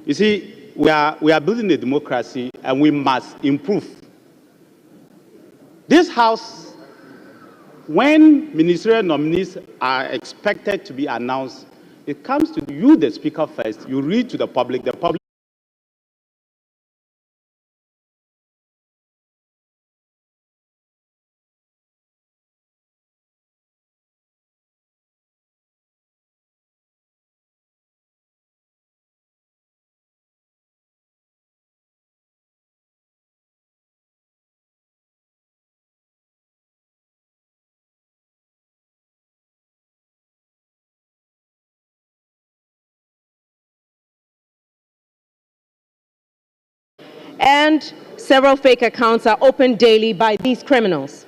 You see, we are building a democracy and we must improve. This House, when ministerial nominees are expected to be announced, it comes to you, the Speaker, first. You read to the public. The public and several fake accounts are opened daily by these criminals.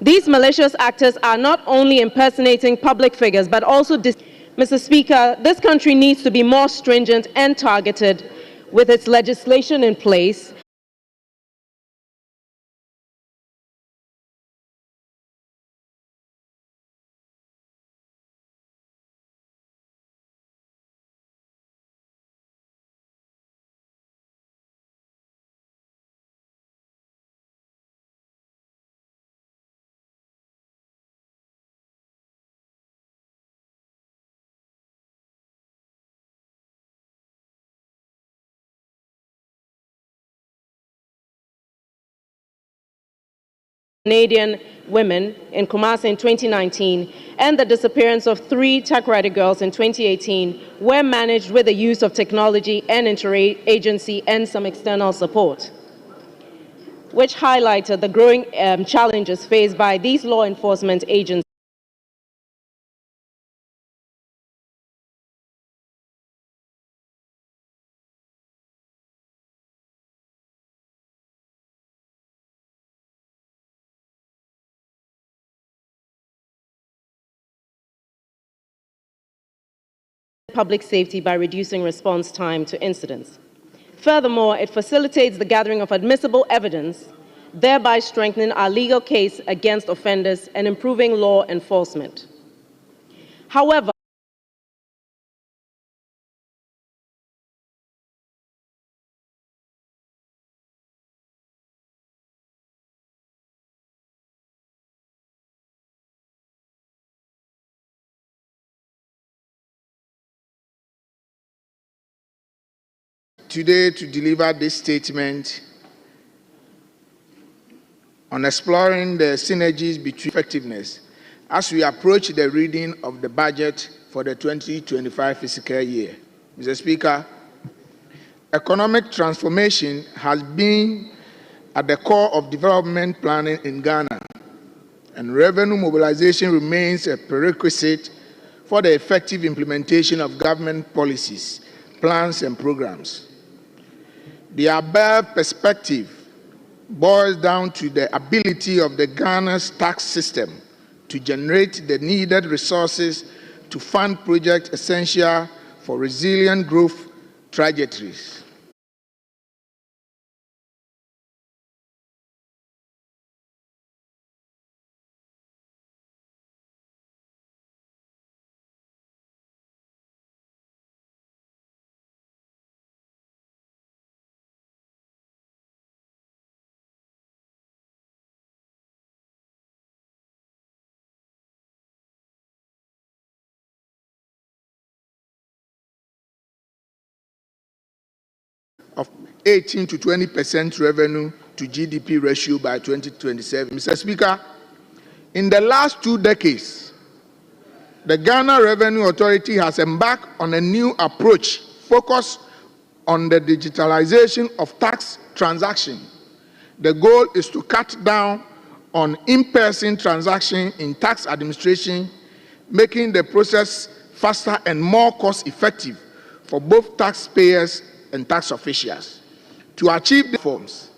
These malicious actors are not only impersonating public figures, but also Mr. Speaker, this country needs to be more stringent and targeted with its legislation in place. Canadian women in Kumasi in 2019 and the disappearance of 3 Takoradi girls in 2018 were managed with the use of technology and interagency and some external support, which highlighted the growing challenges faced by these law enforcement agencies. Public safety by reducing response time to incidents. Furthermore, it facilitates the gathering of admissible evidence, thereby strengthening our legal case against offenders and improving law enforcement. However, today to deliver this statement on exploring the synergies between effectiveness as we approach the reading of the budget for the 2025 fiscal year. Mr. Speaker, economic transformation has been at the core of development planning in Ghana, and revenue mobilization remains a prerequisite for the effective implementation of government policies, plans, and programs. The above perspective boils down to the ability of the Ghana's tax system to generate the needed resources to fund projects essential for resilient growth trajectories. Of 18 to 20% revenue to GDP ratio by 2027. Mr. Speaker, in the last 2 decades, the Ghana Revenue Authority has embarked on a new approach focused on the digitalization of tax transactions. The goal is to cut down on in-person transactions in tax administration, making the process faster and more cost-effective for both taxpayers and tax officials. To achieve the reforms,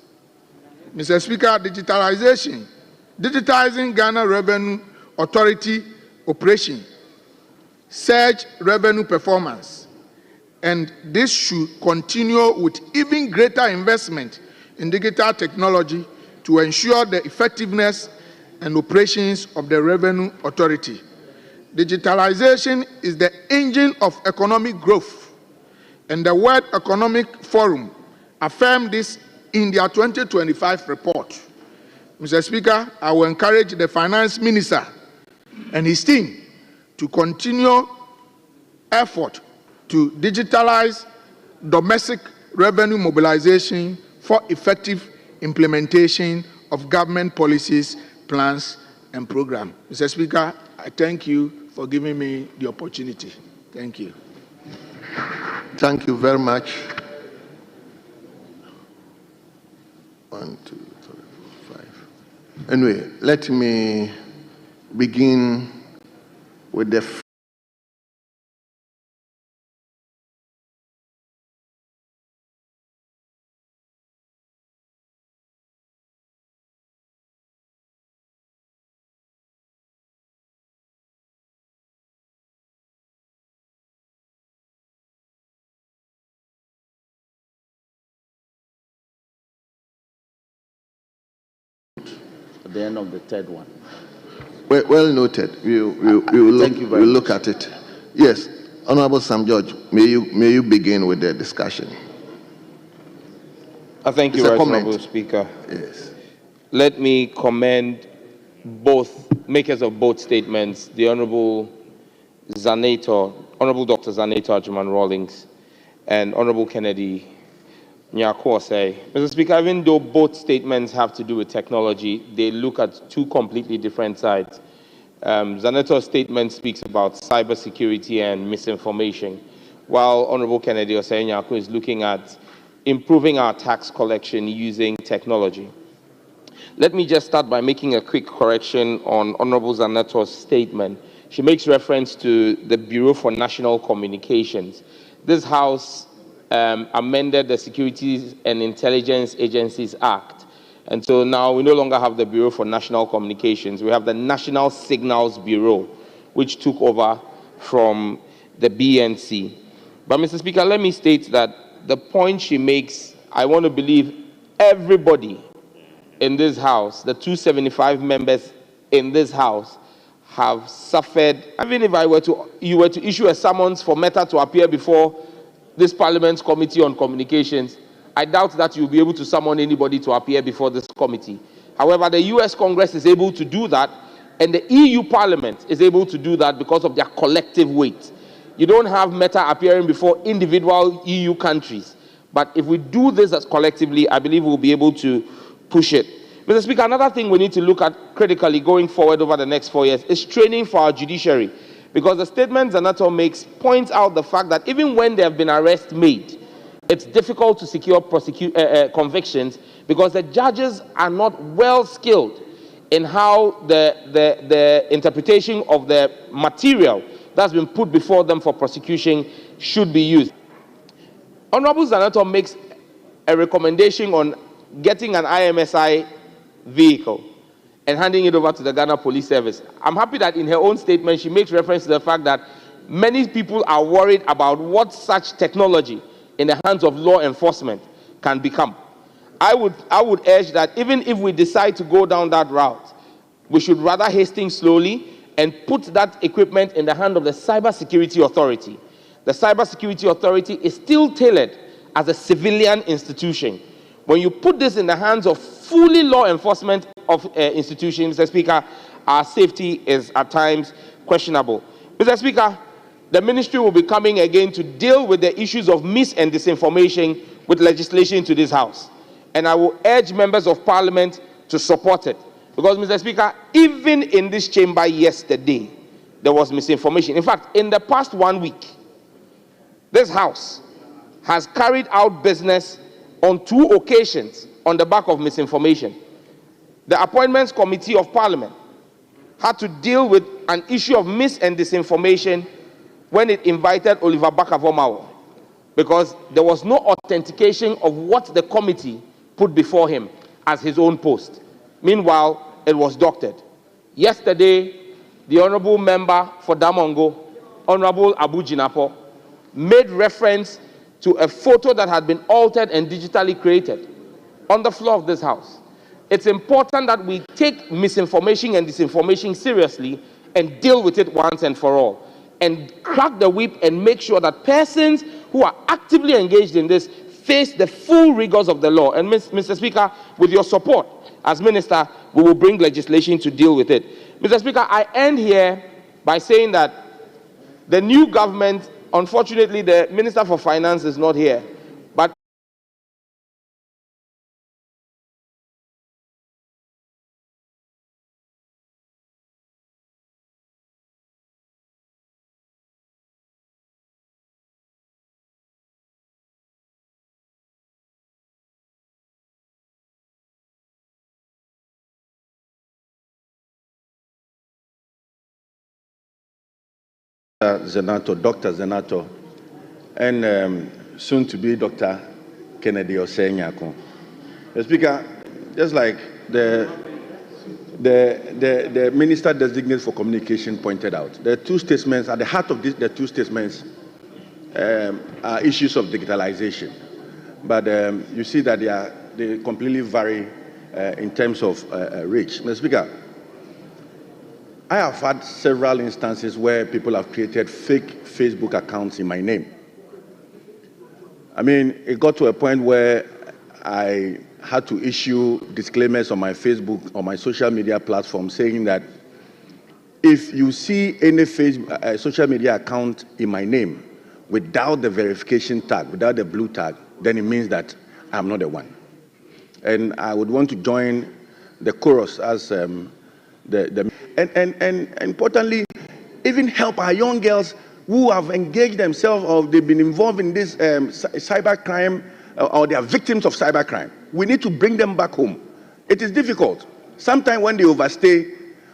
Mr. Speaker, digitizing Ghana Revenue Authority operation, surge revenue performance, and this should continue with even greater investment in digital technology to ensure the effectiveness and operations of the Revenue Authority. Digitalization is the engine of economic growth. and the World Economic Forum affirmed this in their 2025 report. Mr. Speaker, I will encourage the Finance Minister and his team to continue effort to digitalize domestic revenue mobilization for effective implementation of government policies, plans, and programs. Mr. Speaker, I thank you for giving me the opportunity. Thank you. Thank you very much. 1, 2, 3, 4, 5. Anyway, let me begin with the at the end of the third one. well noted. We will look at it. Yes, Honorable Sam George, may you begin with the discussion. Thank you, Honorable Speaker. Yes. Let me commend both makers of both statements, the Honorable Dr. Zanator Ajuman Rawlings and Honorable Kennedy Nyakose. Mr. Speaker, even though both statements have to do with technology, they look at two completely different sides. Zanator's statement speaks about cybersecurity and misinformation, while Honorable Kennedy Nyako is looking at improving our tax collection using technology. Let me just start by making a quick correction on Honorable Zanator's statement. She makes reference to the Bureau for National Communications. This House amended the Securities and Intelligence Agencies Act. And so now we no longer have the Bureau for National Communications. We have the National Signals Bureau, which took over from the BNC. But Mr. Speaker, let me state that the point she makes, I want to believe everybody in this House, the 275 members in this House, have suffered. Even if you were to issue a summons for Meta to appear before this Parliament's Committee on Communications, I doubt that you'll be able to summon anybody to appear before this committee. However, the US Congress is able to do that, and the EU Parliament is able to do that because of their collective weight. You don't have Meta appearing before individual EU countries. But if we do this as collectively, I believe we'll be able to push it. Mr. Speaker, another thing we need to look at critically going forward over the next 4 years is training for our judiciary. Because the statement Zanator makes points out the fact that even when there have been arrests made, it's difficult to secure convictions because the judges are not well skilled in how the interpretation of the material that's been put before them for prosecution should be used. Honorable Zanator makes a recommendation on getting an IMSI vehicle and handing it over to the Ghana Police Service. I'm happy that in her own statement, she makes reference to the fact that many people are worried about what such technology in the hands of law enforcement can become. I would urge that even if we decide to go down that route, we should rather hasten slowly and put that equipment in the hand of the Cybersecurity Authority. The Cybersecurity Authority is still tailored as a civilian institution. When you put this in the hands of fully law enforcement of institutions, Mr. Speaker, our safety is at times questionable. Mr. Speaker, the ministry will be coming again to deal with the issues of mis- and disinformation with legislation to this House. And I will urge members of Parliament to support it. Because, Mr. Speaker, even in this chamber yesterday, there was misinformation. In fact, in the past 1 week, this House has carried out business on 2 occasions on the back of misinformation. The Appointments Committee of Parliament had to deal with an issue of mis- and disinformation when it invited Oliver Bakavomawo, because there was no authentication of what the committee put before him as his own post. Meanwhile, it was doctored. Yesterday, the Honorable Member for Damongo, Honorable Abu Jinapo, made reference to a photo that had been altered and digitally created on the floor of this House. It's important that we take misinformation and disinformation seriously and deal with it once and for all, and crack the whip and make sure that persons who are actively engaged in this face the full rigors of the law. And Mr. Speaker, with your support as Minister, we will bring legislation to deal with it. Mr. Speaker, I end here by saying that the new government, unfortunately, the Minister for Finance is not here, but Zenato, Dr. Zenato, and soon to be Dr. Kennedy Osenyako. The Speaker, just like the Minister Designate for Communication pointed out, the two statements, at the heart of the two statements are issues of digitalization. But you see that they completely vary in terms of reach. Mr. Speaker, I have had several instances where people have created fake Facebook accounts in my name. I mean, it got to a point where I had to issue disclaimers on my Facebook, on my social media platform, saying that if you see any Facebook, social media account in my name without the verification tag, without the blue tag, then it means that I'm not the one. And I would want to join the chorus as and importantly, even help our young girls who have engaged themselves or they've been involved in this cyber crime or they are victims of cyber crime. We need to bring them back home. It is difficult. Sometimes when they overstay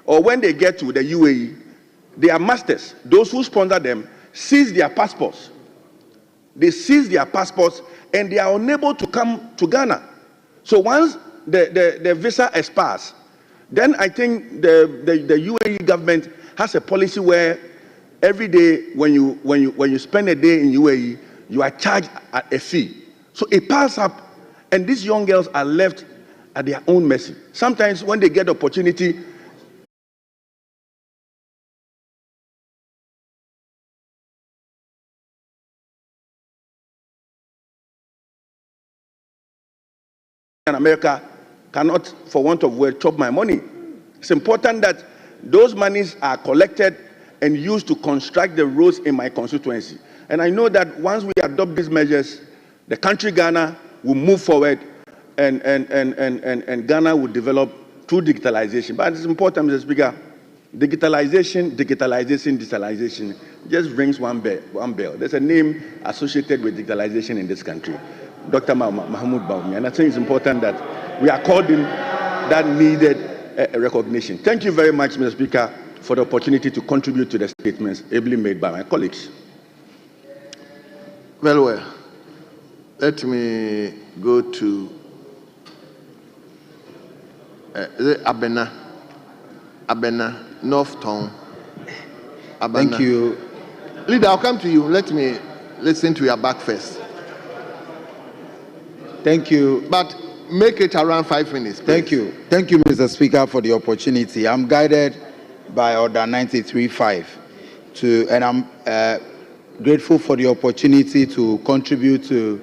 or when they get to the UAE, their masters, those who sponsor them, seize their passports. They seize their passports and they are unable to come to Ghana. So once the visa expires, then I think the UAE government has a policy where every day when you spend a day in UAE, you are charged a fee. So it piles up, and these young girls are left at their own mercy. Sometimes when they get the opportunity, in America cannot, for want of word, chop my money. It's important that those monies are collected and used to construct the roads in my constituency. And I know that once we adopt these measures, the country Ghana will move forward and Ghana will develop through digitalization. But it's important, Mr. Speaker, digitalization just rings one bell. There's a name associated with digitalization in this country, Dr. Mahmoud Baumi. And I think it's important that we accord him that needed recognition. Thank you very much, Mr. Speaker, for the opportunity to contribute to the statements ably made by my colleagues. Very well. Let me go to Abena, North Town. Abena. Thank you. Leader, I'll come to you. Let me listen to your back first. Thank you. But make it around 5 minutes, please. Thank you. Thank you, Mr. Speaker, for the opportunity. I'm guided by Order 93.5 and I'm grateful for the opportunity to contribute to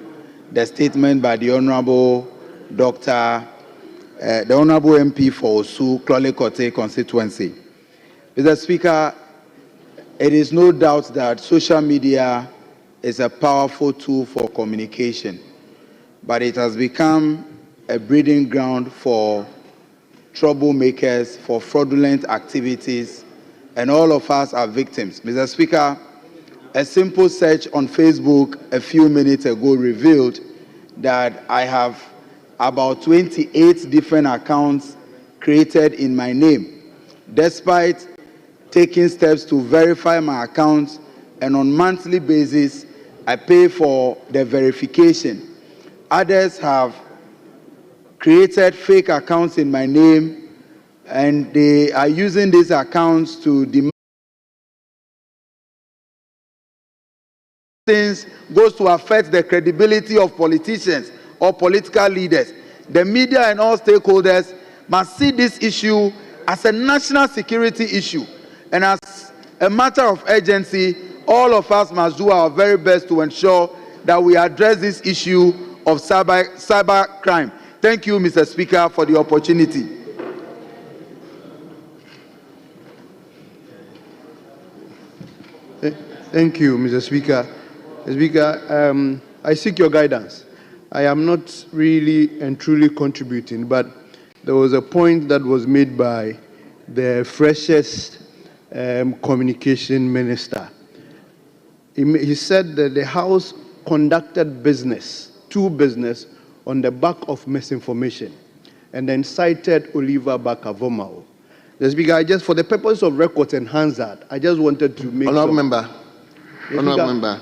the statement by the Honorable the Honorable MP for Osu Klole-Kote constituency. Mr. Speaker, it is no doubt that social media is a powerful tool for communication, but it has become a breeding ground for troublemakers, for fraudulent activities, and all of us are victims. Mr. Speaker, a simple search on Facebook a few minutes ago revealed that I have about 28 different accounts created in my name, despite taking steps to verify my accounts, and on a monthly basis, I pay for the verification. Others have created fake accounts in my name, and they are using these accounts to demand things goes to affect the credibility of politicians or political leaders. The media and all stakeholders must see this issue as a national security issue, and as a matter of urgency, all of us must do our very best to ensure that we address this issue of cyber crime. Thank you, Mr. Speaker, for the opportunity. Thank you, Mr. Speaker. Mr. Speaker, I seek your guidance. I am not really and truly contributing, but there was a point that was made by the freshest communication minister. He said that the House conducted business on the back of misinformation, and then cited Oliver Barker-Vormawor. The Speaker, I just, for the purpose of records and Hansard, I just wanted to make Honourable Member,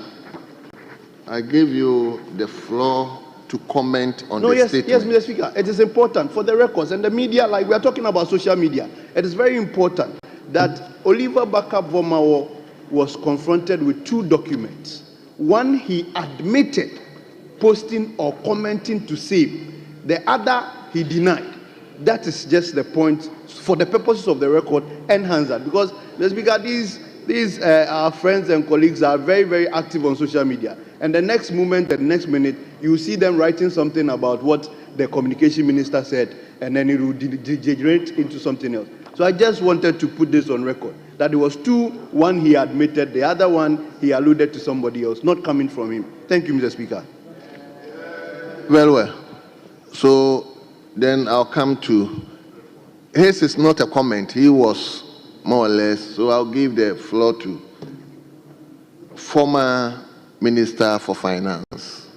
I give you the floor to comment on the statement. Yes, Mr. Speaker, it is important for the records and the media, like we are talking about social media. It is very important that Oliver Barker-Vormawor was confronted with two documents. One, he admitted posting or commenting to same. The other, he denied. That is just the point for the purposes of the record and Hansard. Because, let's Speaker, these our friends and colleagues are very, very active on social media. And the next moment, the next minute, you see them writing something about what the communication minister said, and then it will degenerate into something else. So I just wanted to put this on record, that there was two, one he admitted, the other one he alluded to somebody else, not coming from him. Thank you, Mr. Speaker. Well. So then I'll come to, his is not a comment, he was more or less, so I'll give the floor to former Minister for Finance.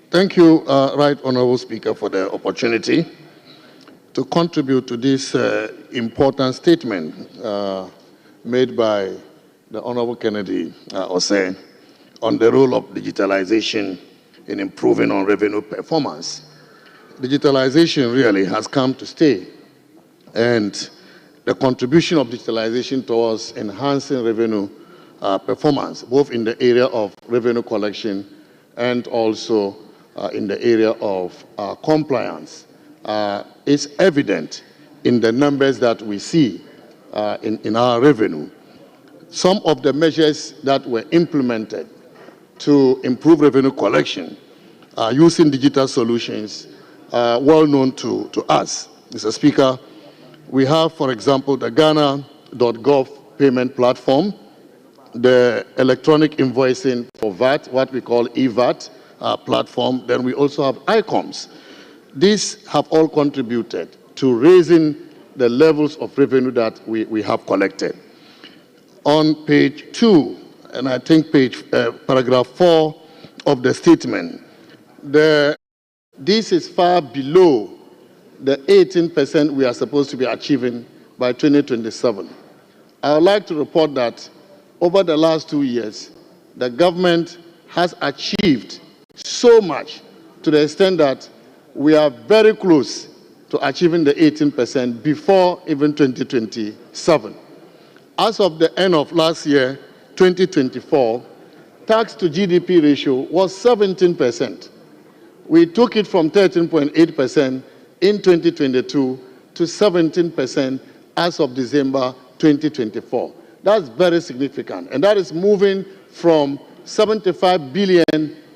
Thank you, Right Honourable Speaker, for the opportunity to contribute to this important statement made by the Honourable Kennedy Osei on the role of digitalization in improving on revenue performance. Digitalization really has come to stay, and the contribution of digitalization towards enhancing revenue performance, both in the area of revenue collection and also in the area of compliance, is evident in the numbers that we see in our revenue. Some of the measures that were implemented to improve revenue collection using digital solutions well known to us. Mr. Speaker, we have, for example, the Ghana.gov payment platform, the electronic invoicing for VAT, what we call eVAT platform. Then we also have ICOMS. These have all contributed to raising the levels of revenue that we have collected. On page 2, and I think paragraph 4 of the statement, this is far below the 18% we are supposed to be achieving by 2027. I would like to report that over the last 2 years, the government has achieved so much to the extent that we are very close to achieving the 18% before even 2027. As of the end of last year, 2024, tax to GDP ratio was 17%. We took it from 13.8% in 2022 to 17% as of December 2024. That's very significant, and that is moving from 75 billion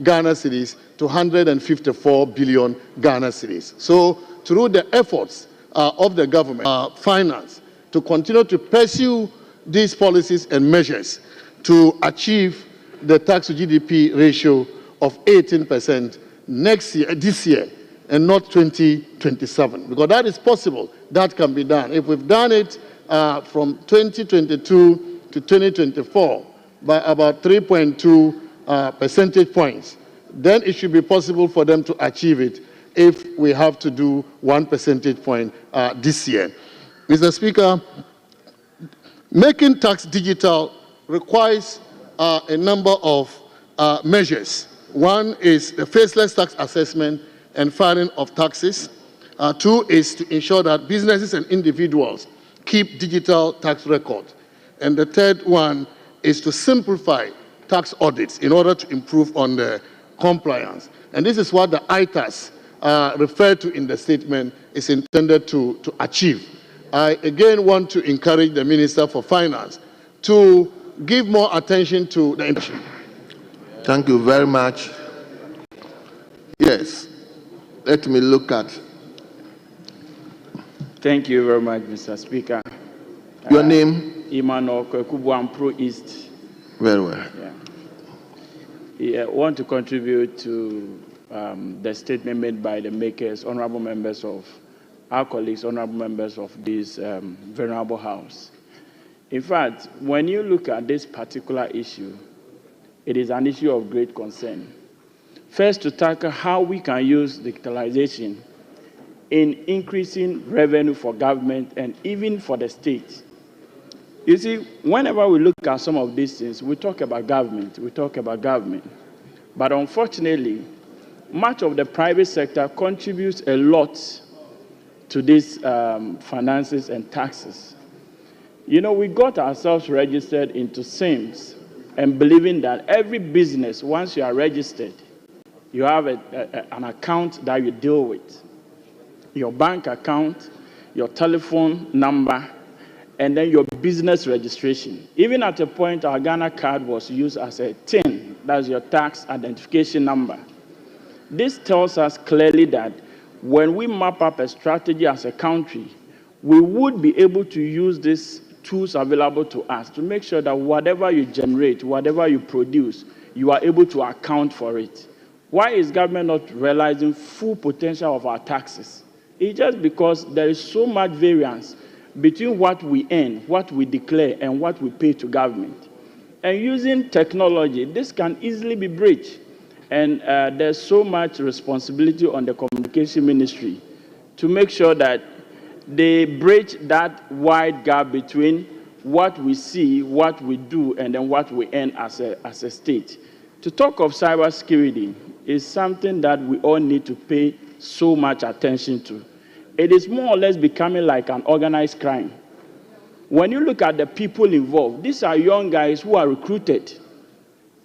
Ghana cedis to 154 billion Ghana cedis. So through the efforts of the government, finance, to continue to pursue these policies and measures to achieve the tax to GDP ratio of 18% this year, and not 2027, because that is possible. That can be done. If we've done it from 2022 to 2024 by about 3.2 percentage points, then it should be possible for them to achieve it if we have to do 1 percentage point this year. Mr. Speaker, making tax digital requires a number of measures. One is the faceless tax assessment and filing of taxes. 2 is to ensure that businesses and individuals keep digital tax records. And the third one is to simplify tax audits in order to improve on the compliance. And this is what the ITAS referred to in the statement is intended to achieve. I again want to encourage the Minister for Finance to give more attention to the industry. Thank you very much. Yes, let me look at. Thank you very much, Mr. Speaker. Your name? Emmanuel Kwekubu, Pro East. Very well. I want to contribute to the statement made by the makers, honorable members of our colleagues, honorable members of this venerable house. In fact, when you look at this particular issue, it is an issue of great concern. First, to tackle how we can use digitalization in increasing revenue for government and even for the state. You see, whenever we look at some of these things, we talk about government. But unfortunately, much of the private sector contributes a lot to these finances and taxes. You know, we got ourselves registered into SIMS and believing that every business, once you are registered, you have an account that you deal with. Your bank account, your telephone number, and then your business registration. Even at a point, our Ghana card was used as a TIN, that's your tax identification number. This tells us clearly that when we map up a strategy as a country, we would be able to use these tools available to us to make sure that whatever you generate, whatever you produce, you are able to account for it. Why is government not realizing full potential of our taxes? It's just because there is so much variance between what we earn, what we declare, and what we pay to government. And using technology, this can easily be breached. And there's so much responsibility on the communication ministry to make sure that they bridge that wide gap between what we see, what we do, and then what we earn as a state. To talk of cybersecurity is something that we all need to pay so much attention to. It is more or less becoming like an organized crime. When you look at the people involved, these are young guys who are recruited.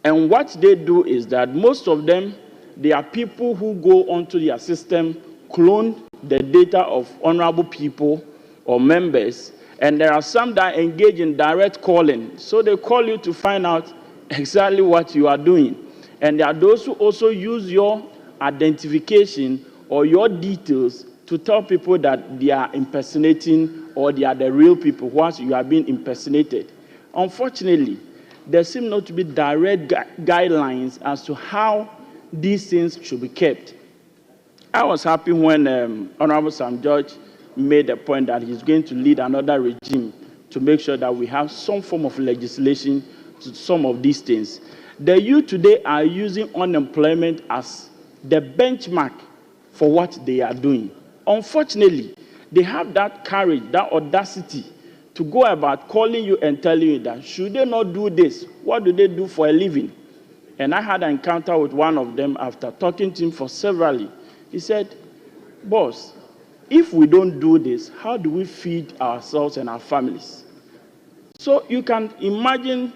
And what they do is that most of them, they are people who go onto their system, clone the data of honorable people or members, and there are some that engage in direct calling. So they call you to find out exactly what you are doing. And there are those who also use your identification or your details to tell people that they are impersonating or they are the real people once you are being impersonated. Unfortunately, there seem not to be direct guidelines as to how these things should be kept. I was happy when Honorable Sam George made the point that he's going to lead another regime to make sure that we have some form of legislation to some of these things. The youth today are using unemployment as the benchmark for what they are doing. Unfortunately, they have that courage, that audacity to go about calling you and telling you that should they not do this, what do they do for a living? And I had an encounter with one of them after talking to him for severally. He said, boss, if we don't do this, how do we feed ourselves and our families? So you can imagine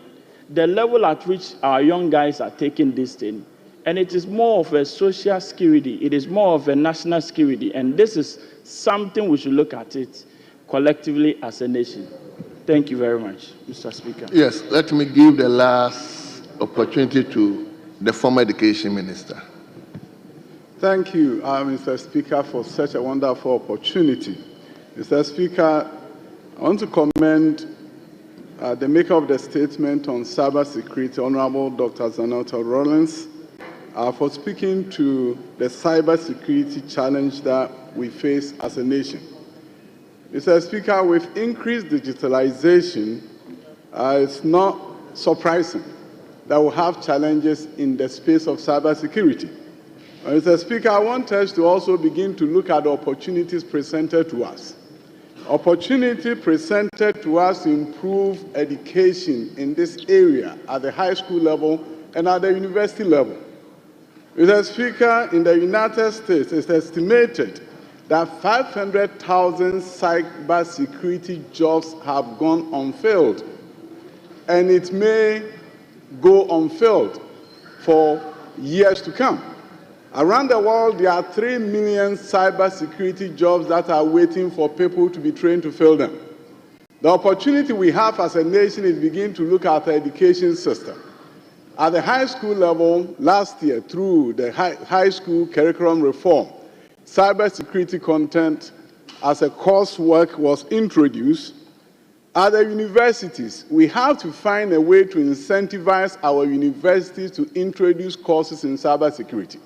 the level at which our young guys are taking this thing. And it is more of a social security. It is more of a national security. And this is something we should look at it collectively as a nation. Thank you very much, Mr. Speaker. Yes, let me give the last opportunity to the former education minister. Thank you, Mr. Speaker, for such a wonderful opportunity. Mr. Speaker, I want to commend the maker of the statement on cybersecurity, Honorable Dr. Zanetor Rawlings, for speaking to the cybersecurity challenge that we face as a nation. Mr. Speaker, with increased digitalization, it's not surprising that we'll have challenges in the space of cybersecurity. Mr. Speaker, I want us to also begin to look at the opportunities presented to us. Opportunity presented to us to improve education in this area at the high school level and at the university level. Mr. Speaker, in the United States, it's estimated that 500,000 cybersecurity jobs have gone unfilled, and it may go unfilled for years to come. Around the world, there are 3 million cybersecurity jobs that are waiting for people to be trained to fill them. The opportunity we have as a nation is begin to look at the education system. At the high school level, last year, through the high school curriculum reform, cybersecurity content as a coursework was introduced. At the universities, we have to find a way to incentivize our universities to introduce courses in cybersecurity.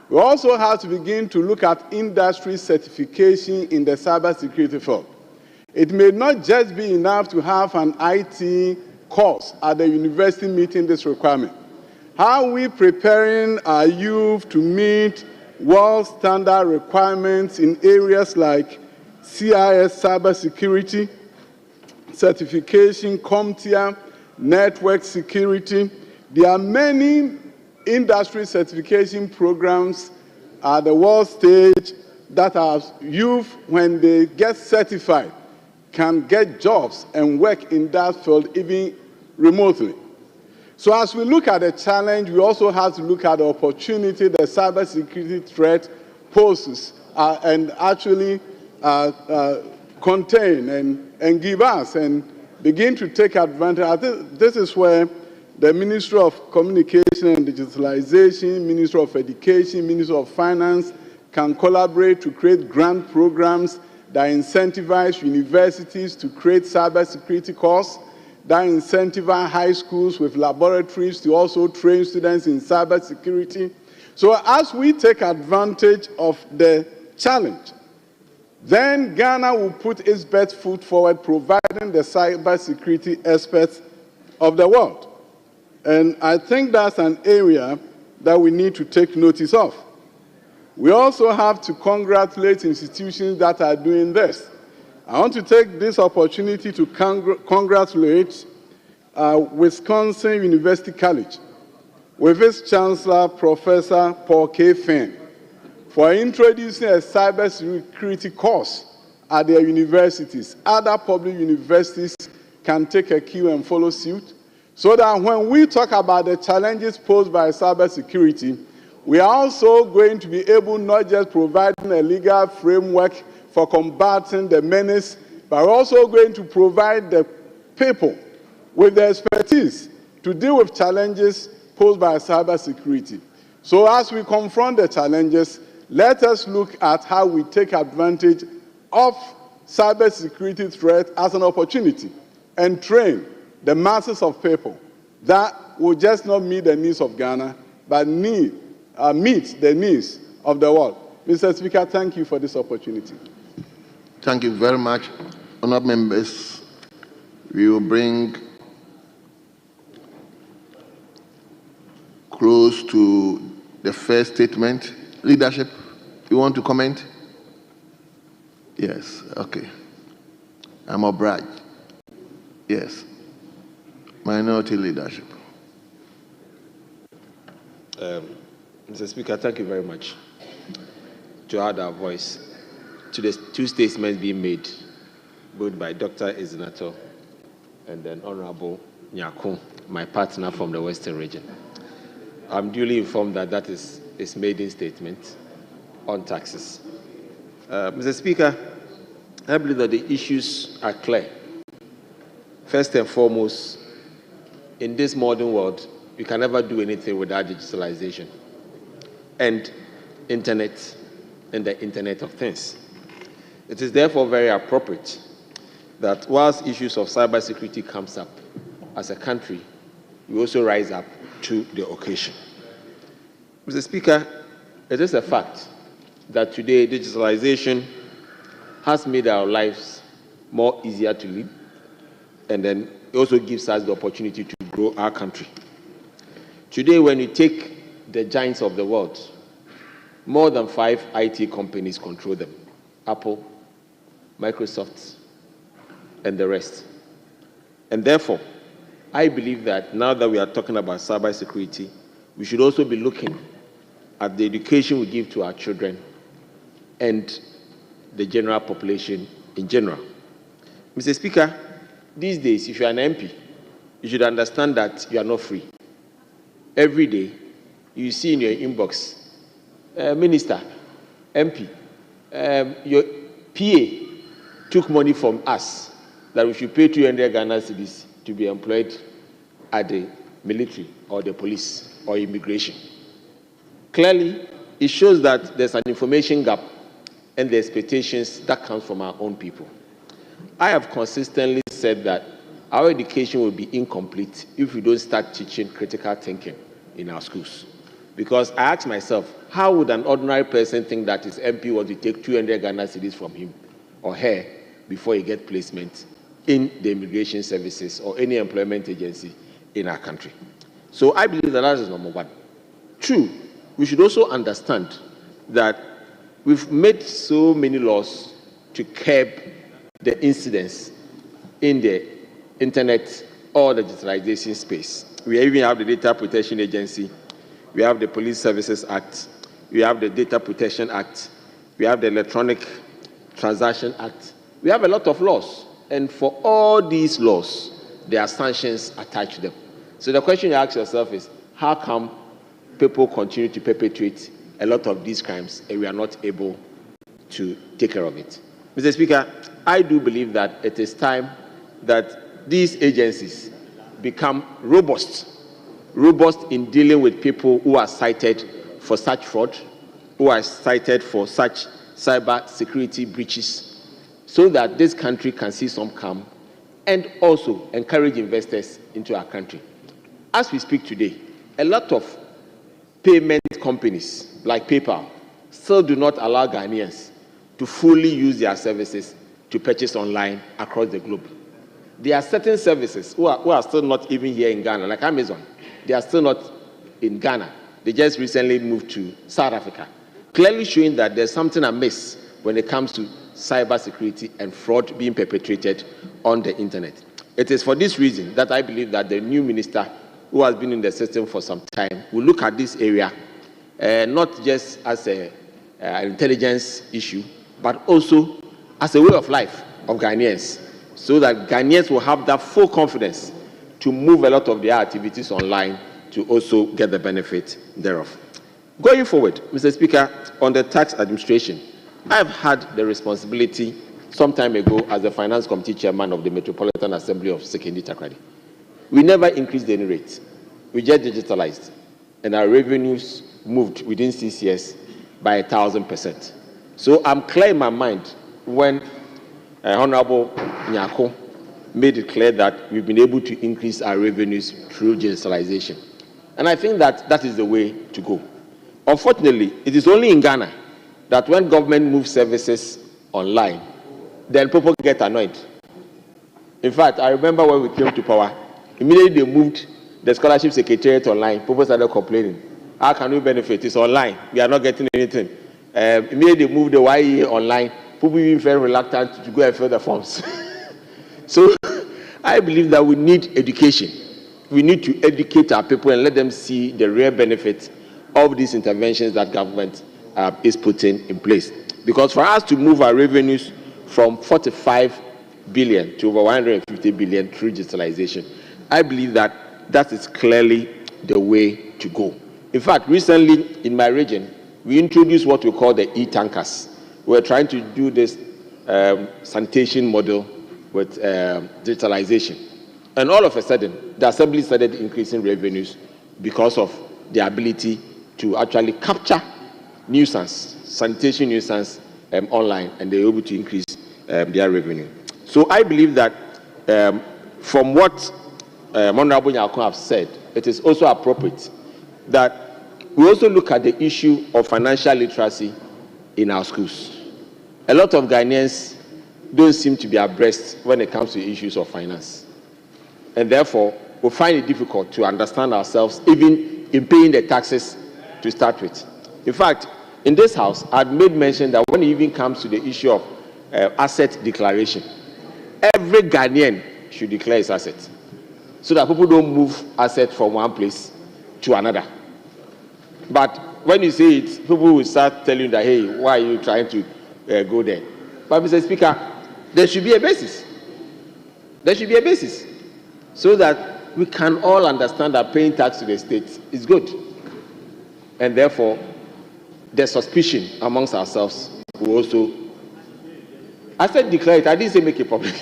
We also have to begin to look at industry certification in the cybersecurity field. It may not just be enough to have an IT course at the university meeting this requirement. How are we preparing our youth to meet world standard requirements in areas like CIS cybersecurity, certification, CompTIA, network security? There are many industry certification programs at the world stage that our youth, when they get certified, can get jobs and work in that field even remotely. So as we look at the challenge, we also have to look at the opportunity the cybersecurity threat poses and actually contain and give us and begin to take advantage. I think this is where the Ministry of Communication and Digitalization, Ministry of Education, Ministry of Finance can collaborate to create grant programs that incentivize universities to create cybersecurity courses, that incentivize high schools with laboratories to also train students in cybersecurity. So as we take advantage of the challenge, then Ghana will put its best foot forward, providing the cybersecurity experts of the world. And I think that's an area that we need to take notice of. We also have to congratulate institutions that are doing this. I want to take this opportunity to congratulate Wisconsin University College with its Chancellor, Professor Paul K. Finn, for introducing a cybersecurity course at their universities. Other public universities can take a cue and follow suit, so that when we talk about the challenges posed by cybersecurity, we are also going to be able not just providing a legal framework for combating the menace, but we're also going to provide the people with the expertise to deal with challenges posed by cybersecurity. So as we confront the challenges, let us look at how we take advantage of cybersecurity threat as an opportunity and train the masses of people that will just not meet the needs of Ghana, but meet the needs of the world. Mr. Speaker, thank you for this opportunity. Thank you very much. Honourable members, we will bring close to the first statement. Leadership, you want to comment? Yes, okay. I'm obliged. Yes. Minority leadership. Mr. Speaker, thank you very much. To add our voice to the two statements being made, both by Dr. Ezinato and then Honorable Nyako, my partner from the Western region. I'm duly informed that that is his maiden statement on taxes. Mr. Speaker, I believe that the issues are clear. First and foremost, in this modern world, you can never do anything without digitalization and internet and the Internet of Things. It is therefore very appropriate that whilst issues of cybersecurity comes up as a country, we also rise up to the occasion. Mr. Speaker, it is a fact that today digitalization has made our lives more easier to live, and then it also gives us the opportunity to grow our country. Today, when you take the giants of the world, more than 5 IT companies control them: Apple, Microsoft, and the rest. And therefore, I believe that now that we are talking about cybersecurity, we should also be looking at the education we give to our children and the general population in general. Mr. Speaker, these days, if you are an MP, you should understand that you are not free. Every day, you see in your inbox, Minister, MP, your PA took money from us that we should pay 200 Ghana cedis to be employed at the military or the police or immigration. Clearly, it shows that there's an information gap and the expectations that comes from our own people. I have consistently said that our education will be incomplete if we don't start teaching critical thinking in our schools. Because I ask myself, how would an ordinary person think that his MP was to take 200 Ghana cedis from him or her before he gets placement in the immigration services or any employment agency in our country? So I believe that is number one. Two, we should also understand that we've made so many laws to curb the incidents in the internet or the digitalization space. We even have the Data Protection Agency, we have the Police Services Act, we have the Data Protection Act, we have the Electronic Transaction Act. We have a lot of laws, and for all these laws, there are sanctions attached to them. So the question you ask yourself is, how come people continue to perpetrate a lot of these crimes and we are not able to take care of it? Mr. Speaker, I do believe that it is time that these agencies become robust in dealing with people who are cited for such fraud, who are cited for such cyber security breaches, so that this country can see some calm and also encourage investors into our country. As we speak today, a lot of payment companies like PayPal still do not allow Ghanaians to fully use their services to purchase online across the globe. There are certain services who are still not even here in Ghana, like Amazon. They are still not in Ghana. They just recently moved to South Africa, clearly showing that there's something amiss when it comes to cyber security and fraud being perpetrated on the internet. It is for this reason that I believe that the new minister, who has been in the system for some time, will look at this area not just as an intelligence issue, but also as a way of life of Ghanaians, so that Ghanaians will have that full confidence to move a lot of their activities online to also get the benefit thereof. Going forward, Mr. Speaker, on the tax administration, I've had the responsibility some time ago as the Finance Committee Chairman of the Metropolitan Assembly of Sekondi Takoradi. We never increased any rate. We just digitalized, and our revenues moved within 6 years by 1,000%. So I'm clear in my mind when Honorable Nyako made it clear that we've been able to increase our revenues through digitalization. And I think that that is the way to go. Unfortunately, it is only in Ghana that when government moves services online, then people get annoyed. In fact, I remember when we came to power, immediately they moved the scholarship secretariat online. People started complaining. How can we benefit? It's online. We are not getting anything. Immediately they moved the YEA online. People even very reluctant to go and fill the forms. So I believe that we need education. We need to educate our people and let them see the real benefits of these interventions that government is putting in place. Because for us to move our revenues from 45 billion to over 150 billion through digitalization, I believe that that is clearly the way to go. In fact, recently in my region, we introduced what we call the e-tankers. We're trying to do this sanitation model with digitalization. And all of a sudden, the assembly started increasing revenues because of the ability to actually capture nuisance, sanitation nuisance online, and they were able to increase their revenue. So I believe that from what Honorable Nyako have said, it is also appropriate that we also look at the issue of financial literacy in our schools. A lot of Ghanaians don't seem to be abreast when it comes to issues of finance. And therefore, we find it difficult to understand ourselves even in paying the taxes to start with. In fact, in this house, I'd made mention that when it even comes to the issue of asset declaration, every Ghanaian should declare his assets so that people don't move assets from one place to another. But when you say it, people will start telling you that, hey, why are you trying to go there? But Mr. Speaker, there should be a basis. There should be a basis so that we can all understand that paying tax to the state is good. And therefore, the suspicion amongst ourselves will also... I said declare it. I didn't say make it public.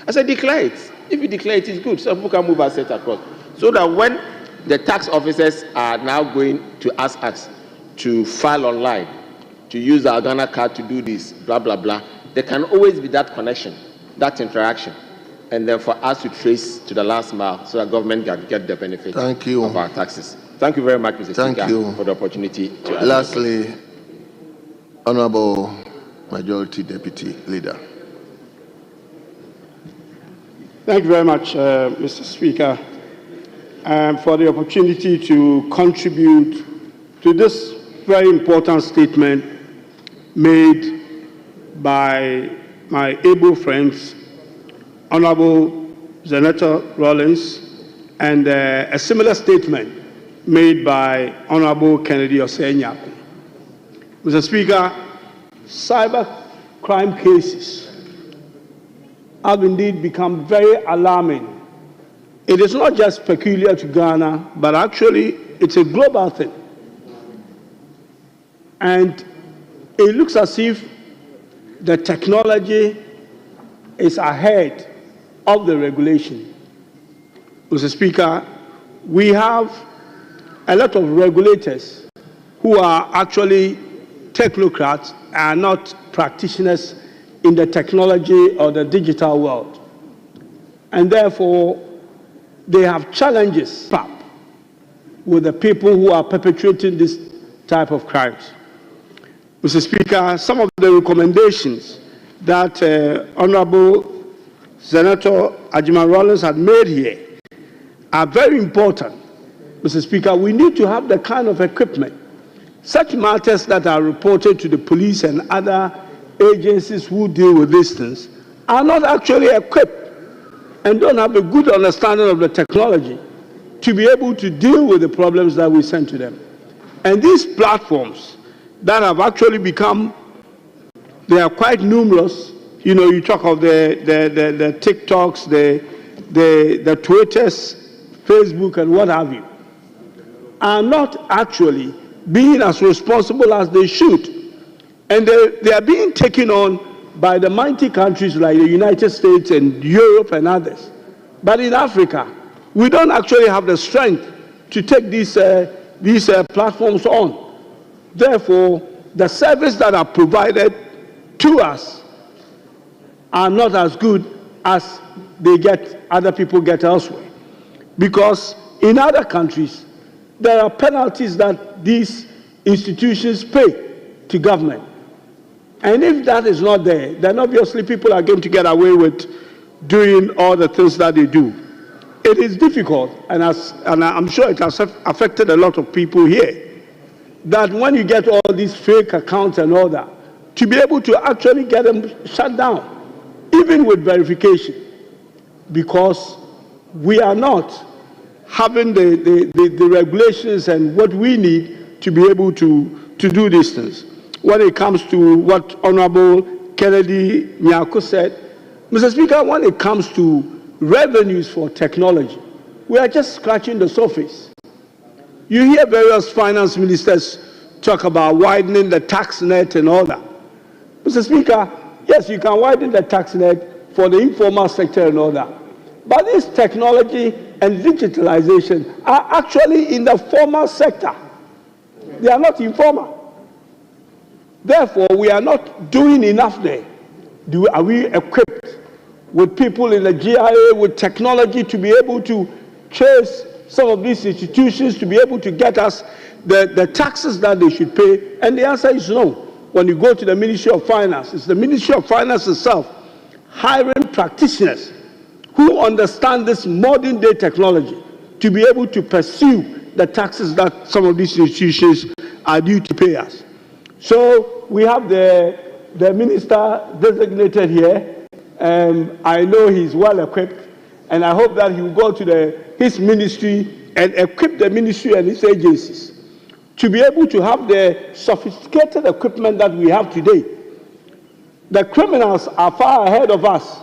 I said declare it. If you declare it, it's good. So people can move assets across. so that when the tax officers are now going to ask us to file online, to use our Ghana card to do this, blah, blah, blah, there can always be that connection, that interaction, and then for us to trace to the last mile so that government can get the benefit of our taxes. Thank you very much, Mr. Speaker, for the opportunity to ask. Lastly, Honorable Majority Deputy Leader. Thank you very much, Mr. Speaker, for the opportunity to contribute to this very important statement made by my able friends, Honorable Senator Rawlings, and a similar statement made by Honorable Kennedy Osei-Nyako. Mr. Speaker, cyber crime cases have indeed become very alarming. It is not just peculiar to Ghana, but actually it's a global thing. And it looks as if the technology is ahead of the regulation. Mr. Speaker, we have a lot of regulators who are actually technocrats and not practitioners in the technology or the digital world. And therefore, they have challenges with the people who are perpetrating this type of crimes. Mr. Speaker, some of the recommendations that Honorable Senator Ajman Rawlings had made here are very important. Mr. Speaker, we need to have the kind of equipment. Such matters that are reported to the police and other agencies who deal with these things are not actually equipped and don't have a good understanding of the technology to be able to deal with the problems that we send to them. And these platforms that have actually become, they are quite numerous. You know, you talk of the TikToks, the Twitters, Facebook, and what have you, are not actually being as responsible as they should. And they are being taken on by the mighty countries like the United States and Europe and others. But in Africa, we don't actually have the strength to take these platforms on. Therefore, the service that are provided to us are not as good as other people get elsewhere. Because in other countries, there are penalties that these institutions pay to government. And if that is not there, then obviously people are going to get away with doing all the things that they do. It is difficult, and I'm sure it has affected a lot of people here, that when you get all these fake accounts and all that, to be able to actually get them shut down, even with verification, because we are not having the regulations and what we need to be able to do these things. When it comes to what Honorable Kennedy Nyako said, Mr. Speaker, when it comes to revenues for technology, we are just scratching the surface. You hear various finance ministers talk about widening the tax net and all that. Mr. Speaker, yes, you can widen the tax net for the informal sector and all that. But this technology and digitalization are actually in the formal sector. They are not informal. Therefore, we are not doing enough there. Are we equipped with people in the GIA, with technology to be able to trace some of these institutions, to be able to get us the taxes that they should pay? And the answer is no. When you go to the Ministry of Finance, it's the Ministry of Finance itself hiring practitioners who understand this modern day technology to be able to pursue the taxes that some of these institutions are due to pay us. So we have the minister designated here. I know he's well equipped, and I hope that he will go to his ministry and equip the ministry and its agencies to be able to have the sophisticated equipment that we have today. The criminals are far ahead of us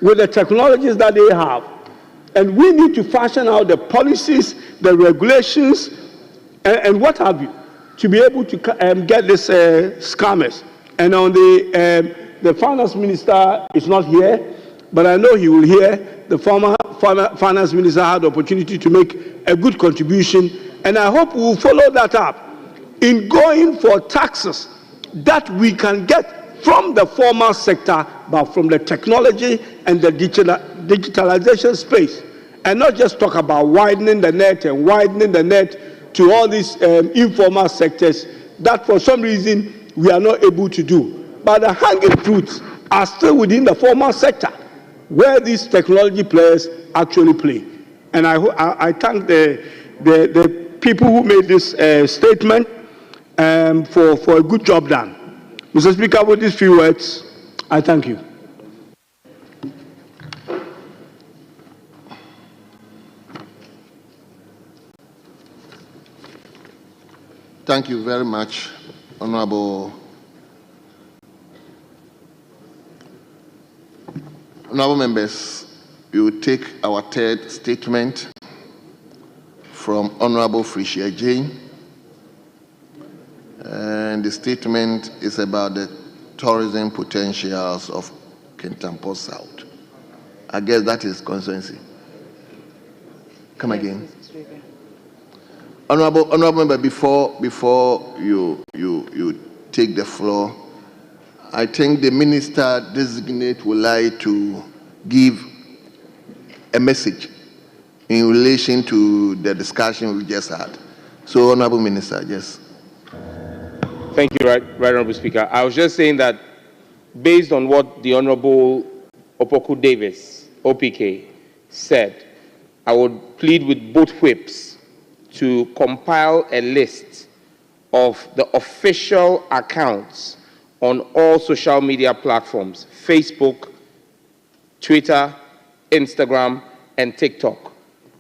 with the technologies that they have, and we need to fashion out the policies, the regulations, and what have you, to be able to get these scammers. And on the finance minister is not here, but I know he will hear the former finance minister had the opportunity to make a good contribution, and I hope we will follow that up in going for taxes that we can get from the formal sector, but from the technology and the digitalization space, and not just talk about widening the net and widening the net to all these informal sectors that for some reason we are not able to do. But the hanging fruits are still within the formal sector, where these technology players actually play. And I thank the people who made this statement for a good job done. Mr. Speaker, with these few words, I thank you. Thank you very much, Honorable members. We will take our third statement from Honorable Frisia Jane. And the statement is about the tourism potentials of Kintampo South. I guess that is constituency. Come again. Honorable member, before you take the floor, I think the minister designate would like to give a message in relation to the discussion we just had. So, Honorable Minister, yes. Thank you, Right Honorable Speaker. I was just saying that based on what the Honorable Opoku Davis, OPK, said, I would plead with both whips to compile a list of the official accounts on all social media platforms, Facebook, Twitter, Instagram, and TikTok,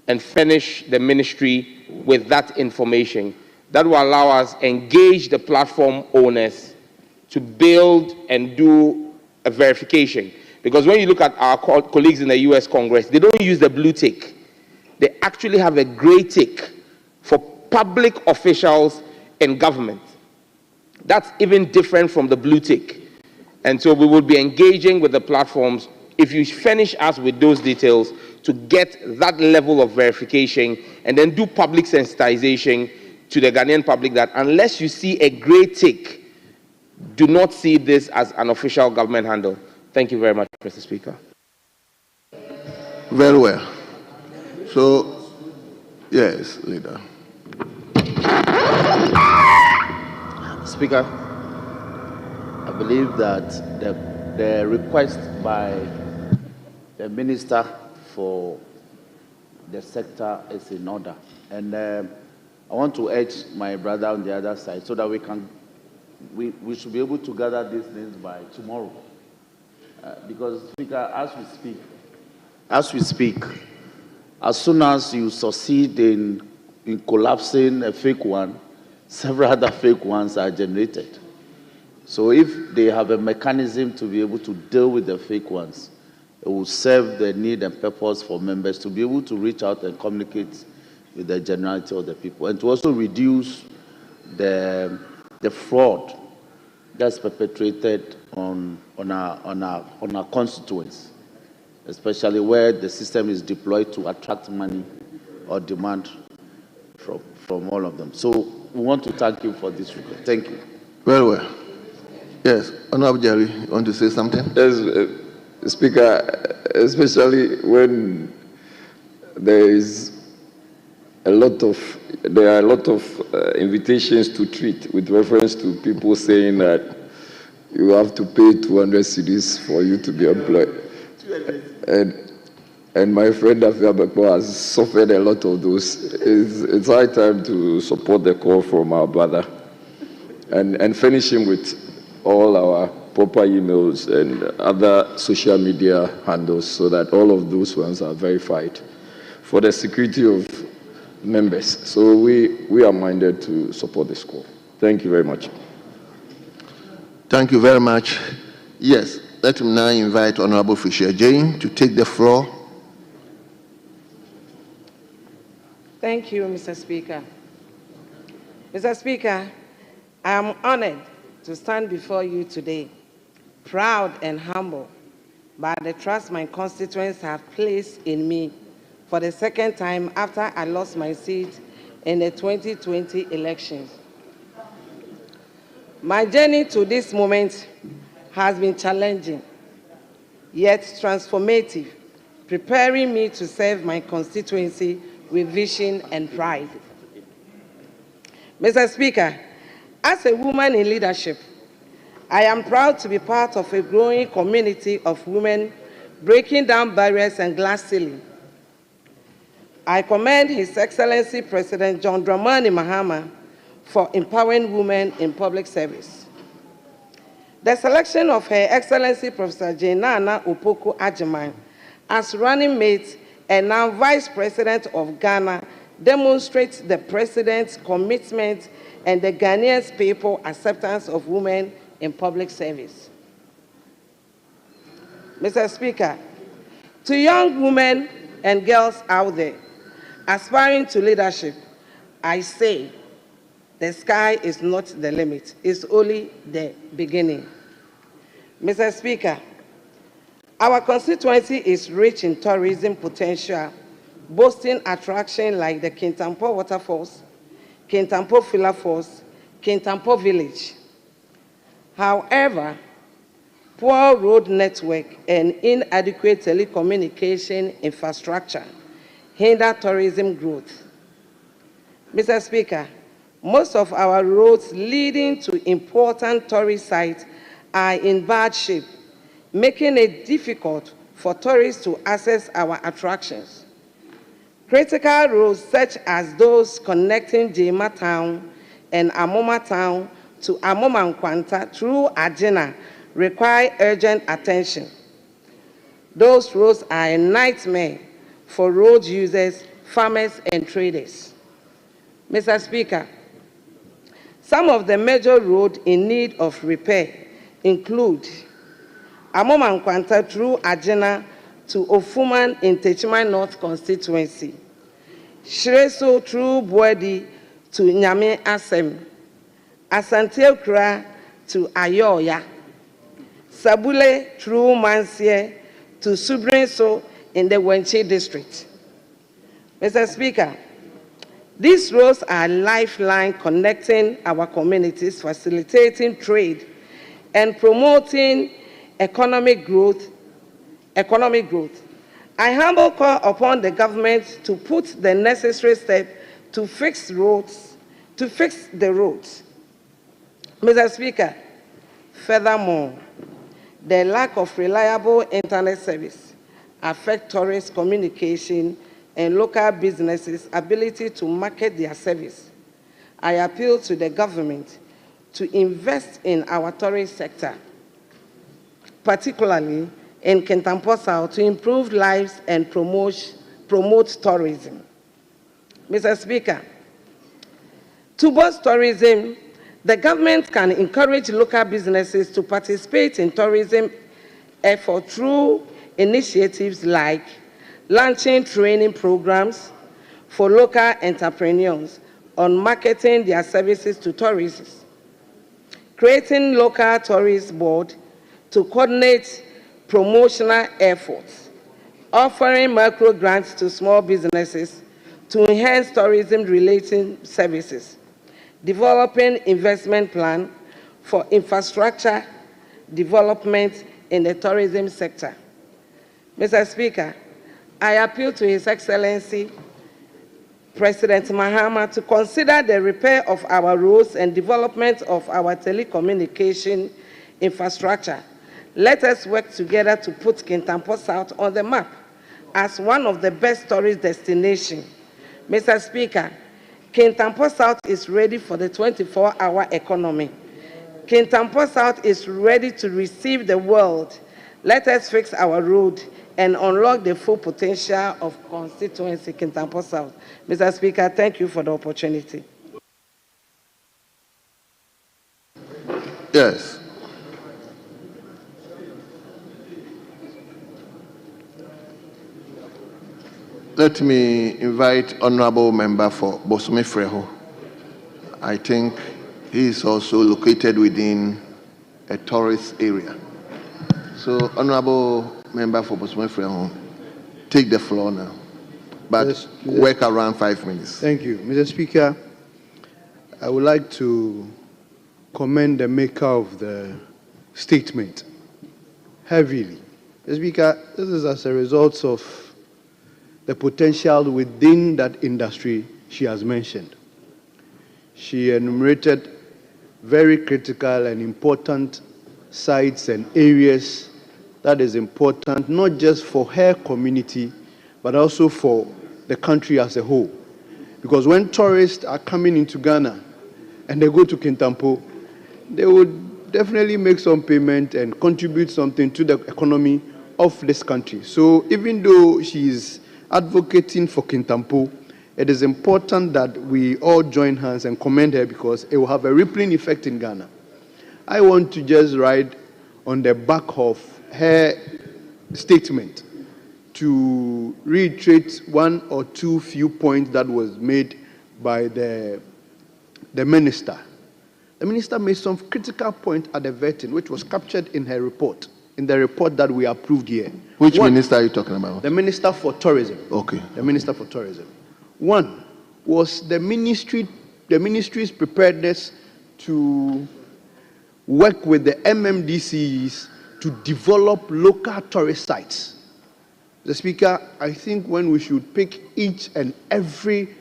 and furnish the ministry with that information. That will allow us to engage the platform owners to build and do a verification. Because when you look at our colleagues in the US Congress, they don't use the blue tick. They actually have a gray tick for public officials in government. That's even different from the blue tick. And so we will be engaging with the platforms if you furnish us with those details to get that level of verification and then do public sensitization to the Ghanaian public that unless you see a gray tick, do not see this as an official government handle. Thank you very much, Mr. Speaker. Very well. So, yes, Leader. Speaker, I believe that the request by the Minister for the sector is in order. And I want to urge my brother on the other side so that we should be able to gather these names by tomorrow. Because, Speaker, as we speak, as soon as you succeed in collapsing a fake one, several other fake ones are generated. So if they have a mechanism to be able to deal with the fake ones, it will serve the need and purpose for members to be able to reach out and communicate with the generality of the people, and to also reduce the fraud that's perpetrated on our constituents, especially where the system is deployed to attract money or demand from all of them. So we want to thank you for this request. Thank you. Very well. Yes, Honorable Jerry, you want to say something? Yes, Speaker, especially when there are a lot of invitations to tweet with reference to people saying that you have to pay 200 cedis for you to be employed. And my friend Afia Bekpo has suffered a lot of those. It's high time to support the call from our brother and finish him with all our proper emails and other social media handles so that all of those ones are verified for the security of members. So we are minded to support this call. Thank you very much. Thank you very much. Yes, let me now invite Honorable Frisia Jane to take the floor. Thank you, Mr. Speaker. Mr. Speaker, I am honored to stand before you today, proud and humble, by the trust my constituents have placed in me for the second time after I lost my seat in the 2020 elections. My journey to this moment has been challenging, yet transformative, preparing me to serve my constituency with vision and pride. Mr. Speaker, as a woman in leadership, I am proud to be part of a growing community of women breaking down barriers and glass ceiling. I commend His Excellency President John Dramani Mahama for empowering women in public service. The selection of Her Excellency Professor Jenana Opoku Agyemang as running mate and now Vice President of Ghana demonstrates the President's commitment and the Ghanaians' people's acceptance of women in public service. Mr. Speaker, to young women and girls out there aspiring to leadership, I say the sky is not the limit, it's only the beginning. Mr. Speaker, our constituency is rich in tourism potential, boasting attractions like the Kintampo Waterfalls, Kintampo Fila Falls, Kintampo Village. However, poor road network and inadequate telecommunication infrastructure hinder tourism growth. Mr. Speaker, most of our roads leading to important tourist sites are in bad shape, making it difficult for tourists to access our attractions. Critical roads such as those connecting Jema Town and Amoma Town to Amoma Nkwanta through Agena require urgent attention. Those roads are a nightmare for road users, farmers, and traders. Mr. Speaker, some of the major roads in need of repair include Amoma Nkwanta through Agena to Ofuman in Techman North constituency, Shreso through Boadi to Nyame Asem, Asante Okra to Ayoya, Sabule through Mansie to Subrenso in the Wenche district. Mr. Speaker, these roads are a lifeline connecting our communities, facilitating trade, and promoting economic growth. I humbly call upon the government to put the necessary steps to fix the roads. Mr. Speaker, furthermore, the lack of reliable internet service affects tourist communication and local businesses' ability to market their service. I appeal to the government to invest in our tourist sector, particularly in Kintampo South, to improve lives and promote tourism. Mr. Speaker, to boost tourism, the government can encourage local businesses to participate in tourism efforts through initiatives like launching training programs for local entrepreneurs on marketing their services to tourists, creating local tourist board to coordinate promotional efforts, offering micro grants to small businesses to enhance tourism-related services, developing investment plan for infrastructure development in the tourism sector. Mr. Speaker, I appeal to His Excellency President Mahama to consider the repair of our roads and development of our telecommunication infrastructure. Let us work together to put Kintampo South on the map as one of the best tourist destinations. Mr. Speaker, Kintampo South is ready for the 24-hour economy. Kintampo South is ready to receive the world. Let us fix our road and unlock the full potential of constituency Kintampo South. Mr. Speaker, thank you for the opportunity. Yes. Let me invite Honorable Member for Bosome Freho. I think he is also located within a tourist area. So, Honorable member for Bosome take the floor now, but Yes, work around 5 minutes. Thank you. Mr. Speaker, I would like to commend the maker of the statement heavily. Mr. Speaker, this is as a result of the potential within that industry she has mentioned. She enumerated very critical and important sites and areas that is important, not just for her community, but also for the country as a whole. Because when tourists are coming into Ghana and they go to Kintampo, they would definitely make some payment and contribute something to the economy of this country. So even though she is advocating for Kintampo, it is important that we all join hands and commend her because it will have a rippling effect in Ghana. I want to just ride on the back of her statement to reiterate one or two few points that was made by the minister. The minister made some critical point at the vetting, which was captured in her report, in the report that we approved here. Which minister are you talking about? The Minister for Tourism. Okay. The Minister for Tourism. One was the ministry's preparedness to work with the MMDCs to develop local tourist sites. The Speaker, I think when we should pick each and every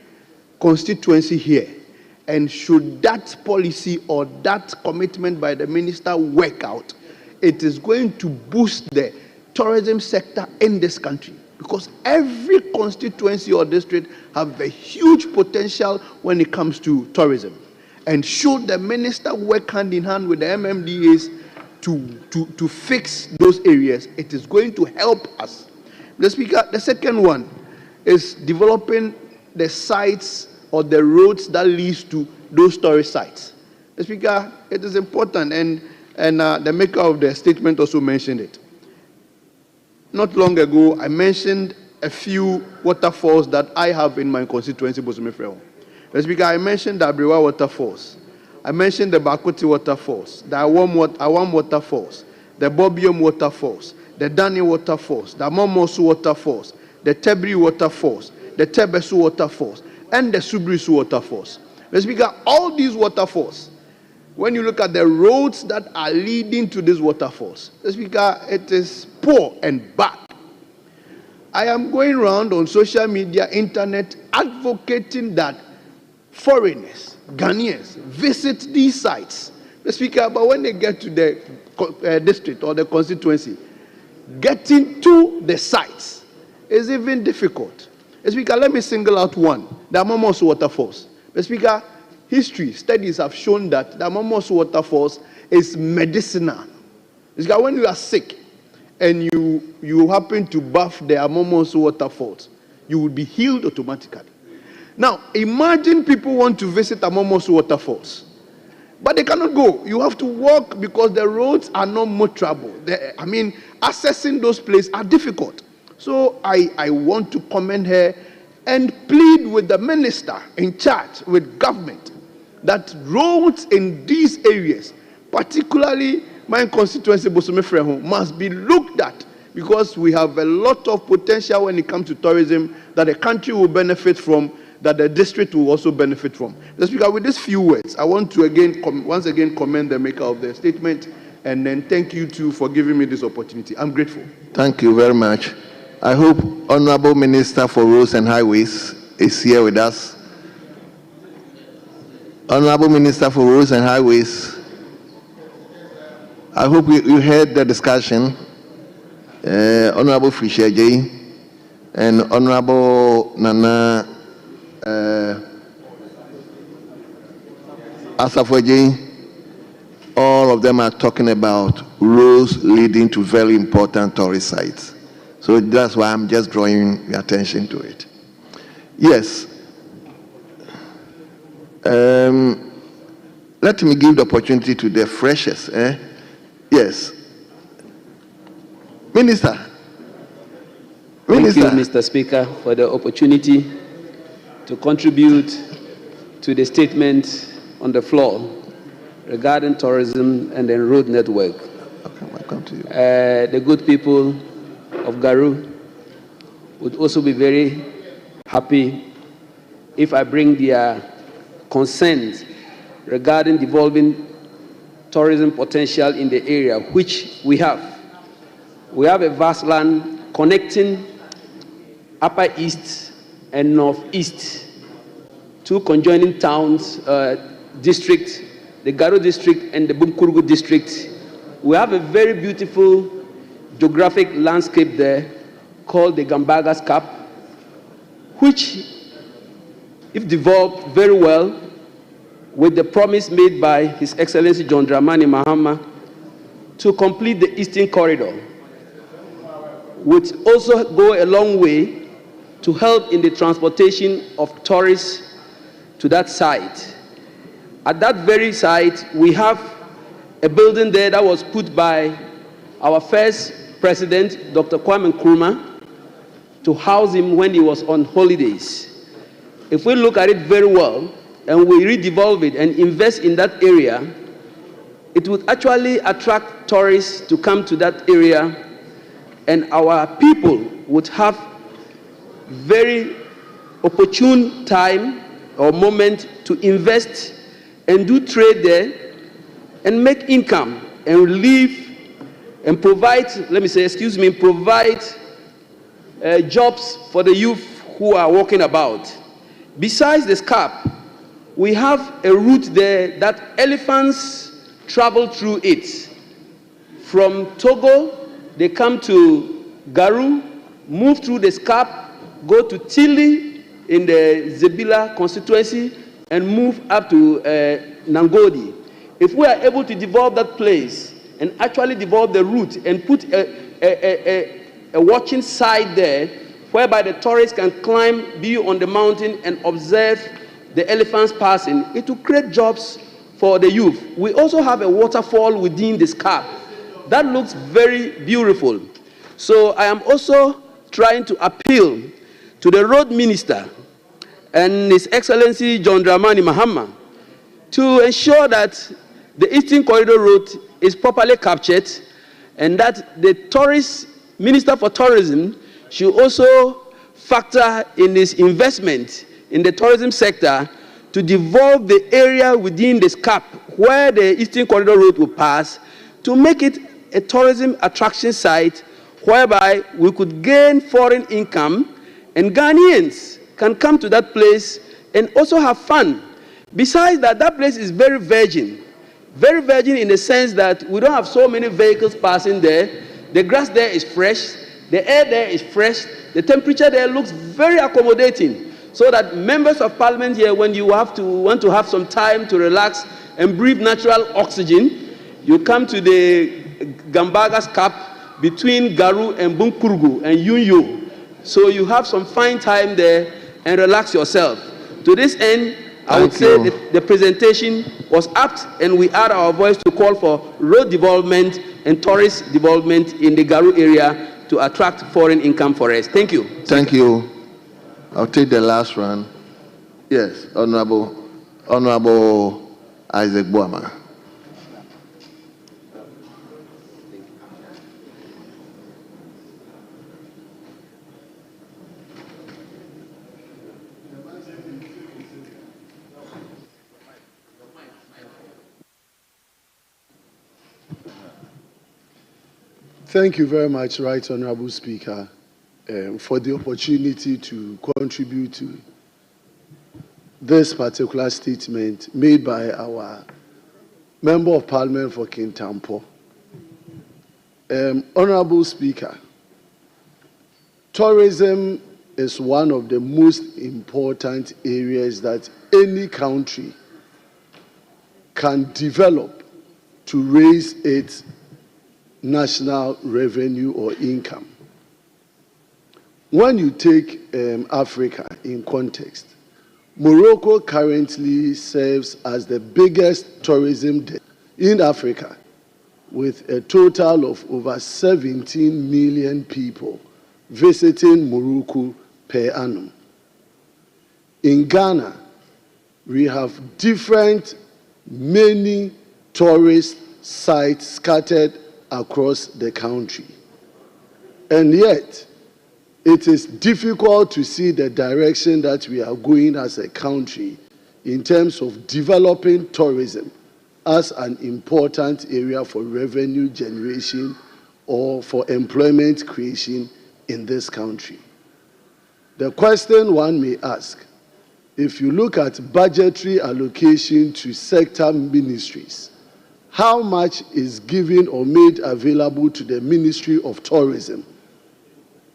constituency here, and should that policy or that commitment by the minister work out, it is going to boost the tourism sector in this country. Because every constituency or district have a huge potential when it comes to tourism. And should the minister work hand in hand with the MMDAs to fix those areas, it is going to help us. The Speaker, the second one is developing the sites or the roads that leads to those tourist sites. The Speaker, it is important, and the maker of the statement also mentioned it. Not long ago, I mentioned a few waterfalls that I have in my constituency, Bosome Freo. The Speaker, I mentioned the Abrewa waterfalls. I mentioned the Bakoti waterfalls, the Awam waterfalls, the Bobium waterfalls, the Dani waterfalls, the Momosu waterfalls, the Tebri waterfalls, the Tebesu waterfalls, and the Subrisu waterfalls. The Speaker, all these waterfalls, when you look at the roads that are leading to these waterfalls, the Speaker, it is poor and bad. I am going around on social media, internet, advocating that foreigners, Ghanaians, visit these sites. The Speaker, but when they get to the district or the constituency, getting to the sites is even difficult. The Speaker, let me single out one, the Amamos waterfalls. The Speaker, history studies have shown that the Amamos waterfalls is medicinal. The Speaker, when you are sick and you happen to bath the Amamos waterfalls, you will be healed automatically. Now, imagine people want to visit Amamos waterfalls, but they cannot go. You have to walk because the roads are not motorable. Accessing those places are difficult. So I want to commend her and plead with the minister in charge, with government, that roads in these areas, particularly my constituency, Bosome Freo, must be looked at because we have a lot of potential when it comes to tourism that the country will benefit from, that the district will also benefit from. Mr. Speaker, with these few words, I want to once again commend the maker of the statement and then thank you too for giving me this opportunity. I'm grateful. Thank you very much. I hope Honorable Minister for Roads and Highways is here with us. Honorable Minister for Roads and Highways, I hope you heard the discussion. Honorable Fisher-Jay and Honorable Nana Asafo-Jay, all of them are talking about roads leading to very important tourist sites. So that's why I'm just drawing your attention to it. Yes. Let me give the opportunity to the freshers. Yes. Minister. Thank you, Mr. Speaker, for the opportunity to contribute to the statement on the floor regarding tourism and the road network. Okay, welcome to you. The good people of Garu would also be very happy if I bring their concerns regarding developing tourism potential in the area, which we have. We have a vast land connecting Upper East and Northeast, two conjoining towns, district, the Garu district and the Bumkurugu district. We have a very beautiful geographic landscape there called the Gambagas Cap, which, if developed very well, with the promise made by His Excellency John Dramani Mahama to complete the Eastern Corridor, would also go a long way to help in the transportation of tourists to that site. At that very site, we have a building there that was put by our first president, Dr. Kwame Nkrumah, to house him when he was on holidays. If we look at it very well, and we redevelop it and invest in that area, it would actually attract tourists to come to that area, and our people would have very opportune time or moment to invest and do trade there and make income and relieve and provide, provide jobs for the youth who are walking about. Besides the SCAP, we have a route there that elephants travel through it. From Togo, they come to Garu, move through the SCAP, go to Tili in the Zebila constituency, and move up to Nangodi. If we are able to develop that place and actually develop the route and put a watching site there, whereby the tourists can climb, be on the mountain and observe the elephants passing, it will create jobs for the youth. We also have a waterfall within the SCAP that looks very beautiful. So I am also trying to appeal to the road minister and His Excellency John Dramani Mahama to ensure that the Eastern Corridor Road is properly captured, and that the tourist minister for tourism should also factor in his investment in the tourism sector to develop the area within the SCAP where the Eastern Corridor Road will pass, to make it a tourism attraction site whereby we could gain foreign income and Ghanaians can come to that place and also have fun. Besides that, that place is very virgin in the sense that we don't have so many vehicles passing there. The grass there is fresh, the air there is fresh, the temperature there looks very accommodating, so that members of parliament here, when you want to have some time to relax and breathe natural oxygen, you come to the Gambagas Cap between Garu and Bumkurugu and Yunyo. So you have some fine time there and relax yourself. To this end, I would say that the presentation was apt, and we add our voice to call for road development and tourist development in the Garu area to attract foreign income for us. Thank you. Thank you. I'll take the last one. Yes, Honorable Isaac Boama. Thank you very much, Right Honorable Speaker, for the opportunity to contribute to this particular statement made by our Member of Parliament for Kintampo. Honorable Speaker, tourism is one of the most important areas that any country can develop to raise its national revenue or income. When you take Africa in context, Morocco currently serves as the biggest tourism in Africa, with a total of over 17 million people visiting Morocco per annum. In Ghana, we have many tourist sites scattered across the country. And yet, it is difficult to see the direction that we are going as a country in terms of developing tourism as an important area for revenue generation or for employment creation in this country. The question one may ask, if you look at budgetary allocation to sector ministries, how much is given or made available to the Ministry of Tourism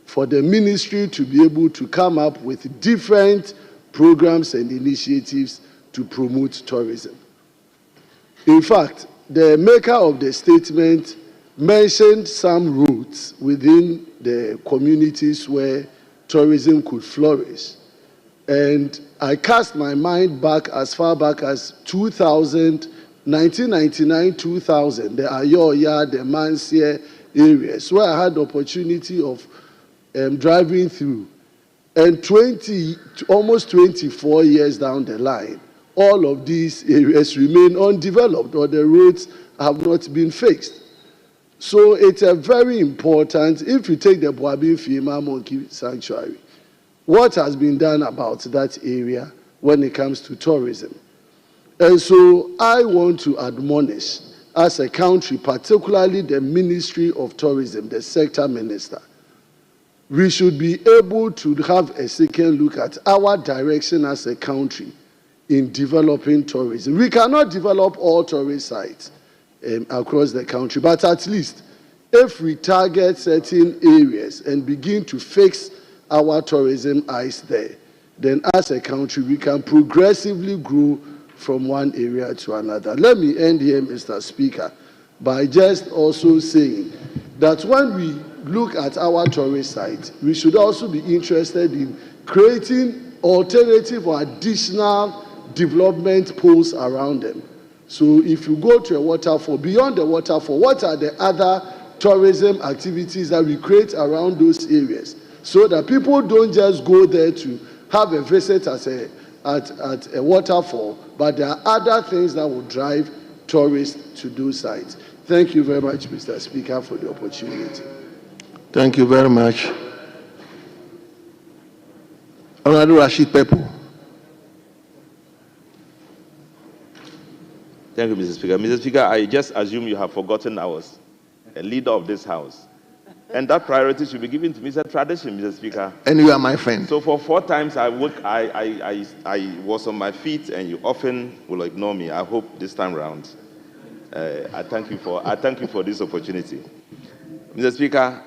for the ministry to be able to come up with different programs and initiatives to promote tourism? In fact, the maker of the statement mentioned some routes within the communities where tourism could flourish. And I cast my mind back as far back as 2000, 1999, 2000, the Ayoya, the Mansia areas, where I had the opportunity of driving through. And almost 24 years down the line, all of these areas remain undeveloped, or the roads have not been fixed. So it's a very important, if you take the Boabin Fima Monkey Sanctuary, what has been done about that area when it comes to tourism? And so I want to admonish, as a country, particularly the Ministry of Tourism, the sector minister, we should be able to have a second look at our direction as a country in developing tourism. We cannot develop all tourist sites across the country, but at least if we target certain areas and begin to fix our tourism eyes there, then as a country we can progressively grow from one area to another. Let me end here, Mr. Speaker, by just also saying that when we look at our tourist sites, we should also be interested in creating alternative or additional development poles around them. So if you go to a waterfall, beyond the waterfall, what are the other tourism activities that we create around those areas, so that people don't just go there to have a visit at a waterfall, but there are other things that will drive tourists to those sites. Thank you very much, Mr. Speaker, for the opportunity. Thank you very much. Honorable Rashid Pepu. Thank you, Mr. Speaker. Mr. Speaker, I just assume you have forgotten I was a leader of this House. And that priority should be given to Mr. Tradition, Mr. Speaker. And you are my friend. So for 4 times I was on my feet, and you often will ignore me. I hope this time around. I thank you for this opportunity. Mr. Speaker,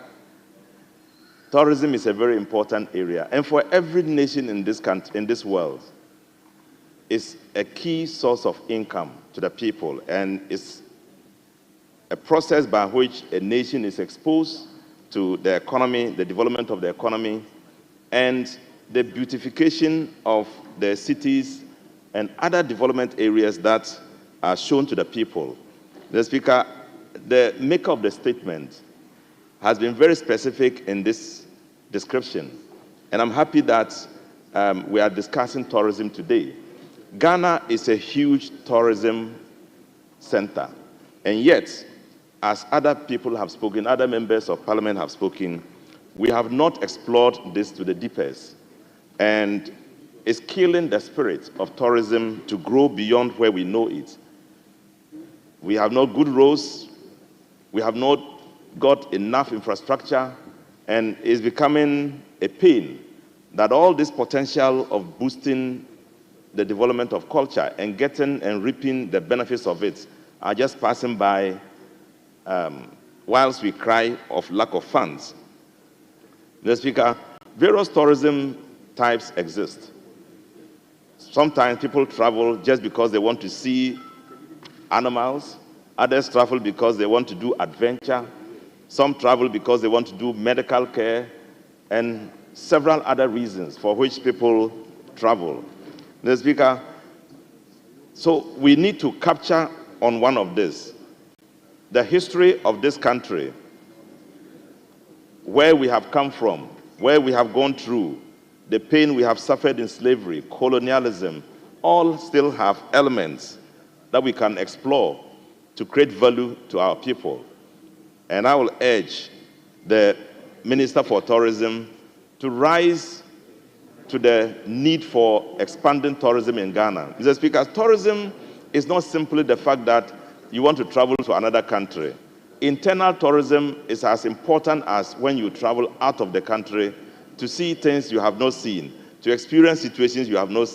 tourism is a very important area, and for every nation in this country, in this world, it's a key source of income to the people, and it's a process by which a nation is exposed to the economy, the development of the economy, and the beautification of the cities and other development areas that are shown to the people. Mr. Speaker, the maker of the statement has been very specific in this description, and I'm happy that we are discussing tourism today. Ghana is a huge tourism center, and yet, as other people have spoken, other members of parliament have spoken, we have not explored this to the deepest, and it's killing the spirit of tourism to grow beyond where we know it. We have not good roads, we have not got enough infrastructure, and it's becoming a pain that all this potential of boosting the development of culture and getting and reaping the benefits of it are just passing by whilst we cry of lack of funds. Mr. Speaker, various tourism types exist. Sometimes people travel just because they want to see animals. Others travel because they want to do adventure. Some travel because they want to do medical care, and several other reasons for which people travel. Mr. Speaker, so we need to capture on one of this, the history of this country, where we have come from, where we have gone through, the pain we have suffered in slavery, colonialism, all still have elements that we can explore to create value to our people. And I will urge the Minister for Tourism to rise to the need for expanding tourism in Ghana. Mr. Speaker, tourism is not simply the fact that you want to travel to another country. Internal tourism is as important as when you travel out of the country to see things you have not seen, to experience situations you have not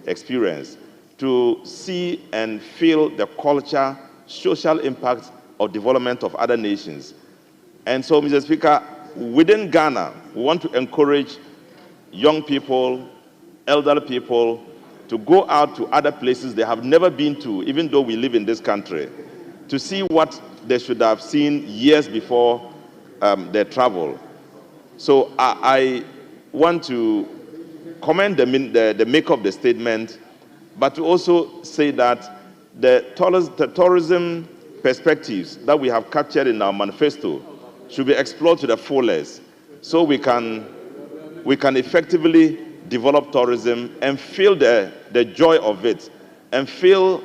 experienced, to see and feel the culture, social impact of development of other nations. And so, Mr. Speaker, within Ghana, we want to encourage young people, elderly people, to go out to other places they have never been to, even though we live in this country, to see what they should have seen years before their travel. So I want to commend the maker of the statement, but to also say that the tourism perspectives that we have captured in our manifesto should be explored to the fullest, so we can effectively develop tourism and feel the joy of it, and feel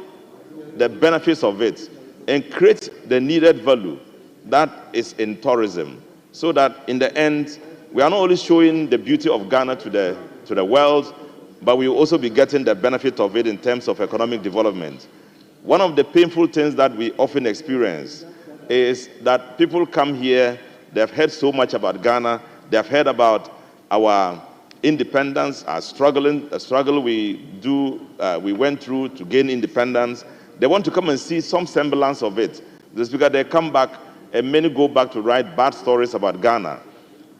the benefits of it, and create the needed value that is in tourism, so that in the end, we are not only showing the beauty of Ghana to the world, but we will also be getting the benefit of it in terms of economic development. One of the painful things that we often experience is that people come here, they've heard so much about Ghana, they've heard about our independence, our struggle we went through to gain independence. They want to come and see some semblance of it. The Speaker, they come back, and many go back to write bad stories about Ghana.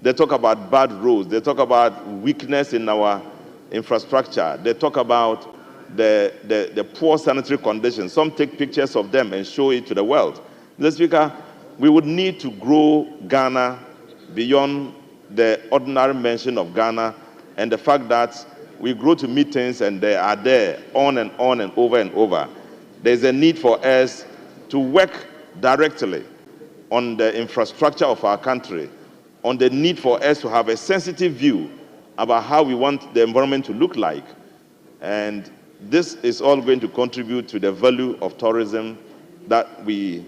They talk about bad roads. They talk about weakness in our infrastructure. They talk about the poor sanitary conditions. Some take pictures of them and show it to the world. Mr. Speaker, we would need to grow Ghana beyond the ordinary mention of Ghana and the fact that we grow to meetings and they are there on and over and over. There's a need for us to work directly on the infrastructure of our country, on the need for us to have a sensitive view about how we want the environment to look like. And this is all going to contribute to the value of tourism that we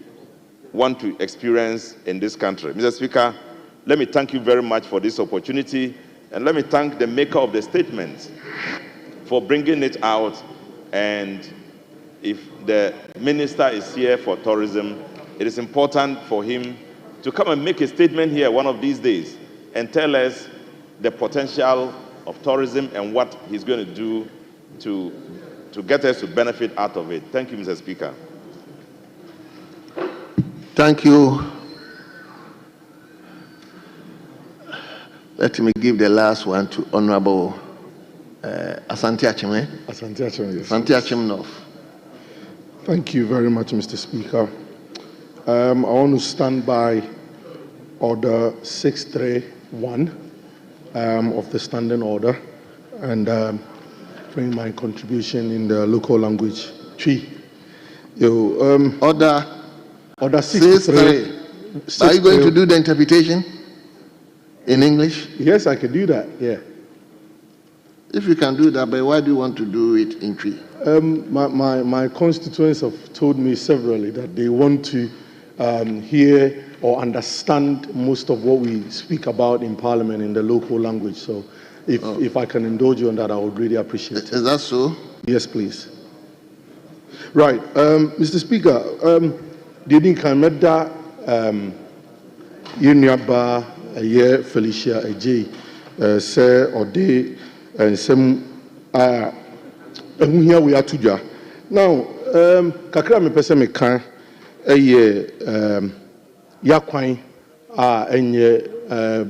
want to experience in this country. Mr. Speaker, let me thank you very much for this opportunity, and let me thank the maker of the statement for bringing it out. And if the minister is here for tourism, it is important for him to come and make a statement here one of these days and tell us the potential of tourism and what he's going to do to get us to benefit out of it. Thank you, Mr. Speaker. Thank you. Let me give the last one to Honorable Asante Achime. Asante Achime, yes. Asante Achime North. Thank you very much, Mr. Speaker. I want to stand by Order 631 of the Standing Order and bring my contribution in the local language. Order 633. Are you going to do the interpretation in English? Yes, I can do that, yeah. If you can do that, but why do you want to do it in Twi? My constituents have told me severally that they want to hear or understand most of what we speak about in Parliament in the local language. So if I can indulge you on that, I would really appreciate it. Is that so? Yes, please. Right. Mr. Speaker, Didin Kameda Yunyaba Aye Felicia Ajay say Ode and some here we are today. Now, kakra me pese me kan yakwan enye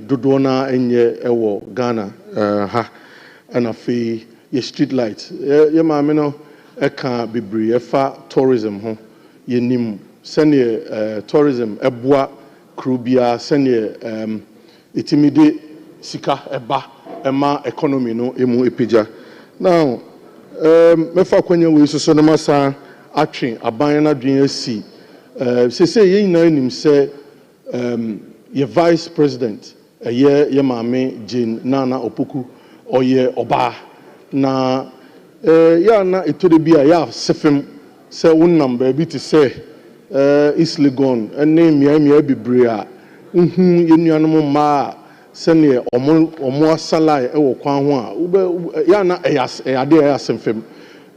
dodona enye ewo Ghana ha and afi ye street lights ye maame no eka bibri efa tourism ho ye nim sene tourism eboa krubia sene itimide sika eba ema economy no emu epija. Now mefa kwanya we so no masa atwe aban na dwen asi se ye nyina nim se ye vice president ye maame Jane Nana Opoku oye oba na ya na etode bia ya sefem se wonnam ba bi te se East Legon ene mia bibre a ye nuanom ma sɛnea ɔmo asalae ɛwɔ kwan ho a wobɛ ya na ɛyade ɛyɛ asɛmfam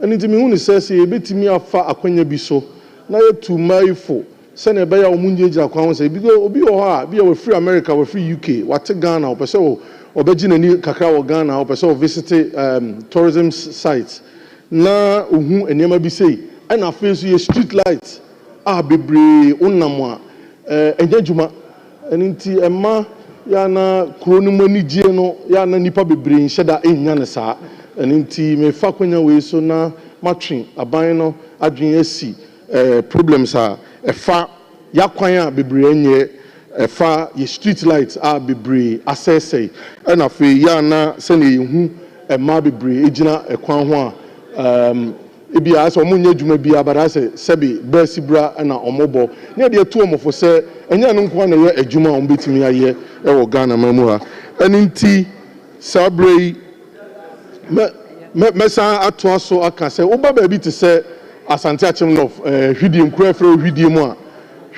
ɛno nti mehu ne sɛ yɛbɛtumi afa akwanya bi so na yɛtu mmaayifo sɛnea ɛbɛyɛ a ɔmo gyinagyina kwan ho sɛ obi wɔ hɔ a bi a wɔfiri America wɔfiri UK wate Ghana ɔpɛ sɛ ɔbɛgye n'ani kakra wɔ Ghana ɔpɛ sɛ ɔvisite tourism sites na ohu nneɛma bi sei ɛna afei nso yɛ street light a bebree wonam a ɛnyɛ adwuma ɛno nti ɛma yana kuro no mu anigye no yana nipa bebree nhyɛ da ɛnnya ne saa ɛno nti mefa kwanya wei so na matwe aban no adwene asi problems a ɛfa yakwan a bebree nyɛ ɛfa yɛ street lights a bebree asɛsɛe ɛna afei yana sɛnea yɛhu ɛma bebree gyina ɛkwan ho a ebi a sɛ ɔmo nyɛ adwuma bi abara sɛ sɛbi bɛsi bra ɛna ɔmo bɔ ne yɛde atu ɔmo fo sɛ ɛnyɛ no nko na yɛ adwuma a ɔmo betumi ayɛ ɛwɔ Ghana ma mu ha ɛne nti saa bere yi mɛsan atoa so aka sɛ woba baabi te sɛ Asante Akyem North hwidiem kura fɛ hwidiem a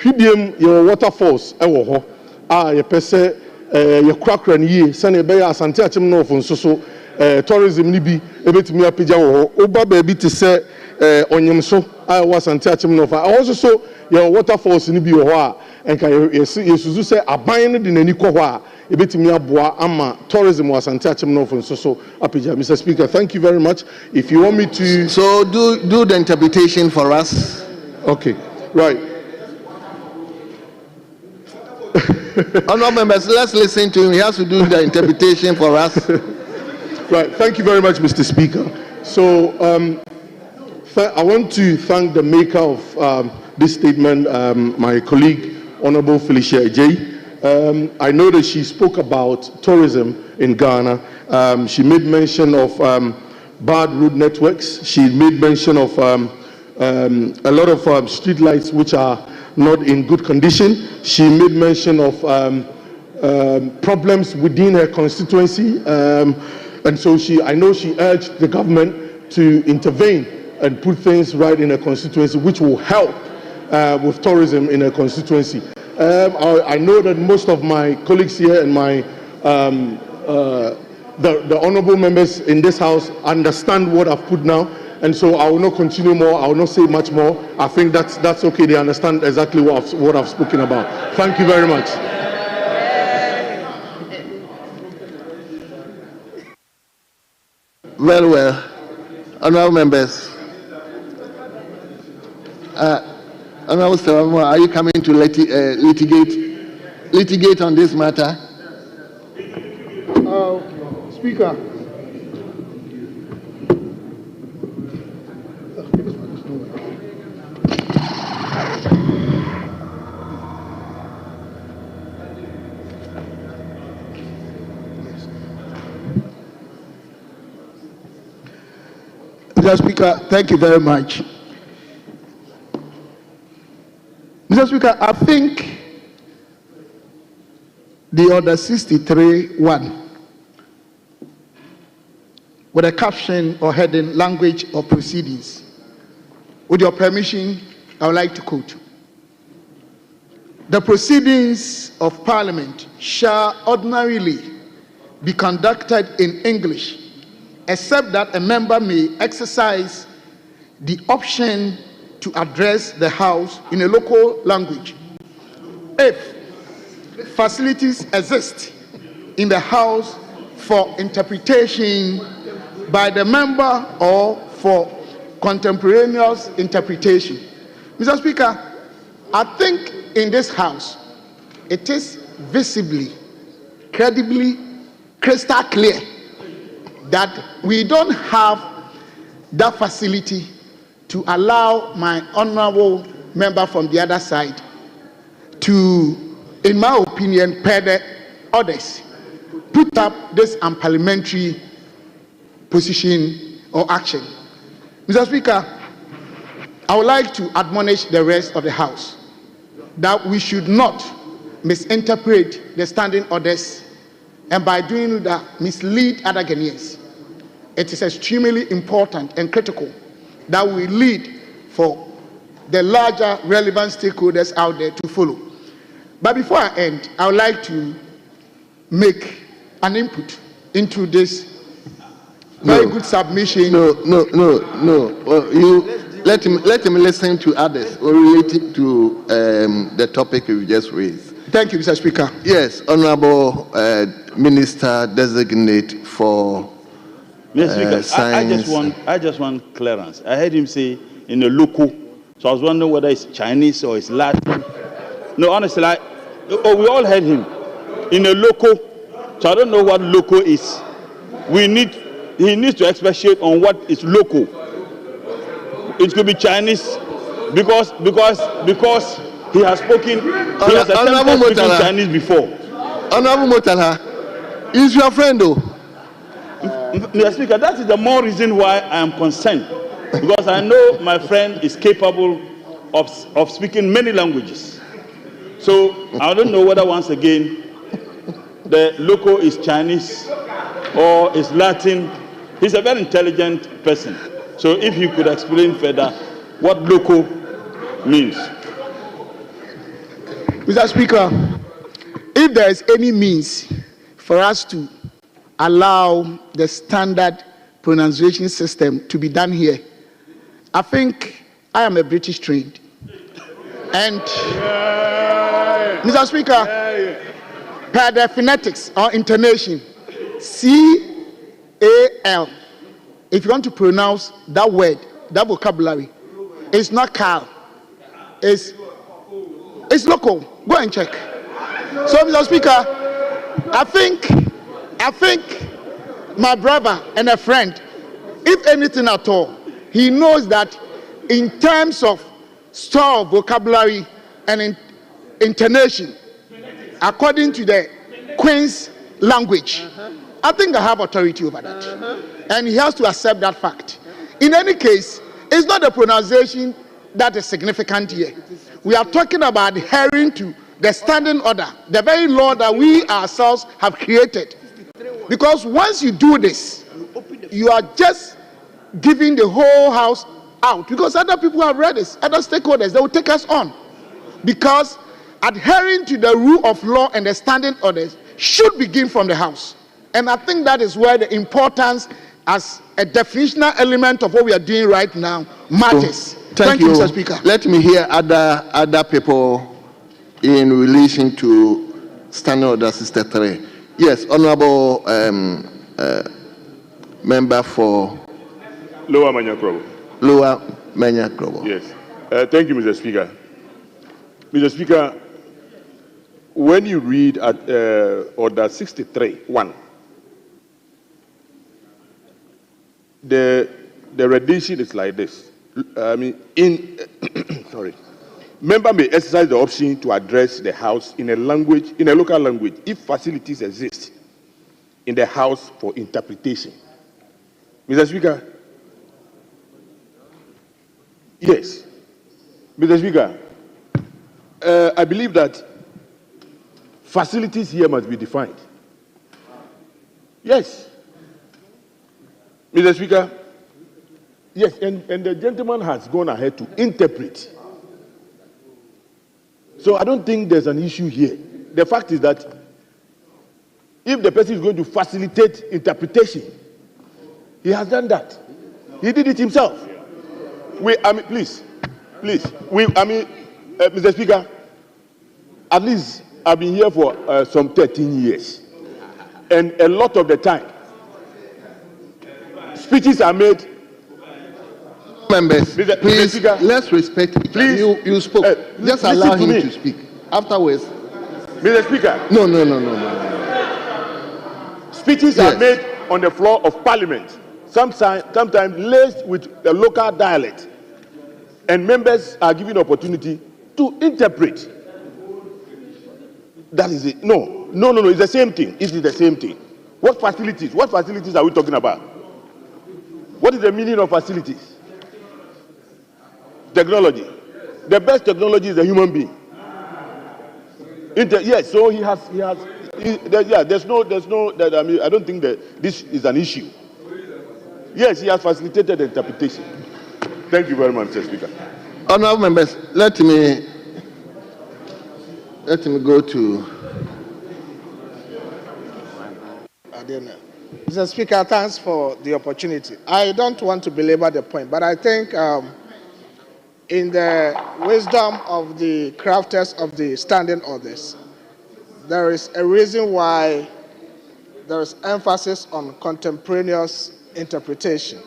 hwidiem yɛwɔ waterfalls ɛwɔ hɔ a yɛpɛ sɛ yɛkorakora no yie sɛnea ɛbɛyɛ Asante Akyem North nso so tourism ni bi ebetumi apagya wɔ hɔ oba baabi te sɛ onyemso a ɛwɔ Asante Akyem North a ɛwɔ nso so yɛwɔ waterfalls ni bi wɔ hɔ a ɛnka yɛsusu sɛ aban no de n'ani kɔ hɔ a ebetumi aboa ama tourism wɔ Asante Akyem North nso so apagya. Mr. Speaker, thank you very much. If you want me to do the interpretation for us. Okay, right. Honourable members, let's listen to him. He has to do the interpretation for us. Right, thank you very much, Mr. Speaker. So I want to thank the maker of this statement, my colleague, Honorable Felicia Ejei. I know that she spoke about tourism in Ghana. She made mention of bad road networks. She made mention of a lot of street lights which are not in good condition. She made mention of problems within her constituency. And so I know she urged the government to intervene and put things right in her constituency, which will help with tourism in her constituency. I know that most of my colleagues here and my the honourable members in this house understand what I've put now, and so I will not continue more. I will not say much more. I think that's okay. They understand exactly what I've spoken about. Thank you very much. Very well. Honourable members. Honourable Saramo, are you coming to litigate on this matter? Speaker. Mr. Speaker, thank you very much. Mr. Speaker, I think the Order 63-1, with a caption or heading Language of Proceedings, with your permission, I would like to quote. The proceedings of Parliament shall ordinarily be conducted in English, except that a member may exercise the option to address the House in a local language if facilities exist in the House for interpretation by the member or for contemporaneous interpretation. Mr. Speaker, I think in this House it is visibly, credibly, crystal clear that we don't have that facility to allow my honorable member from the other side to, in my opinion, per the orders, put up this unparliamentary position or action. Mr. Speaker, I would like to admonish the rest of the House that we should not misinterpret the standing orders and by doing that mislead other Ghanaians. It is extremely important and critical that we lead for the larger relevant stakeholders out there to follow. But before I end, I would like to make an input into this very good submission. No. You let him listen to others related to the topic you just raised. Thank you, Mr. Speaker. Yes, Honorable Minister Designate for Mr. Speaker, Science. I just want clearance. I heard him say in the local, so I was wondering whether it's Chinese or it's Latin. No, honestly, we all heard him in a local, so I don't know what local is. He needs to expatiate on what is local. It could be Chinese because he has spoken. He has attempted speaking Chinese before. Honorable Motala, he's your friend, though. Mr. Speaker, that is the more reason why I am concerned, because I know my friend is capable of speaking many languages. So I don't know whether once again the local is Chinese or is Latin. He's a very intelligent person. So if he could explain further what local means. Mr. Speaker, if there is any means for us to allow the standard pronunciation system to be done here, I think I am a British trained. And Mr. Speaker, per the phonetics or intonation, C-A-L, if you want to pronounce that word, that vocabulary, it's not Carl, it's local. Go and check. So, Mr. Speaker, I think my brother and a friend, if anything at all, he knows that in terms of store of vocabulary and intonation, according to the Queen's language, I think I have authority over that. And he has to accept that fact. In any case, it's not the pronunciation that is significant here. We are talking about adhering to the standing order, the very law that we ourselves have created. Because once you do this, you are just giving the whole house out. Because other people have read this, other stakeholders, they will take us on. Because adhering to the rule of law and the standing orders should begin from the house. And I think that is where the importance as a definitional element of what we are doing right now matters. Thank you, Mr. Speaker. Let me hear other people in relation to Standing Order 63. Yes, Honorable Member for Lower Manyakrobo. Lower Manyakrobo. Yes. Thank you, Mr. Speaker. Mr. Speaker, when you read at Order 63.1, the rendition is like this. Sorry. Member may exercise the option to address the House in a local language, if facilities exist in the House for interpretation. Mr. Speaker, yes. Mr. Speaker, I believe that facilities here must be defined. Yes. Mr. Speaker, yes, and the gentleman has gone ahead to interpret. So I don't think there's an issue here. The fact is that if the person is going to facilitate interpretation, he has done that. He did it himself. Please, Mr. Speaker, at least I've been here for some 13 years. And a lot of the time, speeches are made. Members, please, Speaker, let's respect each other. Please, you spoke. Just allow him to speak. Afterwards. Mr. Speaker. No. Speeches are made on the floor of Parliament, sometimes laced with the local dialect. And members are given opportunity to interpret. That is it. No, it's the same thing. It is the same thing. What facilities are we talking about? What is the meaning of facilities? Technology. The best technology is a human being. Yes, so there's no, I don't think that this is an issue. Yes, he has facilitated the interpretation. Thank you very much, Mr. Speaker. Honorable members, let me go to Mr. Speaker, thanks for the opportunity. I don't want to belabor the point, but I think in the wisdom of the crafters of the standing orders, there is a reason why there is emphasis on contemporaneous interpretation.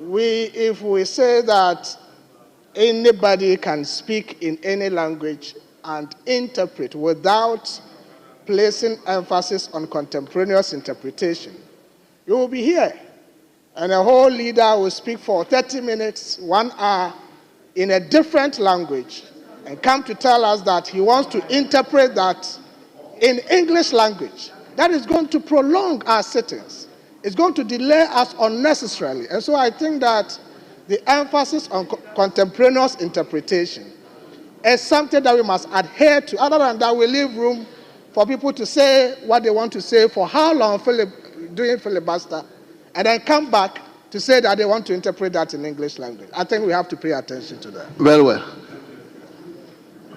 If we say that anybody can speak in any language and interpret without placing emphasis on contemporaneous interpretation, you will be here, and a whole leader will speak for 30 minutes, 1 hour, in a different language, and come to tell us that he wants to interpret that in English language. That is going to prolong our sittings. It's going to delay us unnecessarily. And so I think that the emphasis on contemporaneous interpretation is something that we must adhere to. Other than that, we leave room for people to say what they want to say for how long, doing filibuster, and then come back to say that they want to interpret that in English language. I think we have to pay attention to that. Very well.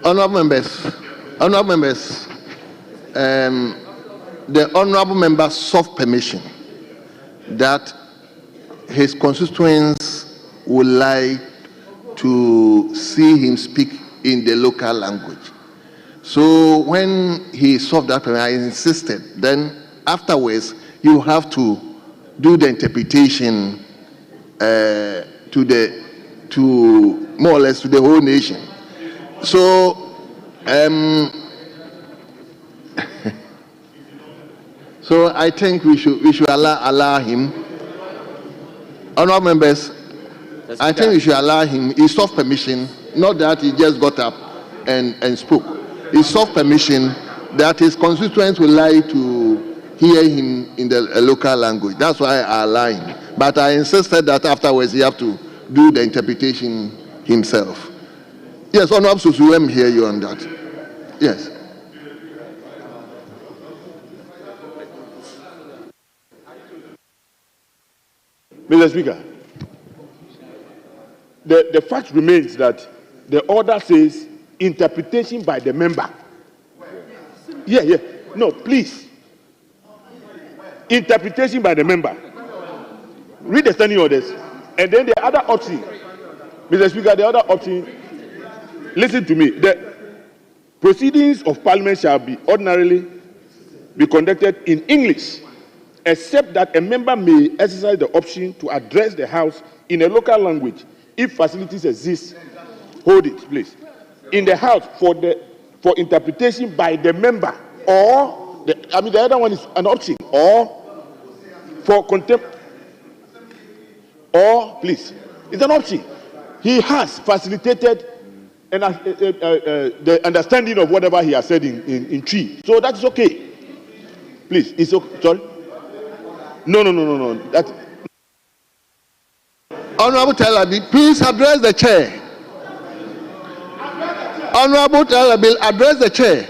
Honorable members, the honorable member sought permission that his constituents would like to see him speak in the local language. So when he sought that permission, I insisted. Then afterwards, you have to do the interpretation to more or less to the whole nation. So so I think we should allow him. Honorable members, I think we should allow him. He sought permission, not that he just got up and spoke. He sought permission that his constituents would like to hear him in the local language. That's why I allow him. But I insisted that afterwards he have to do the interpretation himself. Yes, Honorable Susu, let me hear you on that. Yes. Mr. Speaker, the fact remains that the order says interpretation by the member. Yeah. No, please. Interpretation by the member. Read the standing orders. And then the other option, Mr. Speaker, the other option, listen to me. The proceedings of Parliament shall be ordinarily be conducted in English, except that a member may exercise the option to address the House in a local language if facilities exist. Hold it, please. In the House for interpretation by the member, or the other one is an option, or for contempt, or please, it's an option. He has facilitated the understanding of whatever he has said in Tree, so that's okay. Please, it's okay. Sorry. No. That. Honorable Talabi, please address the chair. Honorable Talabi, address the chair.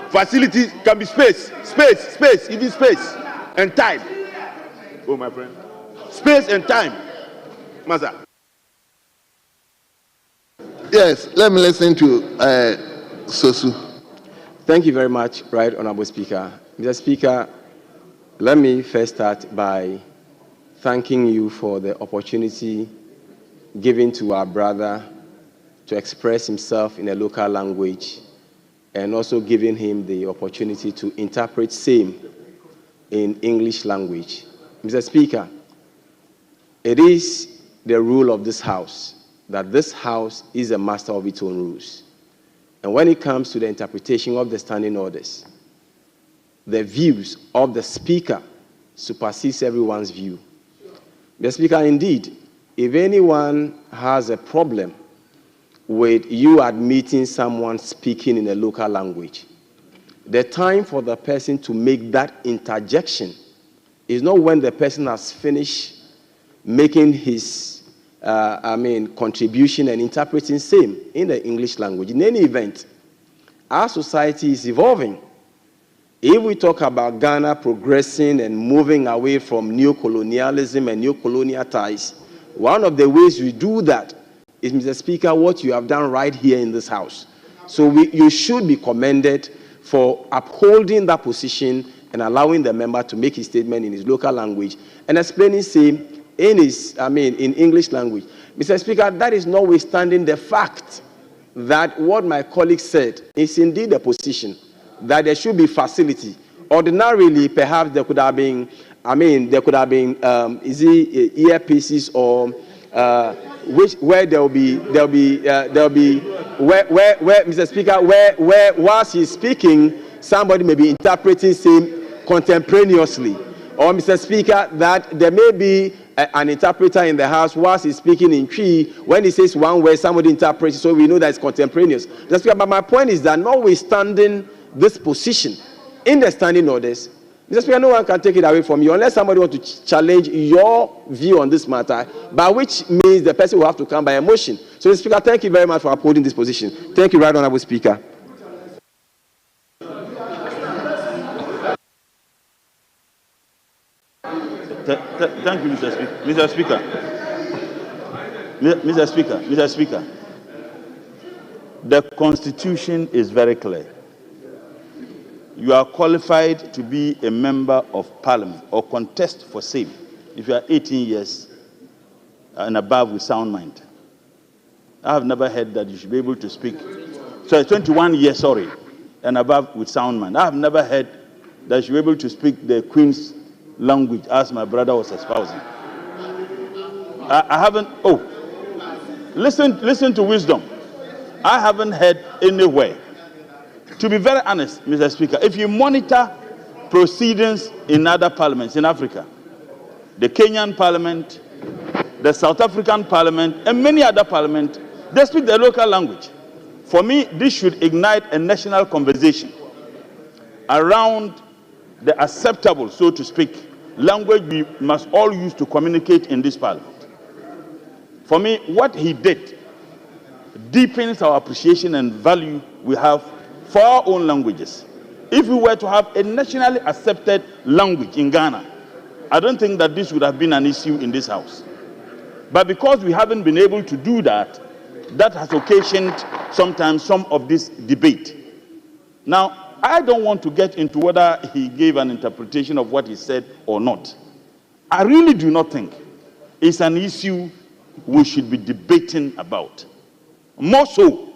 Facility can be space, even space and time. Oh, my friend. Space and time. Master. Yes, let me listen to Sosu. Thank you very much, Right Honorable Speaker. Mr. Speaker, let me first start by thanking you for the opportunity given to our brother to express himself in a local language, and also giving him the opportunity to interpret same in English language. Mr. Speaker, it is the rule of this House that this House is a master of its own rules. And when it comes to the interpretation of the standing orders, the views of the Speaker supersedes everyone's view. Mr. Speaker, indeed, if anyone has a problem with you admitting someone speaking in a local language, the time for the person to make that interjection is not when the person has finished making his contribution and interpreting same in the English language. In any event, our society is evolving, If we talk about Ghana progressing and moving away from neo-colonialism and neo-colonial ties, one of the ways we do that is, Mr. Speaker, what you have done right here in this House. So you should be commended for upholding that position and allowing the member to make his statement in his local language and explaining same in English language. Mr. Speaker, that is notwithstanding the fact that what my colleague said is indeed a position, that there should be facility. Ordinarily, perhaps there could have been, earpieces or where there'll be where Mr. Speaker, where whilst he's speaking, somebody may be interpreting same contemporaneously, or Mr. Speaker, that there may be an interpreter in the house whilst he's speaking in Cree. When he says one word, somebody interprets, so we know that it's contemporaneous. Mr. Speaker, but my point is that notwithstanding this position in the standing orders, Mr. Speaker, no one can take it away from you unless somebody wants to challenge your view on this matter, by which means the person will have to come by a motion. So, Mr. Speaker, thank you very much for upholding this position. Thank you, Right Honourable Speaker. Thank you, Mr. Speaker. Mr. Speaker, the Constitution is very clear. You are qualified to be a member of Parliament or contest for same if you are 18 years and above with sound mind. I have never heard that you should be able to speak. So 21 years, sorry, and above with sound mind. I have never heard that you should be able to speak the Queen's language as my brother was espousing. I haven't. Oh, listen to wisdom. I haven't heard anywhere. To be very honest, Mr. Speaker, if you monitor proceedings in other parliaments in Africa, the Kenyan parliament, the South African parliament, and many other parliaments, they speak their local language. For me, this should ignite a national conversation around the acceptable, so to speak, language we must all use to communicate in this parliament. For me, what he did deepens our appreciation and value we have for our own languages. If we were to have a nationally accepted language in Ghana, I don't think that this would have been an issue in this House. But because we haven't been able to do that, that has occasioned sometimes some of this debate. Now, I don't want to get into whether he gave an interpretation of what he said or not. I really do not think it's an issue we should be debating about. More so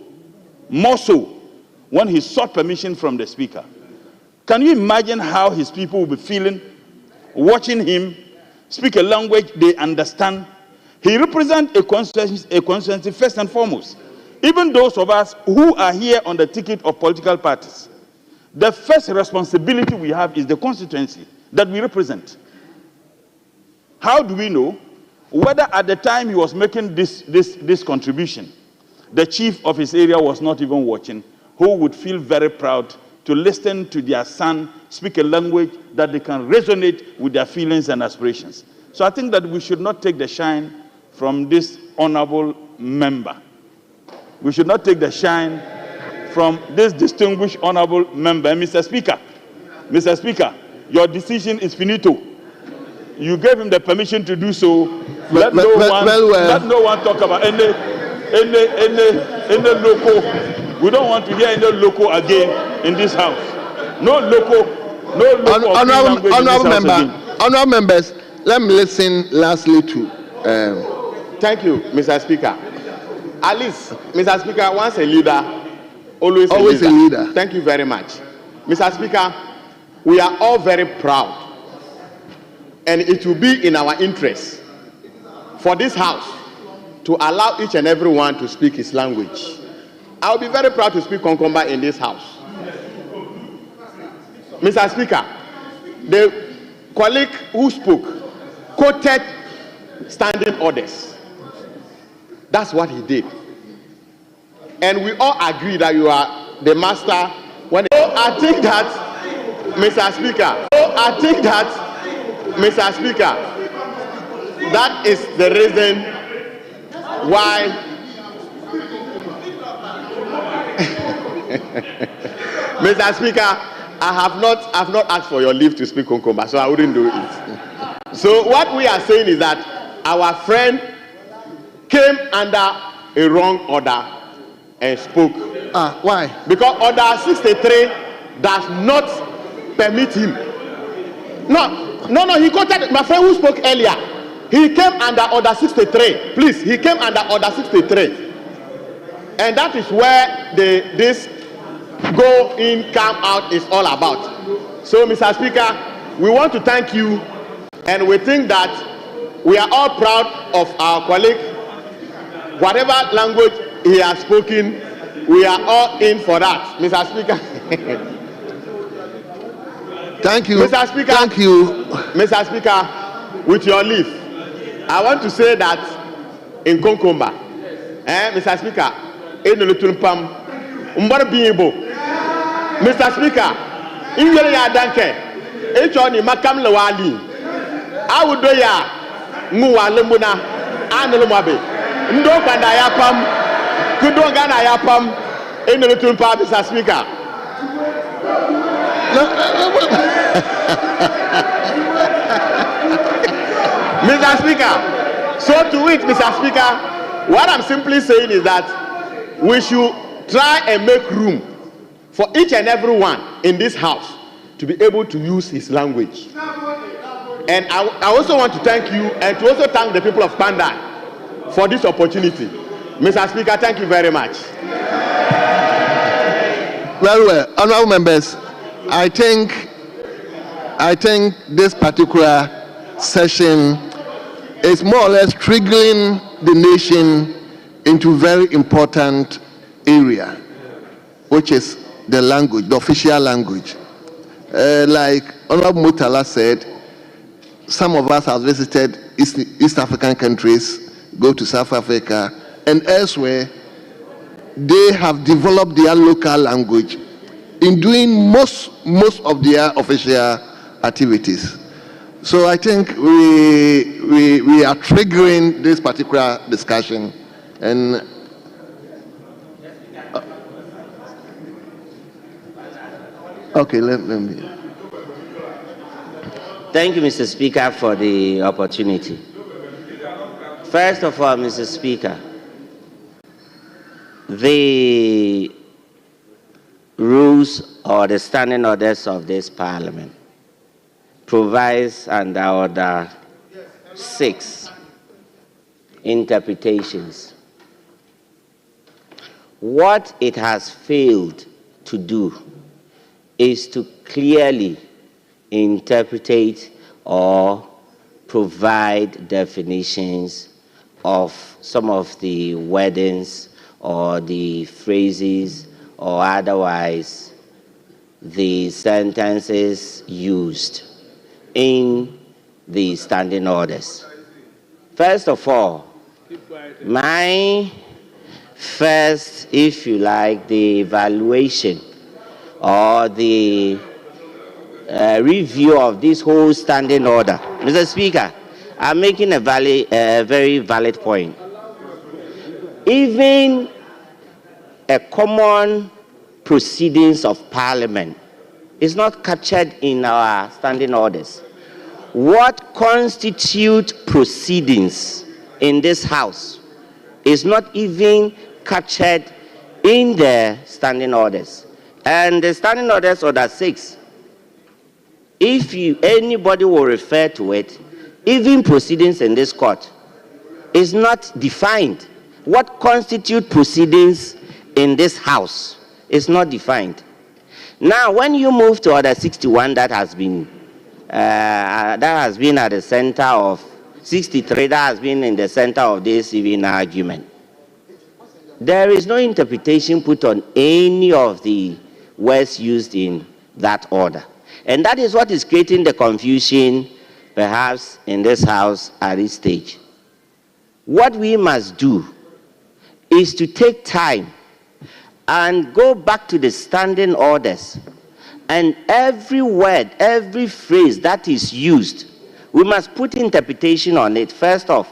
when he sought permission from the Speaker. Can you imagine how his people will be feeling watching him speak a language they understand? He represents a constituency first and foremost. Even those of us who are here on the ticket of political parties, the first responsibility we have is the constituency that we represent. How do we know whether at the time he was making this contribution, the chief of his area was not even watching, who would feel very proud to listen to their son speak a language that they can resonate with their feelings and aspirations? So I think that we should not take the shine from this honorable member. We should not take the shine from this distinguished honorable member. Mr. Speaker, your decision is finito. You gave him the permission to do so. Let no one talk about any local. We don't want to hear any local again in this House. No local Honourable members, let me listen lastly to. Thank you, Mr. Speaker. At least, Mr. Speaker, once a leader, always a leader. Thank you very much. Mr. Speaker, we are all very proud, and it will be in our interest for this House to allow each and every one to speak his language. I will be very proud to speak Konkomba in this House. Mr. Speaker, the colleague who spoke quoted standing orders. That's what he did. And we all agree that you are the master. I think that, Mr. Speaker, that is the reason why Mr. Speaker, I've not asked for your leave to speak Konkomba, so I wouldn't do it. So what we are saying is that our friend came under a wrong order and spoke. Why? Because order 63 does not permit him. No, he quoted my friend who spoke earlier. He came under order 63. Please, he came under order 63. And that is where this go in, come out is all about. So, Mr. Speaker, we want to thank you, and we think that we are all proud of our colleague. Whatever language he has spoken, we are all in for that, Mr. Speaker. Thank you. Mr. Speaker. Thank you. Mr. Speaker, with your leave, I want to say that in Konkomba, Mr. Speaker, Mr. Speaker, in your danke, Echoni Makam Lawali, I would do ya Mua Lemuna, Anulumabe, Ndokanda Yapam, Kudongana Yapam, in the little pump, Mr. Speaker. Mr. Speaker, so to it, Mr. Speaker, what I'm simply saying is that we should try and make room for each and every one in this house to be able to use his language. And I also want to thank you and to also thank the people of Panda for this opportunity. Mr. Speaker, thank you very much. Very well. Honorable members, I think this particular session is more or less triggering the nation into a very important area, which is the language, the official language. Like Honorable Mutala said, some of us have visited East African countries, go to South Africa, and elsewhere. They have developed their local language in doing most of their official activities. So I think we are triggering this particular discussion, and okay, let me. Thank you, Mr. Speaker, for the opportunity. First of all, Mr. Speaker, the rules or the standing orders of this Parliament provides under Order 6 interpretations. What it has failed to do is to clearly interpret or provide definitions of some of the wordings or the phrases or otherwise the sentences used in the standing orders. First of all, my first, if you like, the evaluation or the review of this whole standing order. Mr. Speaker, I'm making a very valid point. Even a common proceedings of Parliament is not captured in our standing orders. What constitutes proceedings in this House is not even captured in the standing orders. And the standing orders, Order 6, if anybody will refer to it, even proceedings in this court is not defined. What constitutes proceedings in this House is not defined. Now, when you move to Order 61, that has been at the center of 63, that has been in the center of this even argument. There is no interpretation put on any of the words used in that order. And that is what is creating the confusion, perhaps, in this House at this stage. What we must do is to take time and go back to the standing orders, and every word, every phrase that is used, we must put interpretation on it, first off,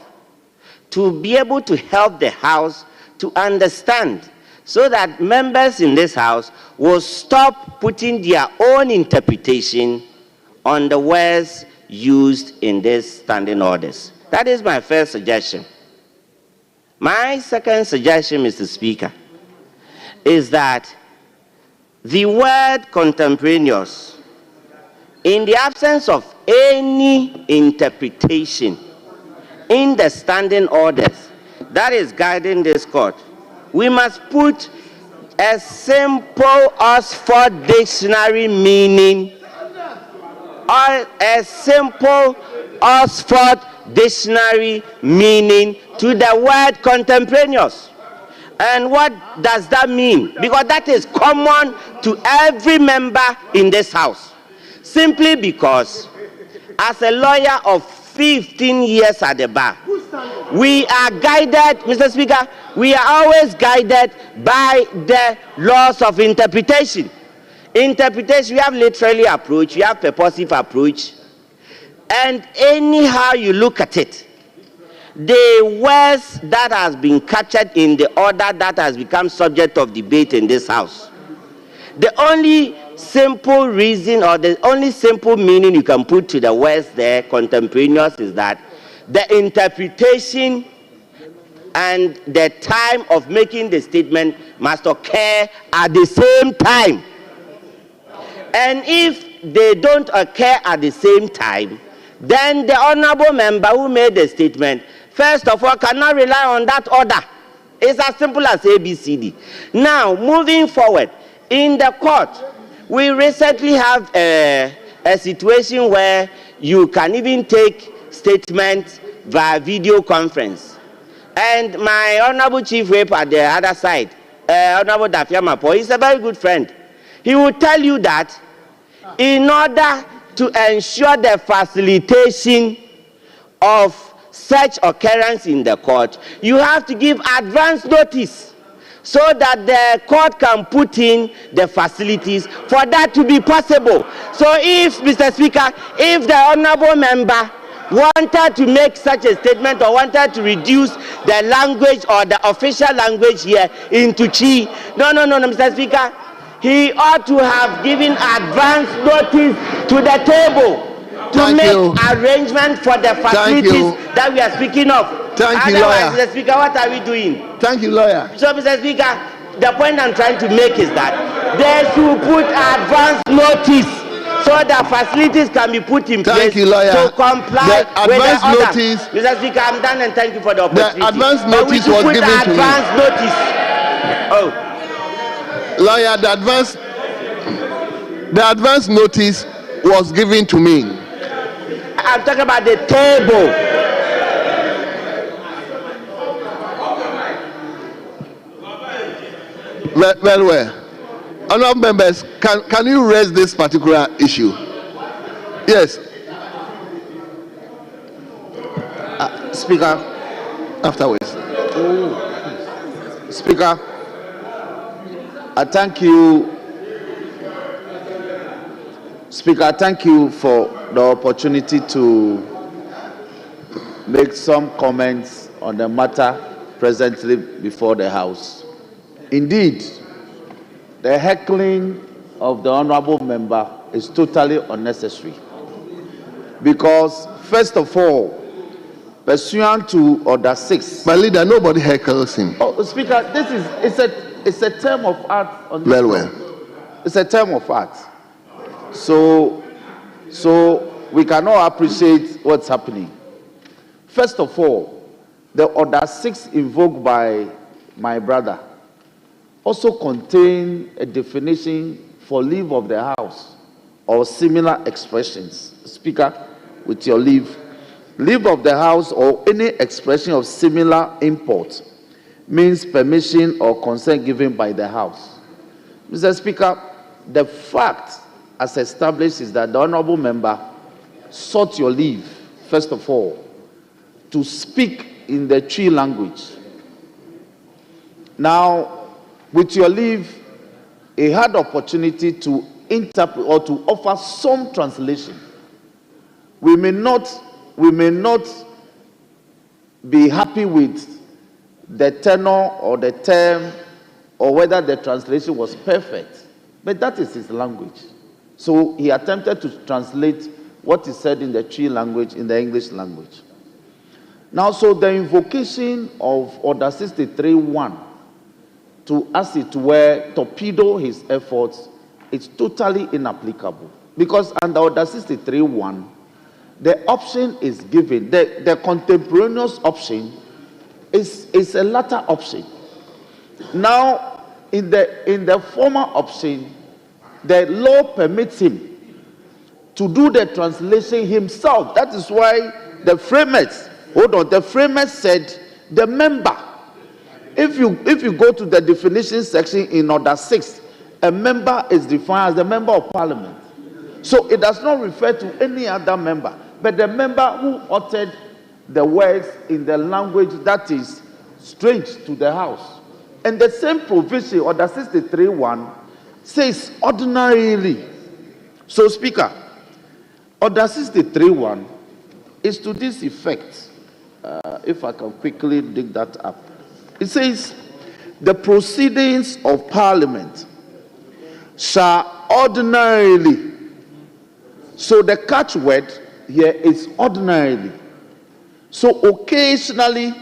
to be able to help the House to understand so that members in this House will stop putting their own interpretation on the words used in these standing orders. That is my first suggestion. My second suggestion, Mr. Speaker, is that the word contemporaneous, in the absence of any interpretation in the standing orders that is guiding this court, we must put a simple Oxford dictionary meaning, or a simple Oxford dictionary meaning to the word contemporaneous. And what does that mean? Because that is common to every member in this House. Simply because, as a lawyer of 15 years at the bar, we are guided, Mr. Speaker, we are always guided by the laws of interpretation. Interpretation, we have literary approach, we have purposive approach, and anyhow you look at it, the words that has been captured in the order that has become subject of debate in this House, the only simple reason or the only simple meaning you can put to the words there, contemporaneous, is that the interpretation and the time of making the statement must occur at the same time. And if they don't occur at the same time, then the honorable member who made the statement, first of all, cannot rely on that order. It's as simple as ABCD. Now, moving forward, in the court, we recently have a situation where you can even take statements via video conference. And my honorable chief whip at the other side, Honorable Dafia Mapo, he's a very good friend. He will tell you that in order to ensure the facilitation of such occurrence in the court, you have to give advance notice so that the court can put in the facilities for that to be possible. So if, Mr. Speaker, if the honorable member wanted to make such a statement or wanted to reduce the language or the official language here into Chi, no, Mr. Speaker, he ought to have given advance notice to the table to make arrangement for the facilities that we are speaking of. Thank you, lawyer. Mr. Speaker, what are we doing? Thank you, lawyer. So, Mr. Speaker, the point I'm trying to make is that they should put advance notice so that facilities can be put in place to comply with the order. Mr. Speaker, I'm done and thank you for the opportunity. The advance notice was given to me. Advance notice. Oh. Lawyer, the advance notice was given to me. I'm talking about the table. Well. Honourable members, can you raise this particular issue? Yes. Speaker. Afterwards. Speaker, I thank you. Speaker, I thank you for the opportunity to make some comments on the matter presently before the House. Indeed, the heckling of the honorable member is totally unnecessary. Because, first of all, pursuant to Order 6... My leader, nobody heckles him. Oh, Speaker, it's a term of art on this. Well. It's a term of art. So we cannot appreciate what's happening. First of all, the Order 6 invoked by my brother also contain a definition for leave of the House or similar expressions. Speaker, with your leave, leave of the House or any expression of similar import means permission or consent given by the House. Mr. Speaker, the fact as established is that the honorable member sought your leave, first of all, to speak in the Twi language. Now, with your leave, he had the opportunity to interpret or to offer some translation. We may not be happy with the tenor or the term or whether the translation was perfect, but that is his language. So he attempted to translate what is said in the Twi language in the English language. Now, so the invocation of Order 63.1 to, as it were, torpedo his efforts, it's totally inapplicable. Because under Order 63.1, the option is given, the contemporaneous option is a latter option. Now, in the former option, the law permits him to do the translation himself. That is why the framers, the framers said the member. If you go to the definition section in Order 6, a member is defined as the member of Parliament. So it does not refer to any other member, but the member who uttered the words in the language that is strange to the House. And the same provision, Order 63.1, says ordinarily. So, Speaker, Order 63.1 is to this effect. If I can quickly dig that up. It says, the proceedings of Parliament shall ordinarily. So the catchword here is ordinarily. So occasionally,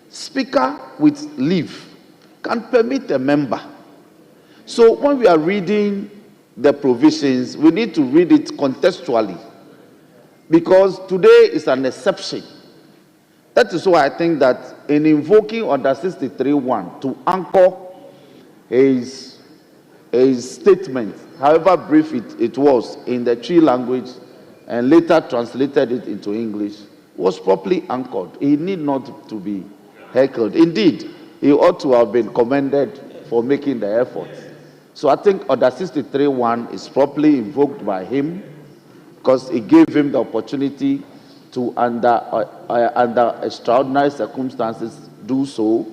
Speaker with leave can permit a member. So when we are reading the provisions, we need to read it contextually, because today is an exception. That is why I think that in invoking Order 63.1 to anchor his statement, however brief it was, in the Twi language and later translated it into English, was properly anchored. He need not to be heckled. Indeed, he ought to have been commended for making the effort. So I think Order 63.1 is properly invoked by him, because it gave him the opportunity to, under extraordinary circumstances, do so,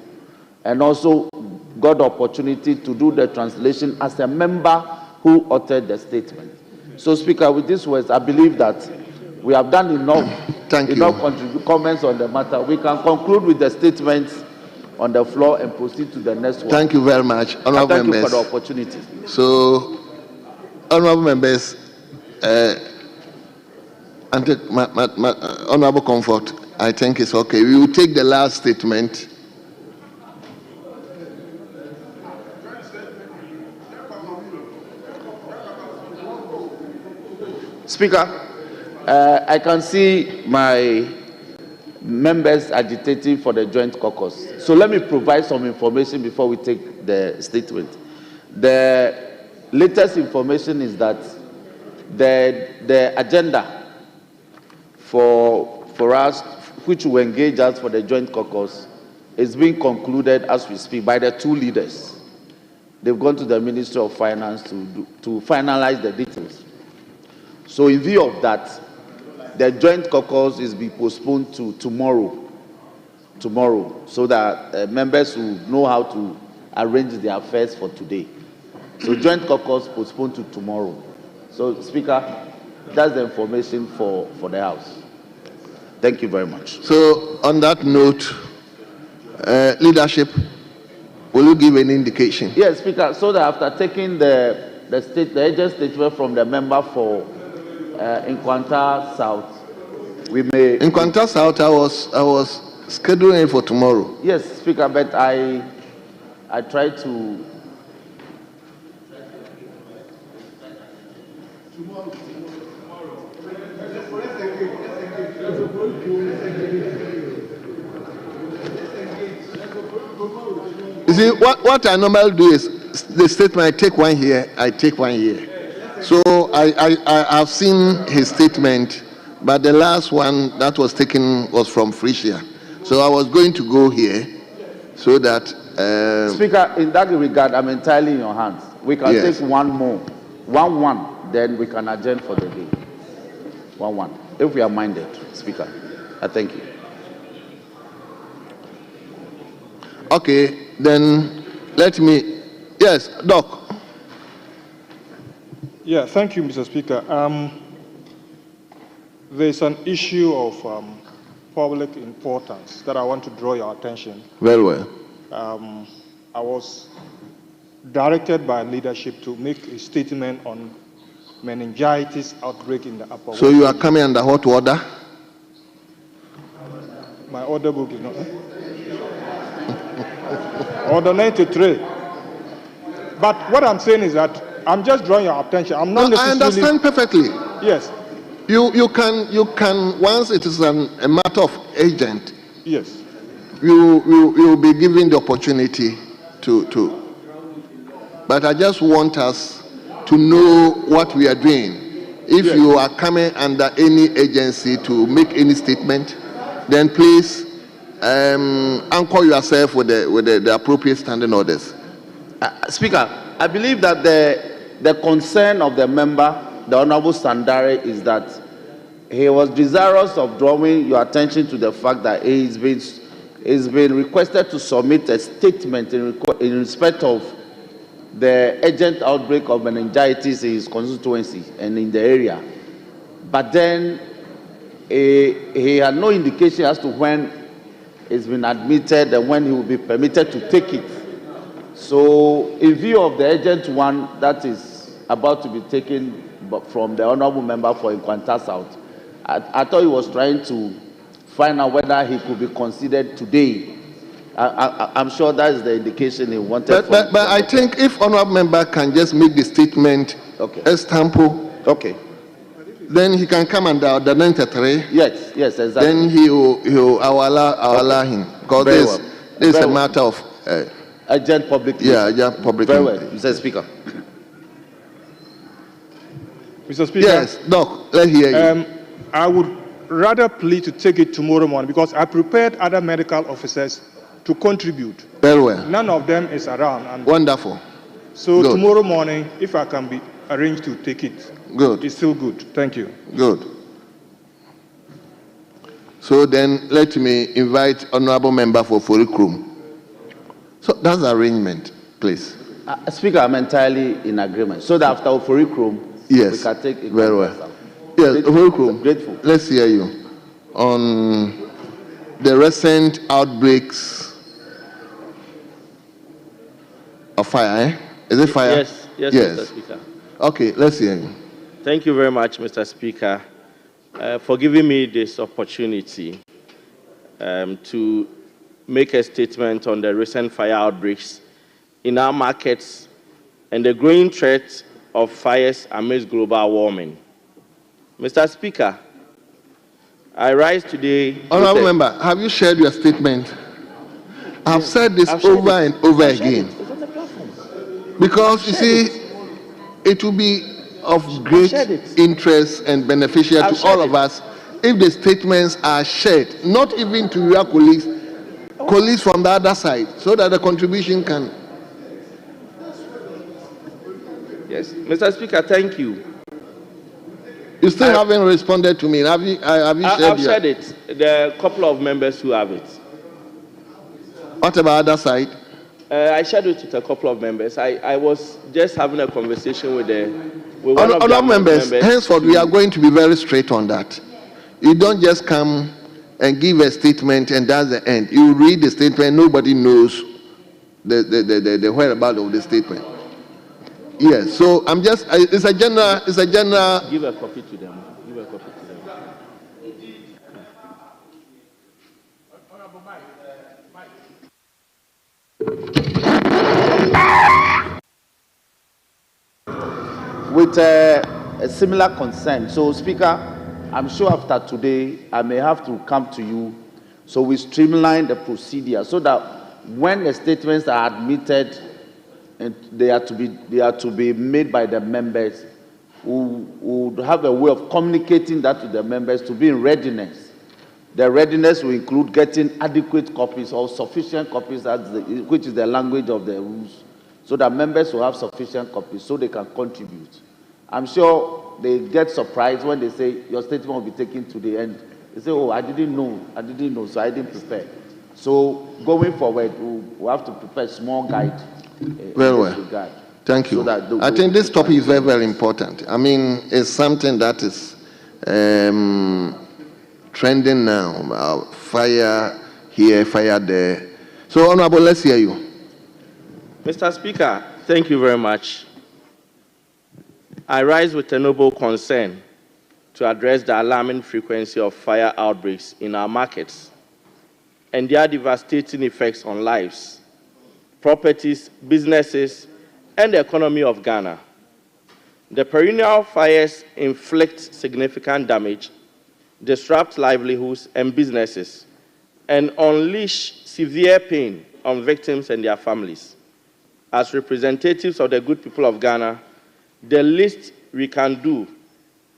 and also got the opportunity to do the translation as a member who uttered the statement. So, Speaker, with these words, I believe that we have done enough comments on the matter. We can conclude with the statements on the floor and proceed to the next one. Thank you very much, honorable Thank members. you for the opportunity. So, honorable members, honorable Comfort, I think it's okay. We will take the last statement. Speaker, I can see my members agitating for the joint caucus. So let me provide some information before we take the statement. The latest information is that the agenda for us, which will engage us for the joint caucus, is being concluded as we speak by the two leaders. They've gone to the Ministry of Finance to finalize the details. So in view of that, the joint caucus is being postponed to tomorrow, so that members will know how to arrange their affairs for today. So joint caucus postponed to tomorrow. So, Speaker, that's the information for the House. Thank you very much. So, on that note, leadership, will you give an indication? Yes, Speaker, so that after taking the agent statement from the member for Nkwanta South, we may... Nkwanta South, I was scheduling it for tomorrow. Yes, Speaker, but I tried to... You see, what I normally do is the statement, I take one here, I take one here. So I've seen his statement, but the last one that was taken was from Frisia. So I was going to go here so that... Speaker, in that regard, I'm entirely in your hands. We can take one more. One, then we can adjourn for the day. One. If we are minded, Speaker. I thank you. Okay, then let me... Yes, Doc. Yeah, thank you, Mr. Speaker. There's an issue of public importance that I want to draw your attention. Very well. I was directed by leadership to make a statement on meningitis outbreak in the Upper So West. you are coming under hot order? My order book is not. Order 93. But what I'm saying is that I'm just drawing your attention. I'm not I necessarily. understand perfectly. Yes. You can once it is a matter of urgent. Yes. You will be given the opportunity to. But I just want us to know what we are doing. If yes. you are coming under any agency to make any statement, then please anchor yourself with the appropriate standing orders. Speaker, I believe that the concern of the member, the Honorable Sandare, is that he was desirous of drawing your attention to the fact that he's been requested to submit a statement in respect of the urgent outbreak of meningitis in his constituency and in the area. But then he had no indication as to when it's been admitted and when he will be permitted to take it. So, in view of the urgent one that is about to be taken from the Honorable Member for Nkwanta South, I thought he was trying to find out whether he could be considered today. I'm sure that is the indication he wanted. But I think if Honorable Member can just make the statement example, okay, then he can come under the 93. Yes, exactly. Then I will allow him, because this is a matter of urgent public. Public. Very well, Mr. Speaker. Mr. Speaker. Yes, Doc, let's hear you. I would rather plead to take it tomorrow morning because I prepared other medical officers to contribute. Very well. None of them is around. And wonderful. So good. Tomorrow morning, if I can be arranged to take it, good. It's still good. Thank you. Good. So then let me invite Honorable Member for Forikrum. So that's the arrangement, please. Speaker, I'm entirely in agreement. So that after Forikrum, yes, we can take it. Very well. Yes, Forikrum, grateful. Let's hear you on the recent outbreaks of fire. Is it fire? Yes, Mr. Speaker. Okay, let's hear you. Thank you very much, Mr. Speaker, for giving me this opportunity to make a statement on the recent fire outbreaks in our markets and the growing threat of fires amidst global warming. Mr. Speaker, I rise today... Honorable Member, have you shared your statement? I've said this over and over again. Because, you see, it will be of great interest and beneficial to all of us if the statements are shared, not even to your colleagues from the other side, so that the contribution can... Yes, Mr. Speaker, thank you. You still haven't responded to me. Have you I've shared it. There are a couple of members who have it. What about the other side? I shared it with a couple of members. I was just having a conversation with one of other the members. Henceforth, we are going to be very straight on that. You don't just come and give a statement and that's the end. You read the statement, nobody knows the whereabouts of the statement. Yes, so I'm just, it's a general. Give a copy to them. Give a copy to them. With a similar concern. So, Speaker, I'm sure after today, I may have to come to you so we streamline the procedure so that when the statements are admitted, and they are to be made by the members, who would have a way of communicating that to the members to be in readiness. The readiness will include getting adequate copies or sufficient copies, which is the language of the rules, so that members will have sufficient copies so they can contribute. I'm sure they get surprised when they say your statement will be taken to the end. They say, oh, I didn't know, so I didn't prepare. So going forward, we'll have to prepare a small guide. Very well. Thank you. So I think this topic is very, very important. I mean, it's something that is trending now. Fire here, fire there. So, Honorable, let's hear you. Mr. Speaker, thank you very much. I rise with a noble concern to address the alarming frequency of fire outbreaks in our markets and their devastating effects on lives, properties, businesses, and the economy of Ghana. The perennial fires inflict significant damage, disrupt livelihoods and businesses, and unleash severe pain on victims and their families. As representatives of the good people of Ghana, the least we can do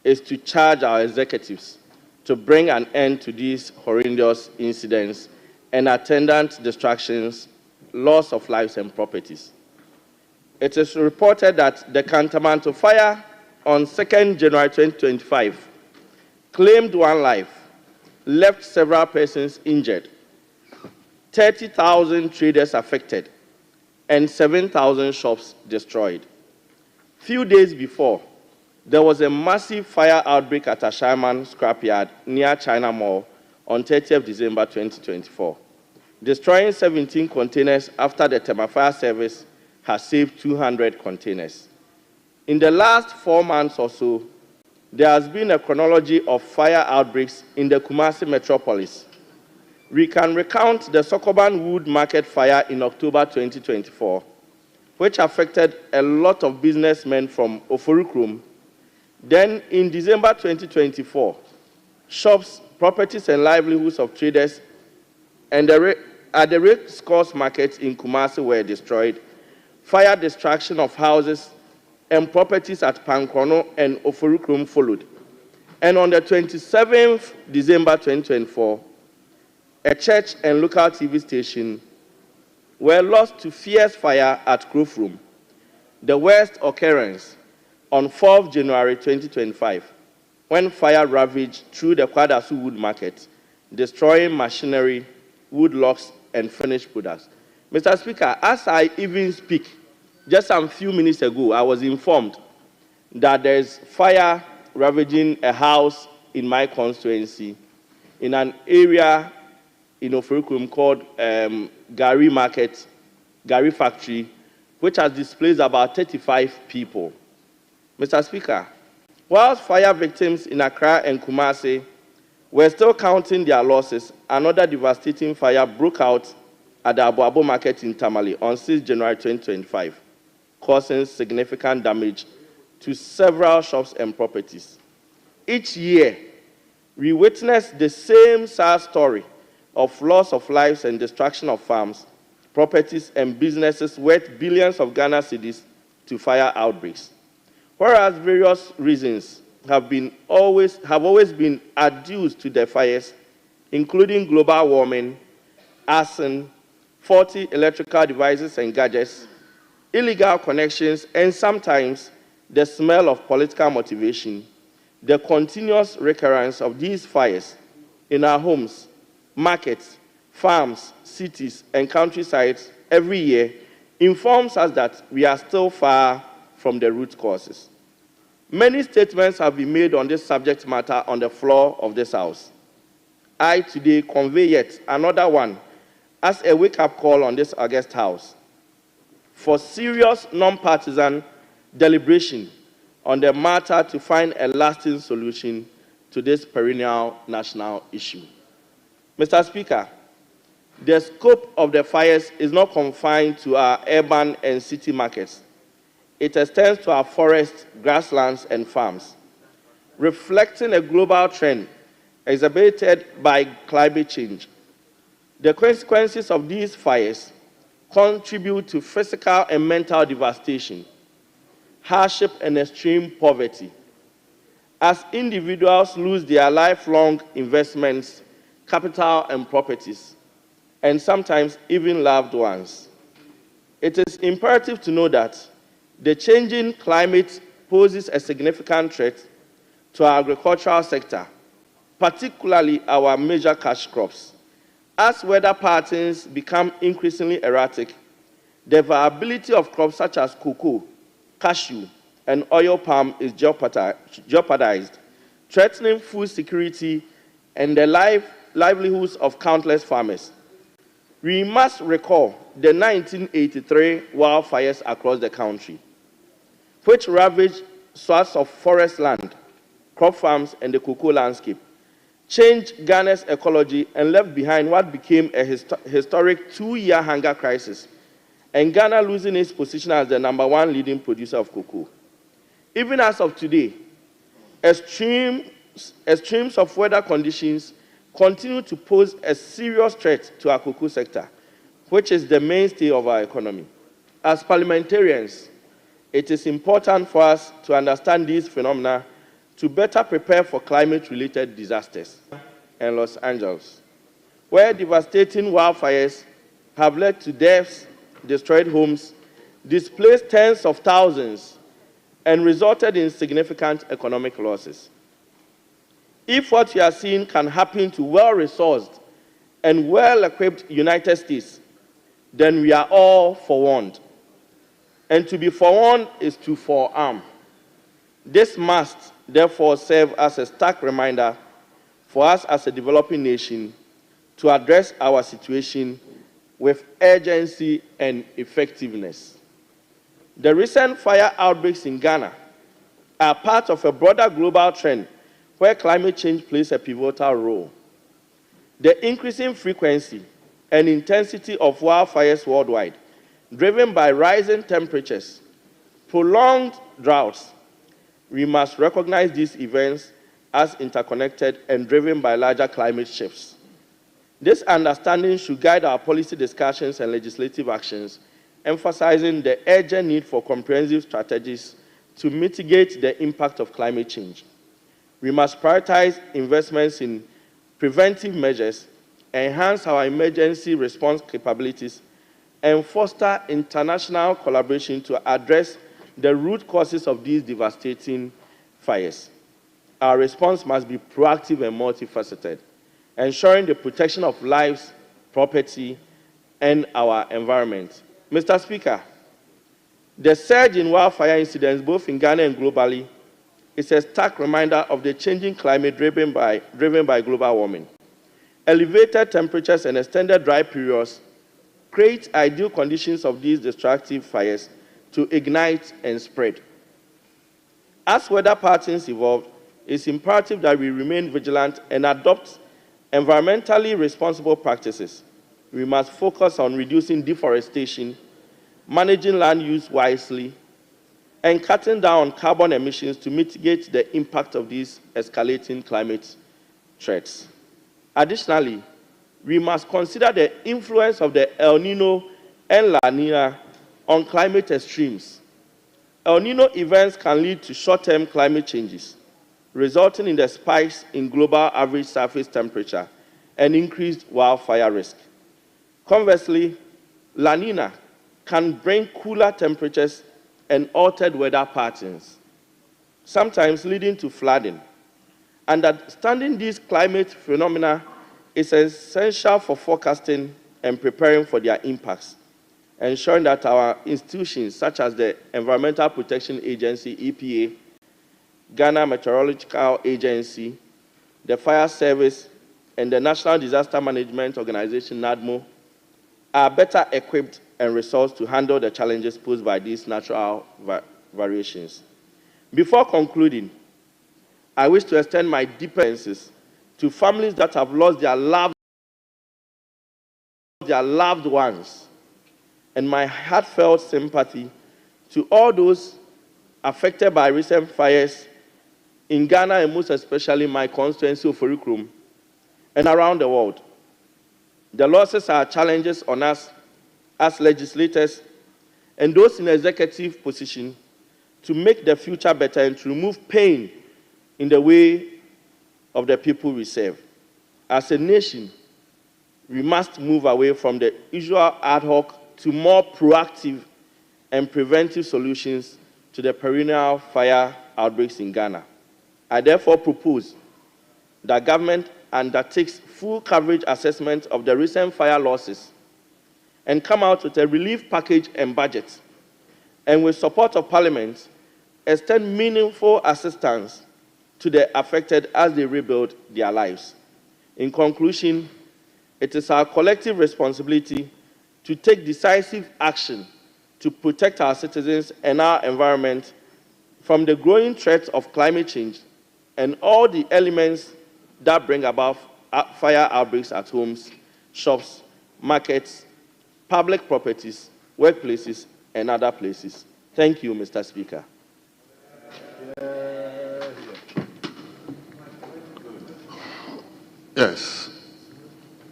is to charge our executives to bring an end to these horrendous incidents and attendant distractions, loss of lives and properties. It is reported that the Kantamanto fire on 2nd January 2025 claimed one life, left several persons injured, 30,000 traders affected, and 7,000 shops destroyed. Few days before, there was a massive fire outbreak at Ashaiman scrapyard near China Mall on 30th December 2024, destroying 17 containers after the Tema Fire Service has saved 200 containers. In the last 4 months or so, there has been a chronology of fire outbreaks in the Kumasi metropolis. We can recount the Sokoban Wood Market fire in October 2024, which affected a lot of businessmen from Oforukrum. Then in December 2024, shops, properties, and livelihoods of traders and at the race course markets in Kumasi were destroyed. Fire destruction of houses and properties at Pankrono and Oforukrum followed. And on the 27th December 2024, a church and local TV station were lost to fierce fire at Krofrum, the worst occurrence on 4th January 2025, when fire ravaged through the Kwadasu Wood Market, destroying machinery, wood logs, and finished products. Mr. Speaker, as I even speak, just some few minutes ago, I was informed that there is fire ravaging a house in my constituency in an area in Ofurukum called Gari Market, Gari Factory, which has displaced about 35 people. Mr. Speaker, whilst fire victims in Accra and Kumasi were still counting their losses, another devastating fire broke out at the Abuabo Market in Tamale on 6 January 2025, causing significant damage to several shops and properties. Each year, we witness the same sad story of loss of lives and destruction of farms, properties, and businesses worth billions of Ghana cedis to fire outbreaks. Whereas various reasons have always been adduced to the fires, including global warming, arson, faulty electrical devices and gadgets, illegal connections, and sometimes the smell of political motivation, the continuous recurrence of these fires in our homes, markets, farms, cities, and countrysides every year informs us that we are still far from the root causes. Many statements have been made on this subject matter on the floor of this House. I today convey yet another one as a wake-up call on this August House for serious non-partisan deliberation on the matter to find a lasting solution to this perennial national issue. Mr. Speaker, the scope of the fires is not confined to our urban and city markets. It extends to our forests, grasslands, and farms, reflecting a global trend exacerbated by climate change. The consequences of these fires contribute to physical and mental devastation, hardship, and extreme poverty, as individuals lose their lifelong investments, capital, and properties, and sometimes even loved ones. It is imperative to know that the changing climate poses a significant threat to our agricultural sector, particularly our major cash crops. As weather patterns become increasingly erratic, the viability of crops such as cocoa, cashew, and oil palm is jeopardized, threatening food security and the livelihoods of countless farmers. We must recall the 1983 wildfires across the country, which ravaged swaths of forest land, crop farms, and the cocoa landscape, changed Ghana's ecology, and left behind what became a historic 2-year hunger crisis, and Ghana losing its position as the #1 leading producer of cocoa. Even as of today, extremes of weather conditions continue to pose a serious threat to our cocoa sector, which is the mainstay of our economy. As parliamentarians, it is important for us to understand these phenomena to better prepare for climate-related disasters. In Los Angeles, where devastating wildfires have led to deaths, destroyed homes, displaced tens of thousands, and resulted in significant economic losses. If what we are seeing can happen to well-resourced and well-equipped United States, then we are all forewarned. And to be forewarned is to forearm. This must, therefore, serve as a stark reminder for us as a developing nation to address our situation with urgency and effectiveness. The recent fire outbreaks in Ghana are part of a broader global trend where climate change plays a pivotal role. The increasing frequency and intensity of wildfires worldwide, driven by rising temperatures, prolonged droughts, we must recognize these events as interconnected and driven by larger climate shifts. This understanding should guide our policy discussions and legislative actions, emphasizing the urgent need for comprehensive strategies to mitigate the impact of climate change. We must prioritize investments in preventive measures, enhance our emergency response capabilities, and foster international collaboration to address the root causes of these devastating fires. Our response must be proactive and multifaceted, ensuring the protection of lives, property, and our environment. Mr. Speaker, the surge in wildfire incidents, both in Ghana and globally, is a stark reminder of the changing climate driven by global warming. Elevated temperatures and extended dry periods create ideal conditions of these destructive fires to ignite and spread. As weather patterns evolve, it's imperative that we remain vigilant and adopt environmentally responsible practices. We must focus on reducing deforestation, managing land use wisely, and cutting down on carbon emissions to mitigate the impact of these escalating climate threats. Additionally, we must consider the influence of the El Nino and La Nina on climate extremes. El Nino events can lead to short-term climate changes, resulting in the spikes in global average surface temperature and increased wildfire risk. Conversely, La Nina can bring cooler temperatures and altered weather patterns, sometimes leading to flooding. Understanding these climate phenomena is essential for forecasting and preparing for their impacts, ensuring that our institutions, such as the Environmental Protection Agency, EPA, Ghana Meteorological Agency, the Fire Service, and the National Disaster Management Organization, NADMO, are better equipped and resourced to handle the challenges posed by these natural variations. Before concluding, I wish to extend my deep thanks to families that have lost their loved ones, and my heartfelt sympathy to all those affected by recent fires in Ghana and most especially my constituency of Orikrum and around the world. The losses are challenges on us as legislators and those in executive position to make the future better and to remove pain in the way of the people we serve. As a nation, we must move away from the usual ad hoc to more proactive and preventive solutions to the perennial fire outbreaks in Ghana. I therefore propose that government undertakes full coverage assessment of the recent fire losses and come out with a relief package and budget, and with support of Parliament, extend meaningful assistance to the affected as they rebuild their lives. In conclusion, It is our collective responsibility to take decisive action to protect our citizens and our environment from the growing threats of climate change and all the elements that bring about fire outbreaks at homes, shops, markets, public properties, workplaces, and other places. Thank you, Mr. Speaker. Yes.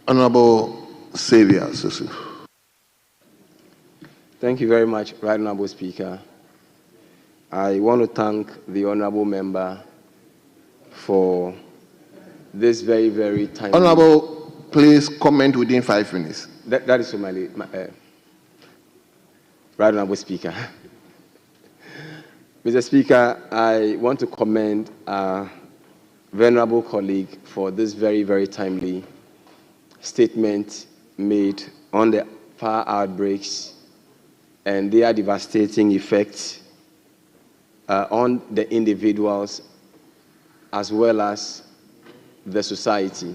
Honorable Xavier Susu. Thank you very much, Right Honorable Speaker. I want to thank the Honorable Member for this very, very timely... Honorable, please comment within 5 minutes. That is for my Right Honorable Speaker. Mr. Speaker, I want to commend our venerable colleague for this very, very timely statement made on the fire outbreaks and their devastating effects on the individuals as well as the society.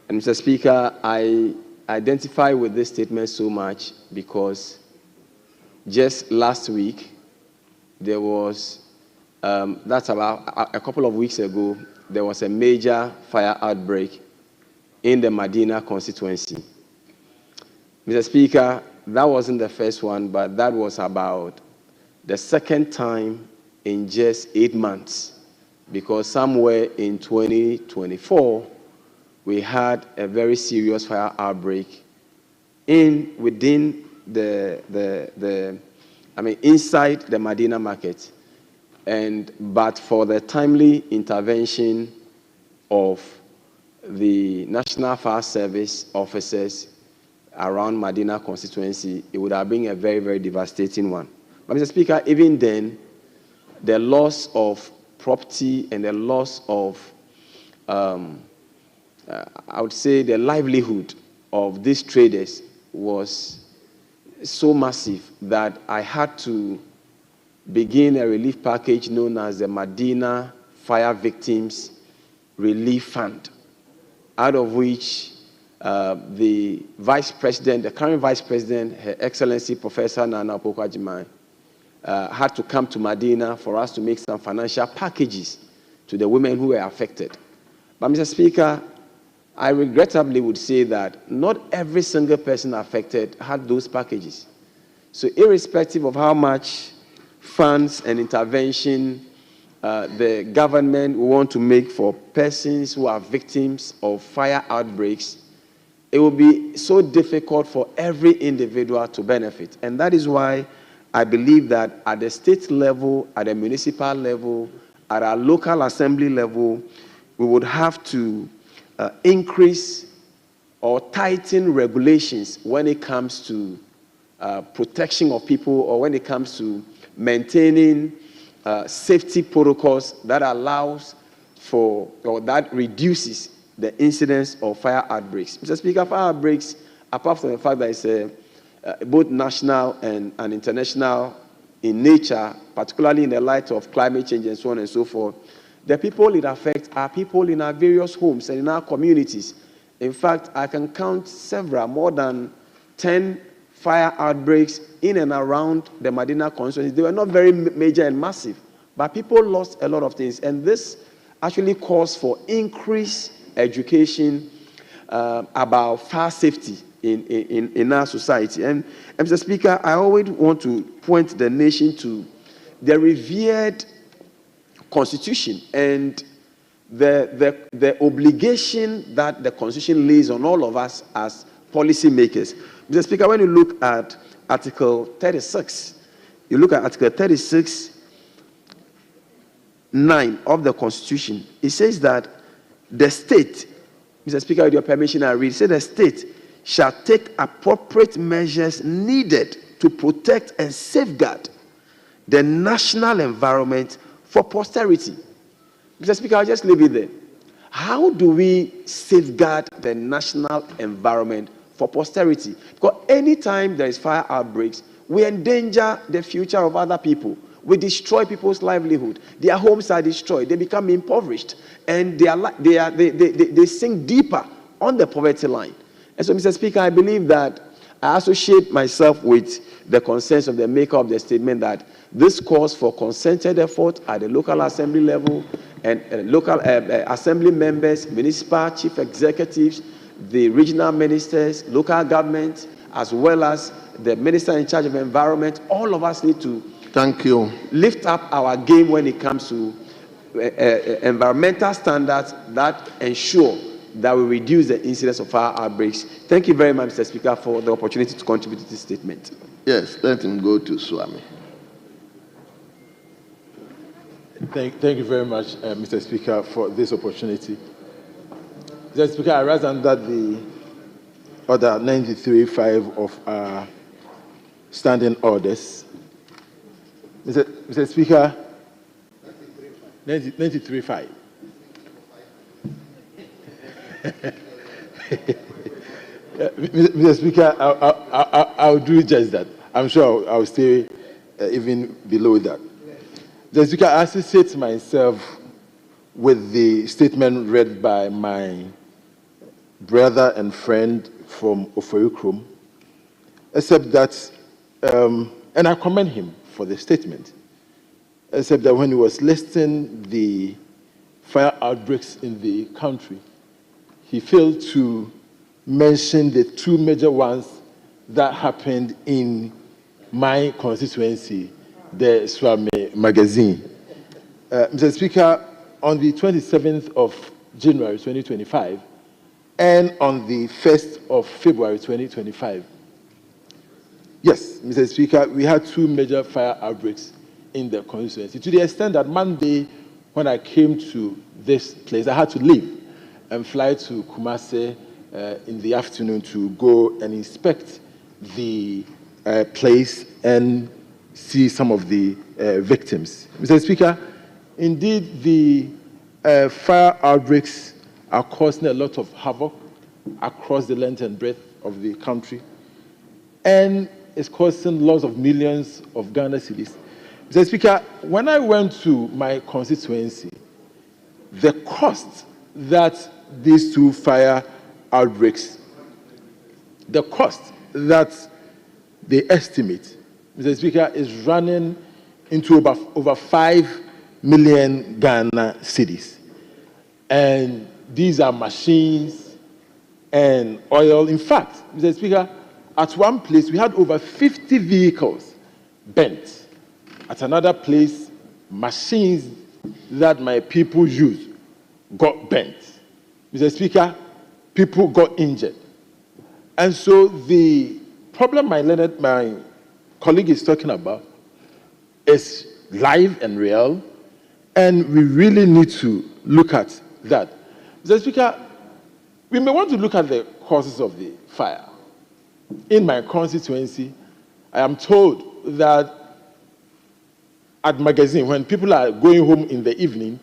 And Mr. Speaker, I identify with this statement so much because just last week, there was, that's about a couple of weeks ago, there was a major fire outbreak in the Medina constituency. Mr. Speaker, that wasn't the first one, but that was about the second time in just 8 months, because somewhere in 2024, we had a very serious fire outbreak within inside the Medina market. But for the timely intervention of the National Fire Service officers around Medina constituency, it would have been a very, very devastating one. But Mr. Speaker, even then, the loss of property and the loss of, I would say, the livelihood of these traders was so massive that I had to begin a relief package known as the Medina Fire Victims Relief Fund, out of which the Vice President, the current Vice President, Her Excellency Professor Nana Akufo-Addo, had to come to Medina for us to make some financial packages to the women who were affected. But Mr. Speaker, I regrettably would say that not every single person affected had those packages. So irrespective of how much funds and intervention the government will want to make for persons who are victims of fire outbreaks, it will be so difficult for every individual to benefit. And that is why I believe that at the state level, at the municipal level, at our local assembly level, we would have to increase or tighten regulations when it comes to protection of people, or when it comes to maintaining safety protocols that allows for, or that reduces the incidence of fire outbreaks. Mr. Speaker, fire outbreaks, apart from the fact that it's both national and international in nature, particularly in the light of climate change and so on and so forth, the people it affects are people in our various homes and in our communities. In fact, I can count several, more than 10 fire outbreaks in and around the Medina constituency. They were not very major and massive, but people lost a lot of things. And this actually calls for increased education about fire safety in our society. And Mr. Speaker, I always want to point the nation to the revered Constitution and the obligation that the Constitution lays on all of us as policymakers. Mr. Speaker, when you look at Article 36, you look at Article 36(9) of the Constitution, it says that the state, Mr. Speaker, with your permission, I read, it says the state shall take appropriate measures needed to protect and safeguard the national environment for posterity. Mr. Speaker, I'll just leave it there. How do we safeguard the national environment for posterity? Because anytime there is fire outbreaks, we endanger the future of other people. We destroy people's livelihood. Their homes are destroyed. They become impoverished. And they sink deeper on the poverty line. And so, Mr. Speaker, I believe that I associate myself with the concerns of the maker of the statement that this calls for concerted effort at the local assembly level and local assembly members, municipal chief executives, the regional ministers, local government, as well as the minister in charge of environment. All of us need to lift up our game when it comes to environmental standards that ensure that we reduce the incidence of fire outbreaks. Thank you very much, Mr. Speaker, for the opportunity to contribute to this statement. Yes, let him go to Swami. Thank you very much, Mr. Speaker, for this opportunity. Mr. Speaker, I rise under the Order 93.5 of our standing orders. Mr. Speaker, 93.5. Mr. Speaker, I'll do just that. I'm sure I'll stay even below that. Mr. Speaker, I associate myself with the statement read by my brother and friend from Ofoyukrom, except that, and I commend him for the statement, except that when he was listing the fire outbreaks in the country, he failed to mention the two major ones that happened in my constituency, the Swami Magazine. Mr. Speaker, on the 27th of January 2025 and on the 1st of February 2025, yes, Mr. Speaker, we had two major fire outbreaks in the constituency, to the extent that Monday, when I came to this place, I had to leave and fly to Kumasi in the afternoon to go and inspect the place and see some of the victims. Mr. Speaker, indeed, the fire outbreaks are causing a lot of havoc across the length and breadth of the country, and it's causing loss of millions of Ghana cedis. Mr. Speaker, when I went to my constituency, the cost that these two fire outbreaks, the cost that they estimate, Mr. Speaker, is running into over 5 million Ghana cedis. And these are machines and oil. In fact, Mr. Speaker, at one place we had over 50 vehicles bent. At another place, machines that my people use got bent. Mr. Speaker, people got injured. And so the problem my colleague is talking about is live and real, and we really need to look at that. Mr. Speaker, we may want to look at the causes of the fire. In my constituency, I am told that at Magazine, when people are going home in the evening,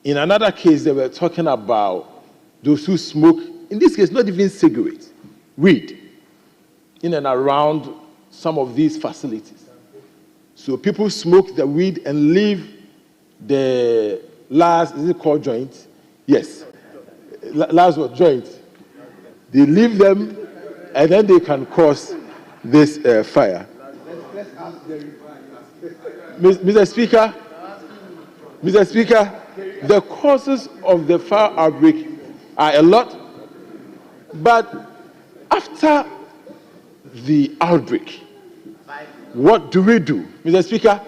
in another case, they were talking about those who smoke, in this case, not even cigarettes, weed, in and around some of these facilities. So people smoke the weed and leave the last, is it called joint? Yes. Last word, joint. They leave them, and then they can cause this fire. Mr. Speaker, the causes of the fire outbreak are a lot, but after the outbreak, what do we do? Mr. Speaker,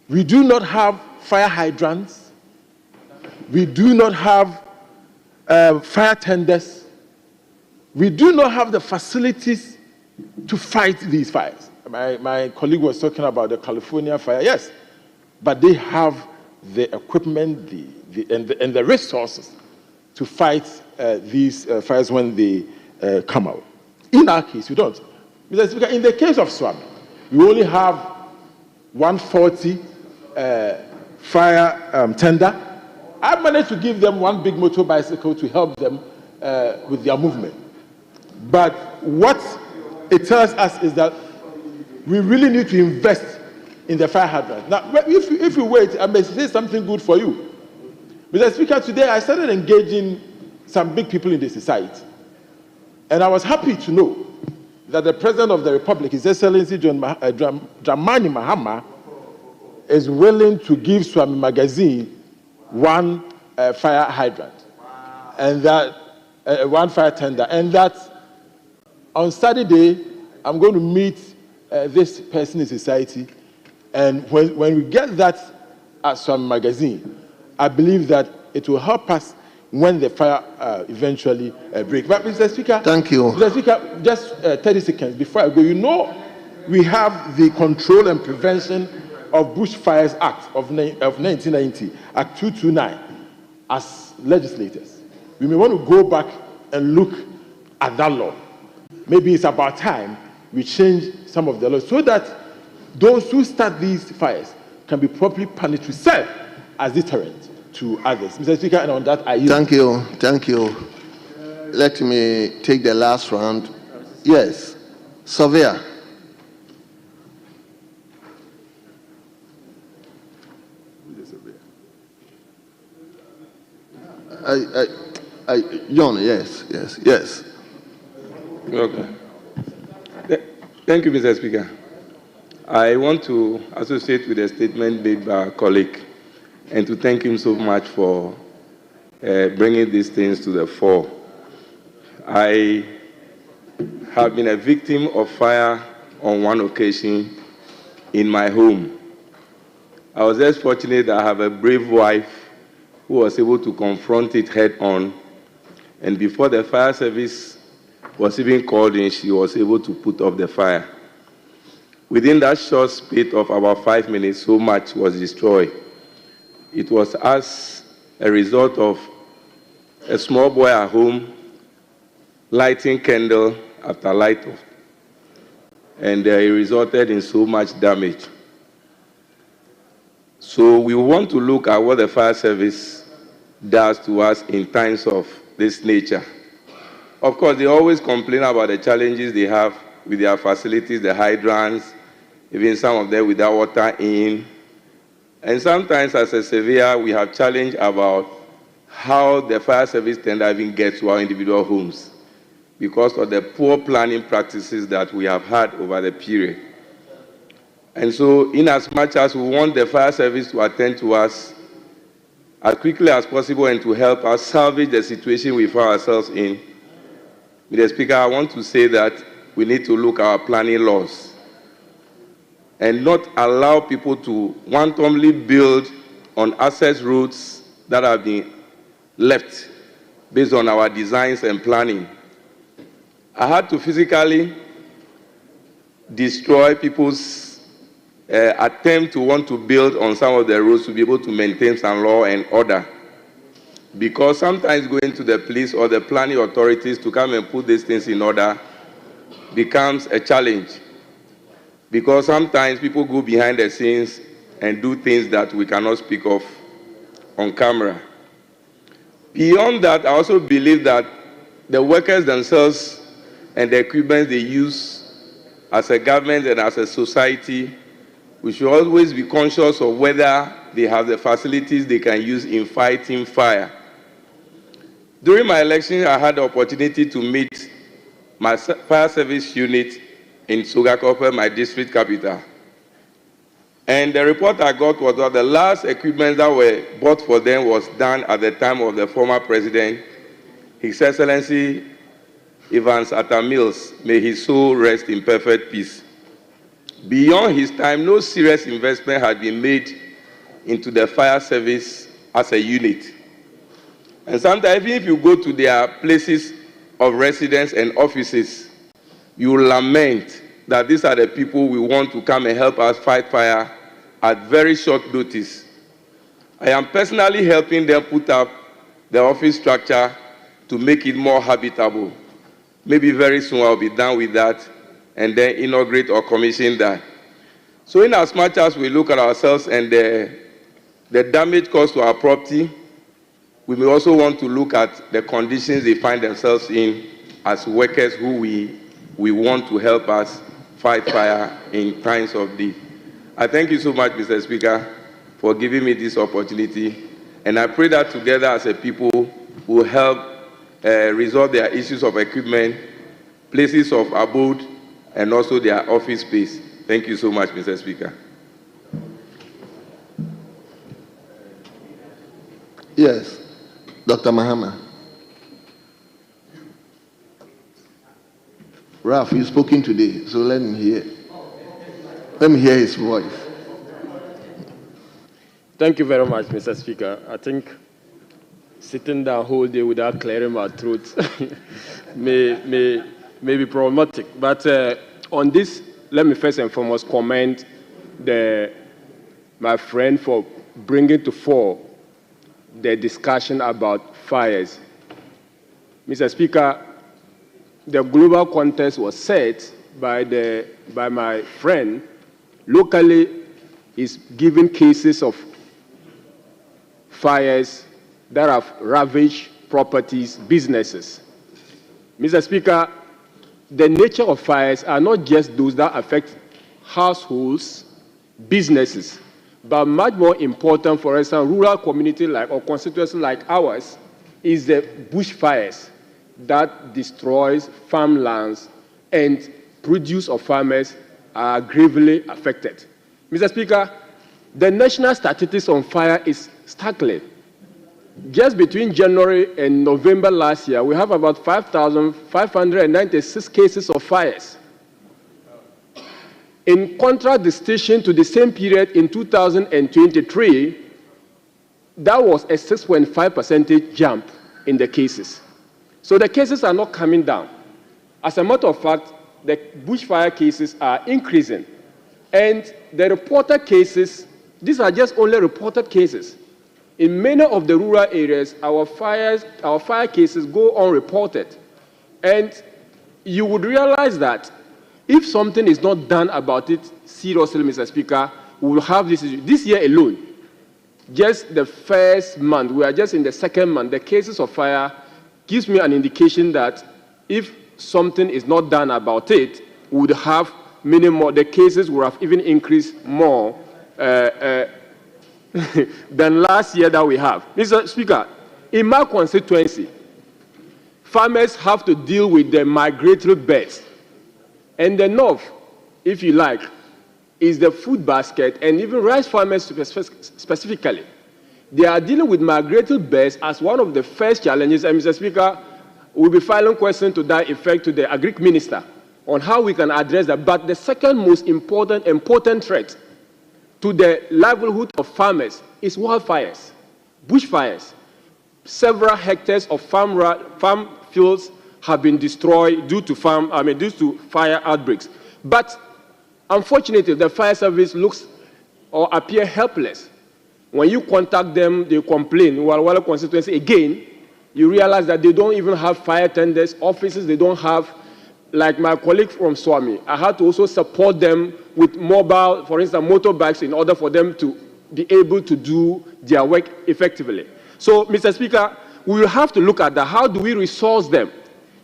we do not have fire hydrants, we do not have fire tenders, we do not have the facilities to fight these fires. My colleague was talking about the California fire, yes, but they have the equipment and the resources to fight these fires when they come out. In our case, we don't. Mr. Speaker, in the case of Swami, we only have 140 fire tender. I managed to give them one big motor bicycle to help them with their movement. But what it tells us is that we really need to invest in the fire hydrant. Now, if you wait, I may say something good for you. Mr. Speaker, today I started engaging some big people in the society. And I was happy to know that the President of the Republic, His Excellency Dramani Mahama, is willing to give Swami Magazine one fire hydrant, and that one fire tender, and that on Saturday I'm going to meet this person in society, and when we get that at Swami Magazine, I believe that it will help us when the fire eventually breaks. But Mr. Speaker, thank you. Mr. Speaker, just 30 seconds before I go. You know, we have the Control and Prevention of Bushfires Act of 1990, Act 229, as legislators. We may want to go back and look at that law. Maybe it's about time we change some of the laws so that those who start these fires can be properly punished to serve as deterrent to others. Mr. Speaker, and on that I yield. Thank you. Thank you. Let me take the last round. Yes. Surveyor. John, yes. Okay. Thank you, Mr. Speaker. I want to associate with a statement made by our colleague and to thank him so much for bringing these things to the fore. I have been a victim of fire on one occasion in my home. I was just fortunate that I have a brave wife who was able to confront it head on, and before the fire service was even called in, she was able to put off the fire. Within that short space of about 5 minutes, so much was destroyed. It was as a result of a small boy at home lighting candle after light off, and it resulted in so much damage. So we want to look at what the fire service does to us in times of this nature. Of course, they always complain about the challenges they have with their facilities, the hydrants, even some of them without water in. And sometimes as a surveyor, we have challenged about how the fire service tender even gets to our individual homes because of the poor planning practices that we have had over the period. And so, in as much as we want the fire service to attend to us as quickly as possible and to help us salvage the situation we find ourselves in, Mr. Speaker, I want to say that we need to look at our planning laws and not allow people to wantonly build on access roads that have been left based on our designs and planning. I had to physically destroy people's attempt to want to build on some of the roads to be able to maintain some law and order. Because sometimes going to the police or the planning authorities to come and put these things in order becomes a challenge. Because sometimes people go behind the scenes and do things that we cannot speak of on camera. Beyond that, I also believe that the workers themselves and the equipment they use as a government and as a society, we should always be conscious of whether they have the facilities they can use in fighting fire. During my election, I had the opportunity to meet my fire service unit in Sogakope, my district capital. And the report I got was that the last equipment that were bought for them was done at the time of the former president, His Excellency Evans Atta Mills. May his soul rest in perfect peace. Beyond his time, no serious investment had been made into the fire service as a unit. And sometimes, even if you go to their places of residence and offices, you lament that these are the people we want to come and help us fight fire at very short notice. I am personally helping them put up the office structure to make it more habitable. Maybe very soon I'll be done with that and then inaugurate or commission that. So in as much as we look at ourselves and the damage caused to our property, we may also want to look at the conditions they find themselves in as workers who we want to help us fight fire in times of need. I thank you so much, Mr. Speaker, for giving me this opportunity. And I pray that together as a people we'll help resolve their issues of equipment places of abode, and also their office space. Thank you so much, Mr. Speaker. Yes, Dr. Mahama. Ralph, you've spoken today, so let me hear his voice. Thank you very much, Mr. Speaker. I think sitting down whole day without clearing my throat may be problematic. But on this, let me first and foremost commend my friend for bringing to fore the discussion about fires. Mr. Speaker, the global context was set by my friend. Locally, he's given cases of fires that have ravaged properties, businesses. Mr. Speaker, the nature of fires are not just those that affect households, businesses, but much more important, for instance, rural community like or constituency like ours, is the bushfires that destroys farmlands and produce of farmers are gravely affected. Mr. Speaker, the national statistics on fire is staggering. Just between January and November last year, we have about 5,596 cases of fires. In contradistinction to the same period in 2023, that was a 6.5% jump in the cases. So the cases are not coming down. As a matter of fact, the bushfire cases are increasing. And the reported cases, these are just only reported cases. In many of the rural areas, our fire cases go unreported. And you would realize that if something is not done about it seriously, Mr. Speaker, we will have this issue. This year alone, just the first month, we are just in the second month, the cases of fire gives me an indication that if something is not done about it, we would have many more, the cases would have even increased more than last year that we have. Mr. Speaker, in my constituency, farmers have to deal with the migratory birds. And the north, if you like, is the food basket, and even rice farmers specifically. They are dealing with migratory birds as one of the first challenges, and Mr. Speaker, we'll be filing questions to that effect to the Agric Minister on how we can address that. But the second most important threat to the livelihood of farmers is wildfires, bushfires. Several hectares of farm fields have been destroyed due to fire outbreaks. But unfortunately, the fire service looks or appear helpless. When you contact them, they complain. Walla constituency, again, you realize that they don't even have fire tenders, offices, they don't have, like my colleague from Swami, I had to also support them with mobile, for instance, motorbikes in order for them to be able to do their work effectively. So, Mr. Speaker, we will have to look at that. How do we resource them?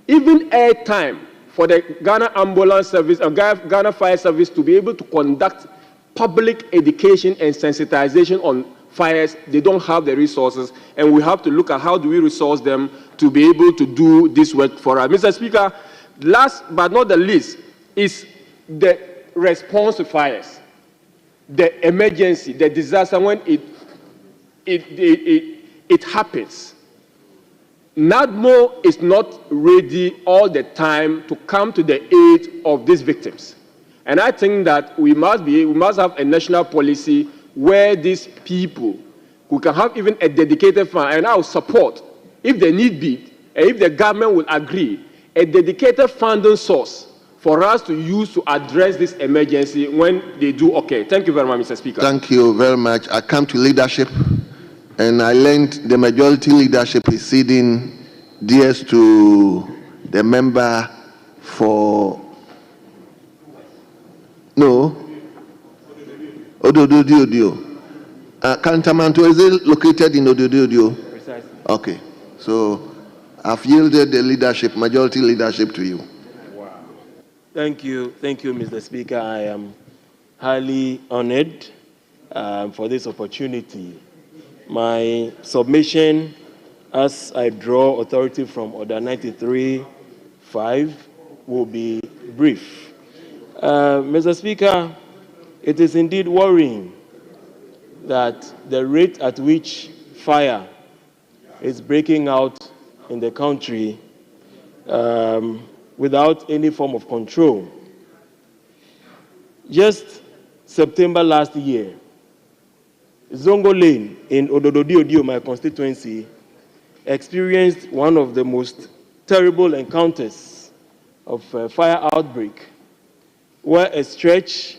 Even airtime for the Ghana Ambulance Service and Ghana Fire Service to be able to conduct public education and sensitization on fires, they don't have the resources, and we have to look at how do we resource them to be able to do this work for us. Mr. Speaker, last but not the least is the response to fires, the emergency, the disaster when it happens. NADMO is not ready all the time to come to the aid of these victims. And I think that we must have a national policy where these people, who can have even a dedicated fund, and I will support, if they need be, and if the government will agree, a dedicated funding source for us to use to address this emergency when they do okay. Thank you very much, Mr. Speaker. Thank you very much. I come to leadership, and I learned the majority leadership is ceding DS to the member for Ododio. Kantamanto, is it located in Ododio? Precisely. Okay. So I've yielded the leadership, majority leadership to you. Wow. Thank you, Mr. Speaker. I am highly honored for this opportunity. My submission, as I draw authority from Order 93.5, will be brief. Mr. Speaker, it is indeed worrying that the rate at which fire is breaking out in the country without any form of control. Just September last year, Zongo Lane in Ododo-Odio, my constituency, experienced one of the most terrible encounters of fire outbreak, where a stretch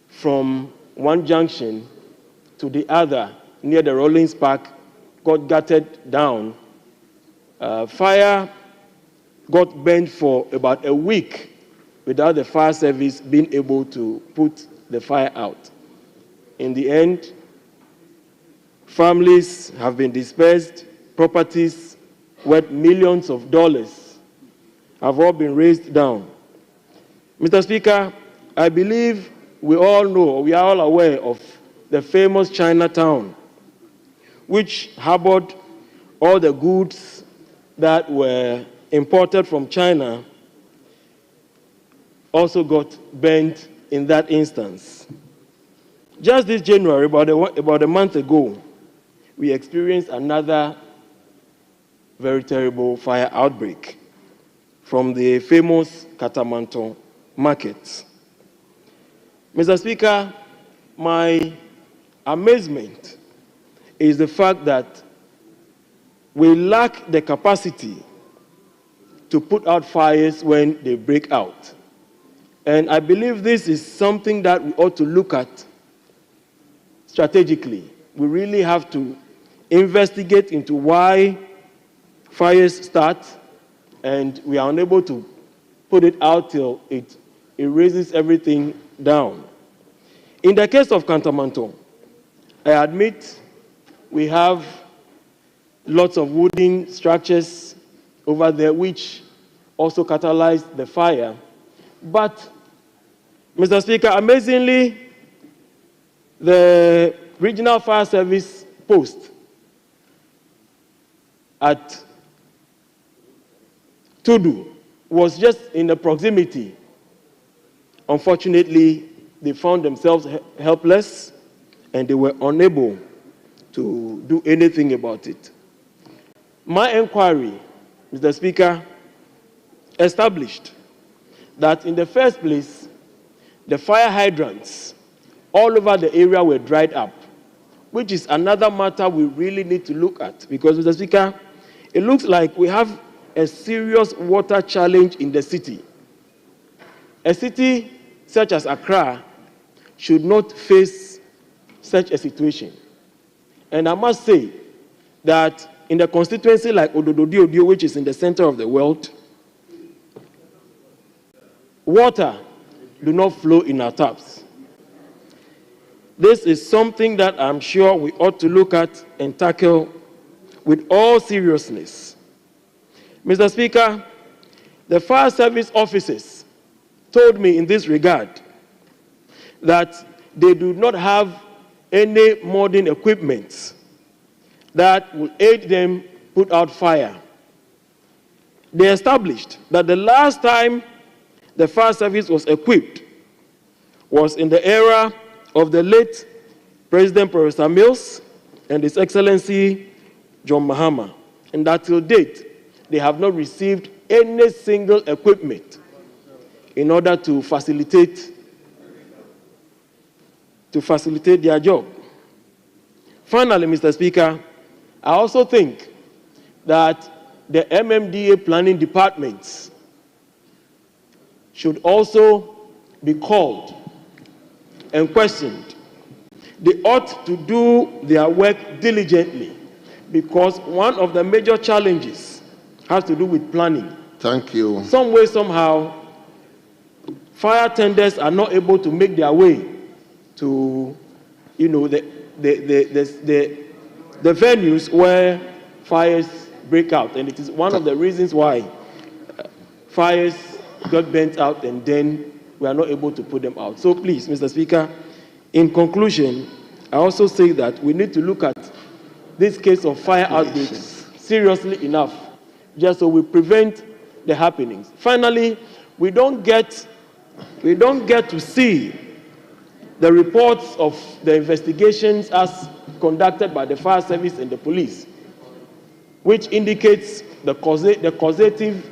from one junction to the other near the Rollins Park got gutted down. Fire got burned for about a week without the fire service being able to put the fire out. In the end, families have been dispersed, properties worth millions of dollars have all been razed down. Mr. Speaker, I believe we all know, we are all aware of the famous Chinatown, which harbored all the goods that were imported from China, also got burned in that instance. Just this January, about a month ago, we experienced another very terrible fire outbreak from the famous Katamanton market. Mr. Speaker, my amazement is the fact that we lack the capacity to put out fires when they break out. And I believe this is something that we ought to look at strategically. We really have to investigate into why fires start and we are unable to put it out till it erases everything down. In the case of Kantamanton, I admit we have lots of wooden structures over there which also catalyzed the fire. But, Mr. Speaker, amazingly, the Regional Fire Service post at Tudu was just in the proximity. Unfortunately, they found themselves helpless and they were unable to do anything about it. My inquiry, Mr. Speaker, established that in the first place, the fire hydrants all over the area were dried up, which is another matter we really need to look at. Because, Mr. Speaker, it looks like we have a serious water challenge in the city. A city such as Accra should not face such a situation. And I must say that in the constituency like Ododo-Odio, which is in the center of the world, water do not flow in our taps. This is something that I'm sure we ought to look at and tackle with all seriousness. Mr. Speaker, the fire service officers told me in this regard that they do not have any modern equipment that will aid them put out fire. They established that the last time the fire service was equipped was in the era of the late President Professor Mills and His Excellency John Mahama, and that till date, they have not received any single equipment in order to facilitate their job. Finally, Mr. Speaker, I also think that the MMDA planning departments should also be called and questioned. They ought to do their work diligently because one of the major challenges has to do with planning. Thank you. Some way, somehow, fire tenders are not able to make their way to, the venues where fires break out. And it is one of the reasons why fires got burnt out and then we are not able to put them out. So please, Mr. Speaker, in conclusion, I also say that we need to look at this case of fire outbreaks seriously enough, just so we prevent the happenings. Finally, we don't get to see the reports of the investigations as conducted by the fire service and the police, which indicates the causative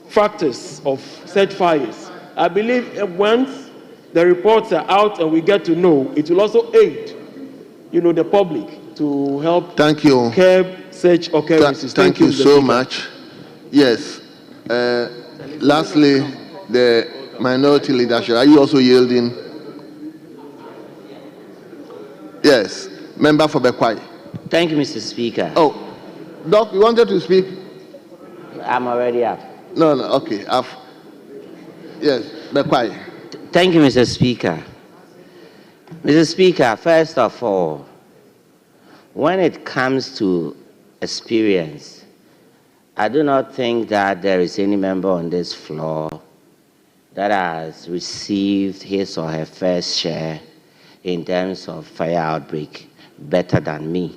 factors of such fires. I believe once the reports are out and we get to know, it will also aid, the public to help curb such occurrences. Thank you so much. Yes. Lastly, the minority leadership. Are you also yielding? Yes. Member for Bekwai. Thank you, Mr. Speaker. Oh, Doc, you wanted to speak? I'm already up. No, okay. Yes, Bekwai. Thank you, Mr. Speaker. Mr. Speaker, first of all, when it comes to experience, I do not think that there is any member on this floor that has received his or her first share in terms of fire outbreak better than me.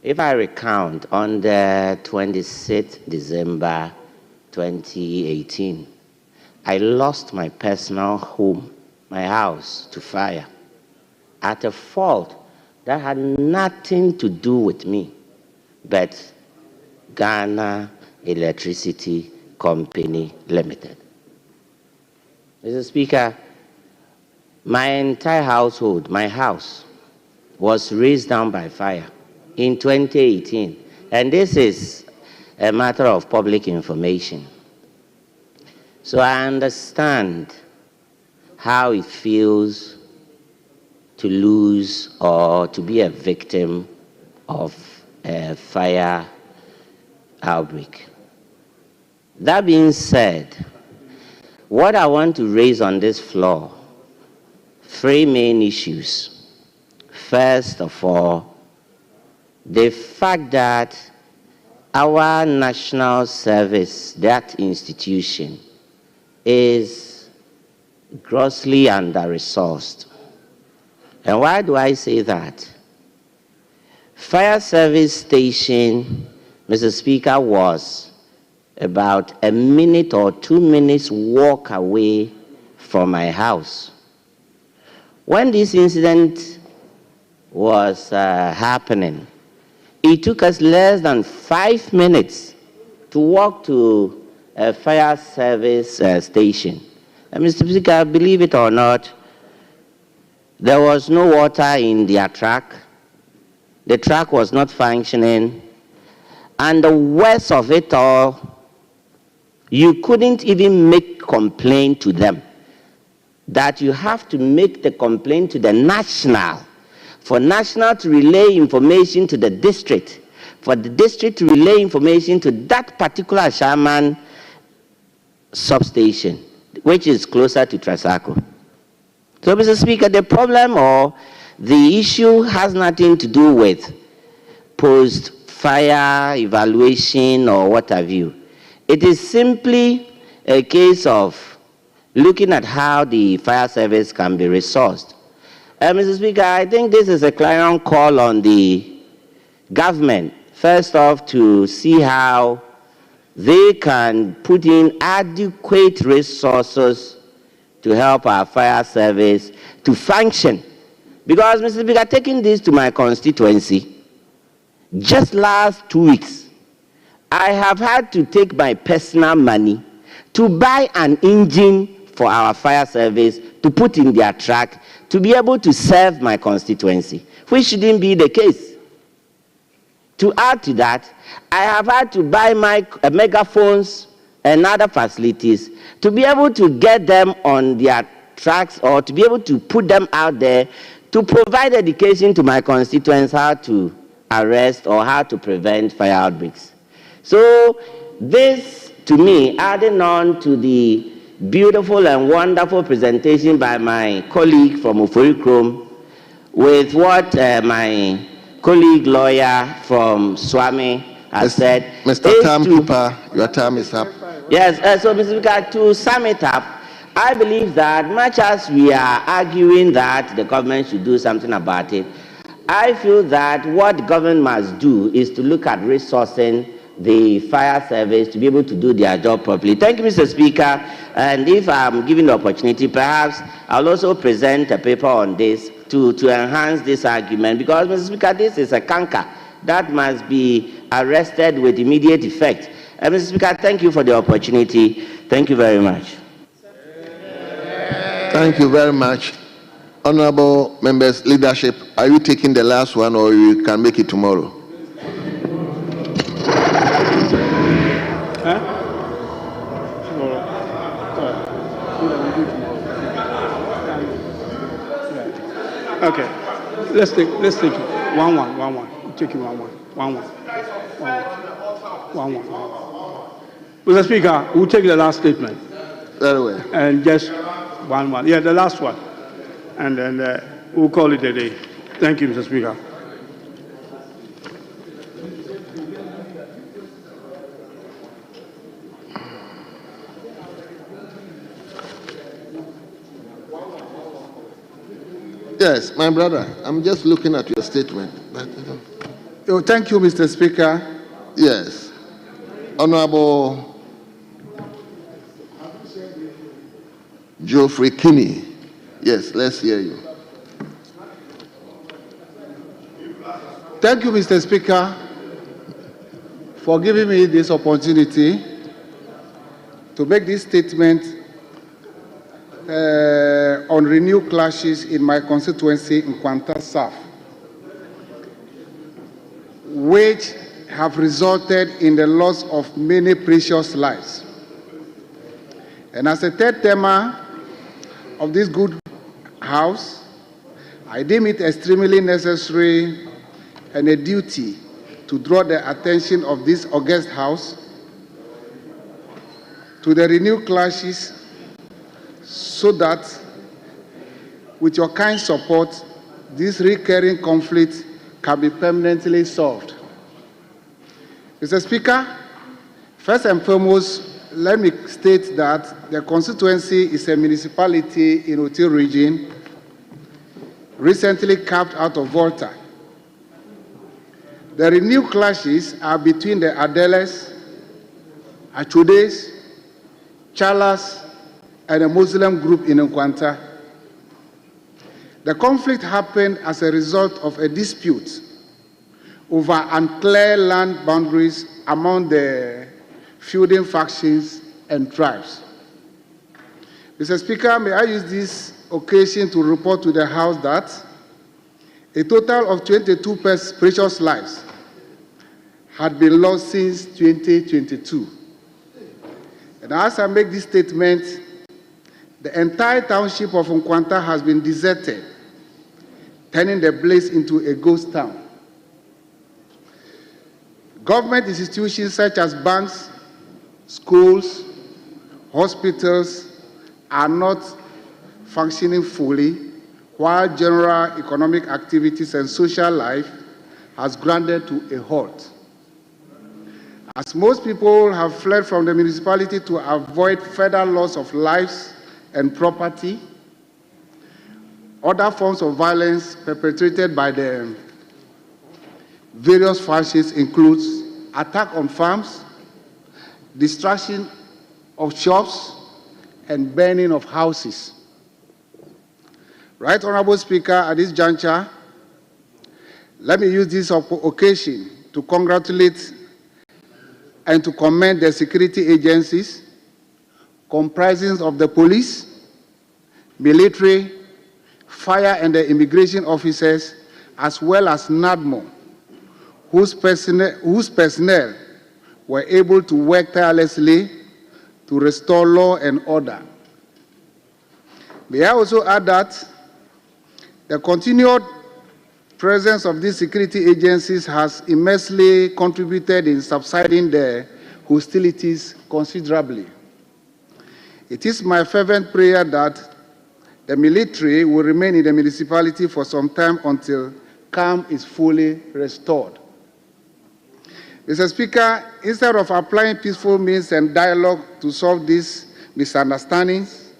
If I recount, on the 26th December 2018, I lost my personal home, my house, to fire at a fault that had nothing to do with me, but Ghana Electricity Company Limited. Mr. Speaker, my entire household, my house, was razed down by fire in 2018. And this is a matter of public information. So I understand how it feels to lose or to be a victim of a fire outbreak. That being said, what I want to raise on this floor, three main issues. First of all, the fact that our national service, that institution, is grossly under-resourced. And why do I say that? Fire service station, Mr. Speaker, was about a minute or 2 minutes walk away from my house. When this incident was happening, it took us less than 5 minutes to walk to a fire service station. And Mr. Speaker, believe it or not, there was no water in their truck. The truck was not functioning. And the worst of it all, you couldn't even make complaint to them. That you have to make the complaint to the national, for national to relay information to the district, for the district to relay information to that particular Sherman substation, which is closer to Trasaco. So, Mr. Speaker, the problem or the issue has nothing to do with post-fire evaluation or what have you. It is simply a case of looking at how the fire service can be resourced. Mr. Speaker, I think this is a clarion call on the government, first off, to see how they can put in adequate resources to help our fire service to function. Because, Mr. Speaker, taking this to my constituency, just last 2 weeks, I have had to take my personal money to buy an engine for our fire service to put in their truck to be able to serve my constituency, which shouldn't be the case. To add to that, I have had to buy my megaphones and other facilities to be able to get them on their trucks or to be able to put them out there to provide education to my constituents how to arrest or how to prevent fire outbreaks. So this, to me, adding on to the beautiful and wonderful presentation by my colleague from Ofori-Krom, with what my colleague lawyer from Swami has said. Mr. Timekeeper, your time is up. Yes, so Mr. Speaker, to sum it up, I believe that much as we are arguing that the government should do something about it, I feel that what the government must do is to look at resourcing the fire service to be able to do their job properly. Thank you, Mr. Speaker. And if I'm given the opportunity, perhaps I'll also present a paper on this to enhance this argument, because, Mr. Speaker, this is a canker that must be arrested with immediate effect. Mr. Speaker, thank you for the opportunity. Thank you very much. Thank you very much. Honorable members, leadership, are you taking the last one, or you can make it tomorrow? Okay, let's take it. One. Take it one. Mr. Speaker, we'll take the last statement. Very well. And just one. Yeah, the last one. And then we'll call it a day. Thank you, Mr. Speaker. Yes, my brother, I'm just looking at your statement. Oh, thank you, Mr. Speaker. Yes. Honorable Geoffrey Kinney. Yes, let's hear you. Thank you, Mr. Speaker, for giving me this opportunity to make this statement on renewed clashes in my constituency in Kwanta South, which have resulted in the loss of many precious lives. And as a third termer of this good house, I deem it extremely necessary and a duty to draw the attention of this august house to the renewed clashes, so that with your kind support, this recurring conflict can be permanently solved. Mr. Speaker, first and foremost, let me state that the constituency is a municipality in Oti region, recently carved out of Volta. The renewed clashes are between the Adeles, Achudes, Chalas, and a Muslim group in Nkwanta. The conflict happened as a result of a dispute over unclear land boundaries among the feuding factions and tribes. Mr. Speaker, may I use this occasion to report to the House that a total of 22 precious lives had been lost since 2022. And as I make this statement, the entire township of Nkwanta has been deserted, turning the place into a ghost town. Government institutions such as banks, schools, hospitals are not functioning fully, while general economic activities and social life has grounded to a halt. As most people have fled from the municipality to avoid further loss of lives and property, other forms of violence perpetrated by the various factions include attack on farms, destruction of shops, and burning of houses. Right Honorable Speaker, at this juncture, let me use this occasion to congratulate and to commend the security agencies comprising of the police, military, fire, and the immigration officers, as well as NADMO, whose personnel were able to work tirelessly to restore law and order. May I also add that the continued presence of these security agencies has immensely contributed in subsiding the hostilities considerably. It is my fervent prayer that the military will remain in the municipality for some time until calm is fully restored. Mr. Speaker, instead of applying peaceful means and dialogue to solve these misunderstandings,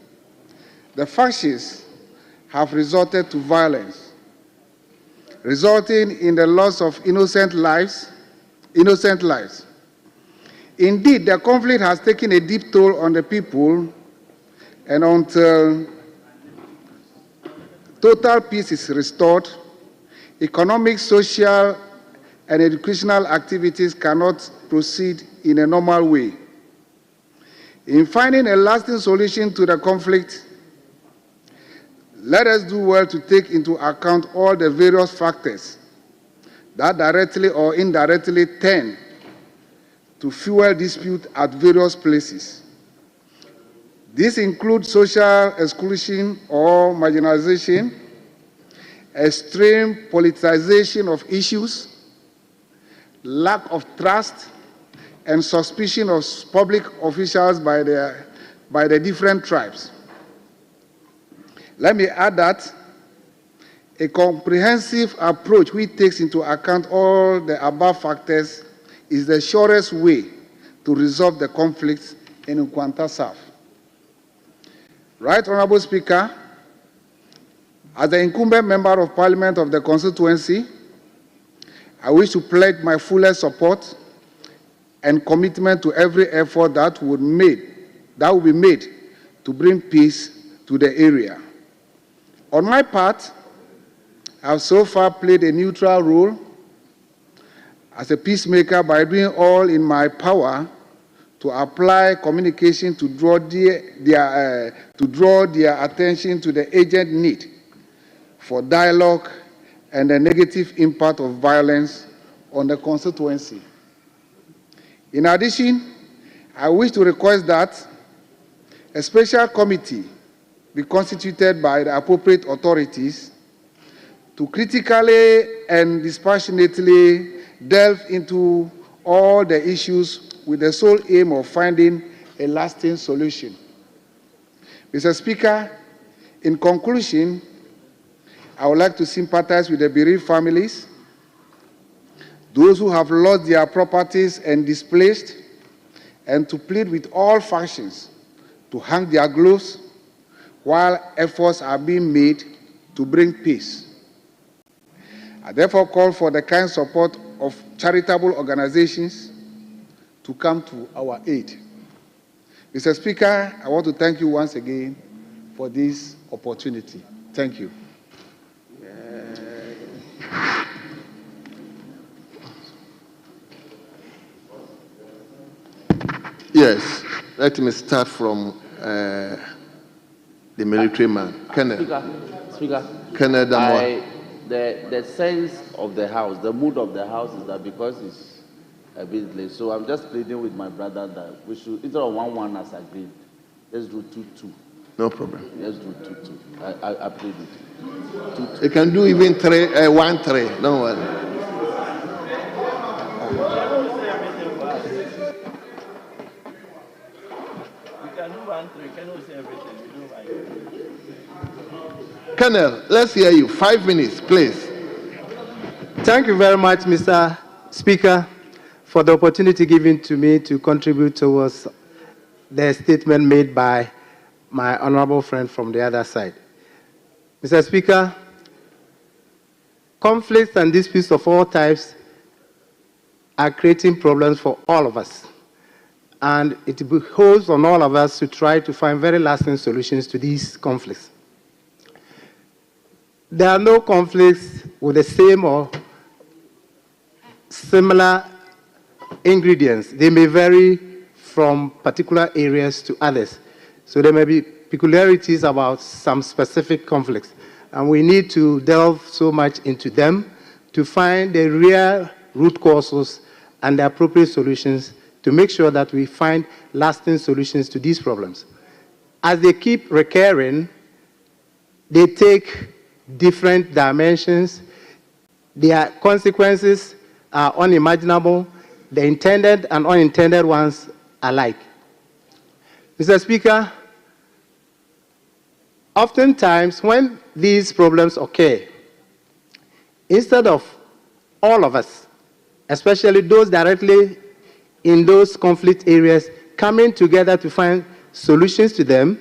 the factions have resorted to violence, resulting in the loss of innocent lives. Indeed, the conflict has taken a deep toll on the people, and until total peace is restored, economic, social, and educational activities cannot proceed in a normal way. In finding a lasting solution to the conflict, let us do well to take into account all the various factors that directly or indirectly tend to fuel dispute at various places. This includes social exclusion or marginalization, extreme politicization of issues, lack of trust, and suspicion of public officials by the different tribes. Let me add that a comprehensive approach which takes into account all the above factors is the surest way to resolve the conflicts in Nkwanta South. Right Honorable Speaker, as the incumbent member of Parliament of the constituency, I wish to pledge my fullest support and commitment to every effort that will be made to bring peace to the area. On my part, I have so far played a neutral role as a peacemaker by doing all in my power to apply communication to draw their attention to the urgent need for dialogue and the negative impact of violence on the constituency. In addition, I wish to request that a special committee be constituted by the appropriate authorities to critically and dispassionately delve into all the issues with the sole aim of finding a lasting solution. Mr. Speaker, in conclusion, I would like to sympathize with the bereaved families, those who have lost their properties and displaced, and to plead with all factions to hang their gloves while efforts are being made to bring peace. I therefore call for the kind support of charitable organizations to come to our aid. Mr. Speaker, I want to thank you once again for this opportunity. Thank you. Yes, let me start from the military man. Speaker, Colonel Damoa. The sense of the House, the mood of the House is that because it's a bit late, so I'm just pleading with my brother that we should, instead of 1-1 as agreed, let's do 2-2. No problem. Let's do 2-2. I plead with you. 2-2. You can do even 1-3. Don't worry. Colonel, let's hear you. 5 minutes, please. Thank you very much, Mr. Speaker, for the opportunity given to me to contribute towards the statement made by my honorable friend from the other side. Mr. Speaker, conflicts and disputes of all types are creating problems for all of us. And it behoves on all of us to try to find very lasting solutions to these conflicts. There are no conflicts with the same or similar ingredients. They may vary from particular areas to others. So there may be peculiarities about some specific conflicts. And we need to delve so much into them to find the real root causes and the appropriate solutions to make sure that we find lasting solutions to these problems. As they keep recurring, they take different dimensions. Their consequences are unimaginable, the intended and unintended ones alike. Mr. Speaker, oftentimes when these problems occur, instead of all of us, especially those directly in those conflict areas, coming together to find solutions to them,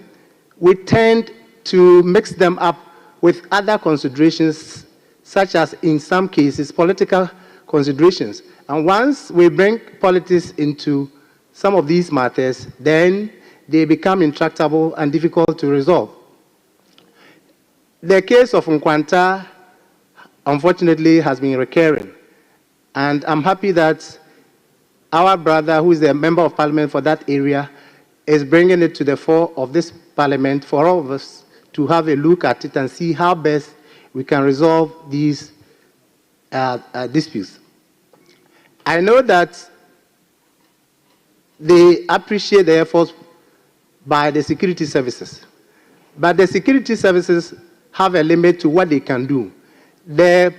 we tend to mix them up with other considerations, such as, in some cases, political considerations. And once we bring politics into some of these matters, then they become intractable and difficult to resolve. The case of Nkwanta, unfortunately, has been recurring. And I'm happy that our brother, who is the member of parliament for that area, is bringing it to the fore of this parliament for all of us to have a look at it and see how best we can resolve these disputes. I know that they appreciate the efforts by the security services, but the security services have a limit to what they can do. The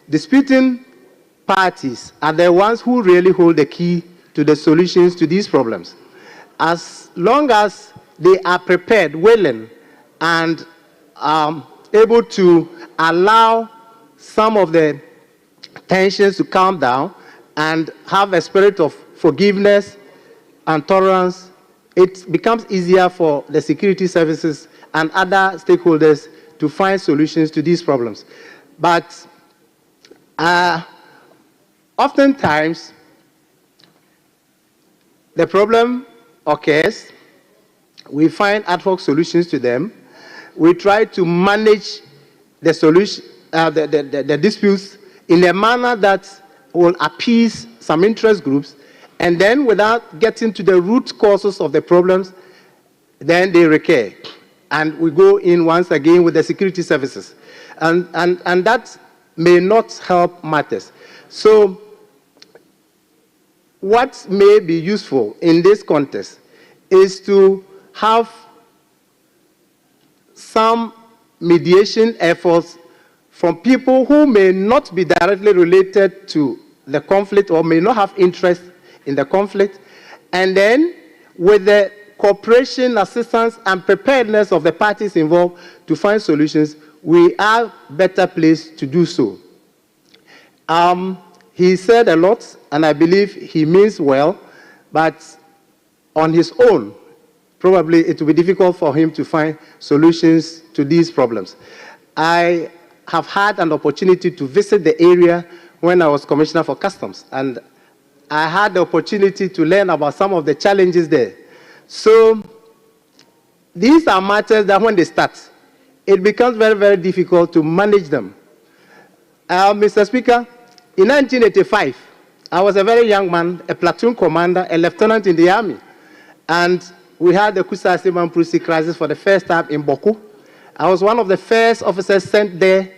disputing parties are the ones who really hold the key to the solutions to these problems. As long as they are prepared, willing, and able to allow some of the tensions to calm down and have a spirit of forgiveness and tolerance, it becomes easier for the security services and other stakeholders to find solutions to these problems. But oftentimes, the problem occurs, we find ad hoc solutions to them, we try to manage the solution, the disputes in a manner that will appease some interest groups, and then without getting to the root causes of the problems, then they recur. And we go in once again with the security services. And that may not help matters. So what may be useful in this context is to have some mediation efforts from people who may not be directly related to the conflict or may not have interest in the conflict, and then with the cooperation, assistance, and preparedness of the parties involved to find solutions, we are better placed to do so. He said a lot, and I believe he means well, but on his own, probably it will be difficult for him to find solutions to these problems. I have had an opportunity to visit the area when I was Commissioner for Customs, and I had the opportunity to learn about some of the challenges there. So these are matters that when they start, it becomes very, very difficult to manage them. Mr. Speaker, in 1985, I was a very young man, a platoon commander, a lieutenant in the army. And we had the Kusasi-Mamprusi crisis for the first time in Boku. I was one of the first officers sent there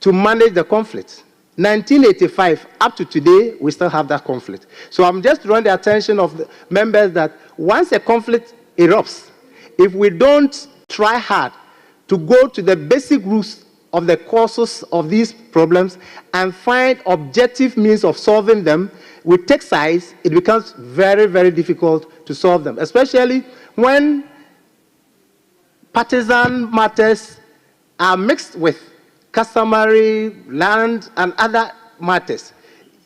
to manage the conflict. 1985, up to today, we still have that conflict. So I'm just drawing the attention of the members that once a conflict erupts, if we don't try hard to go to the basic roots of the causes of these problems and find objective means of solving them, we take sides, it becomes very, very difficult to solve them, especially when partisan matters are mixed with customary, land, and other matters.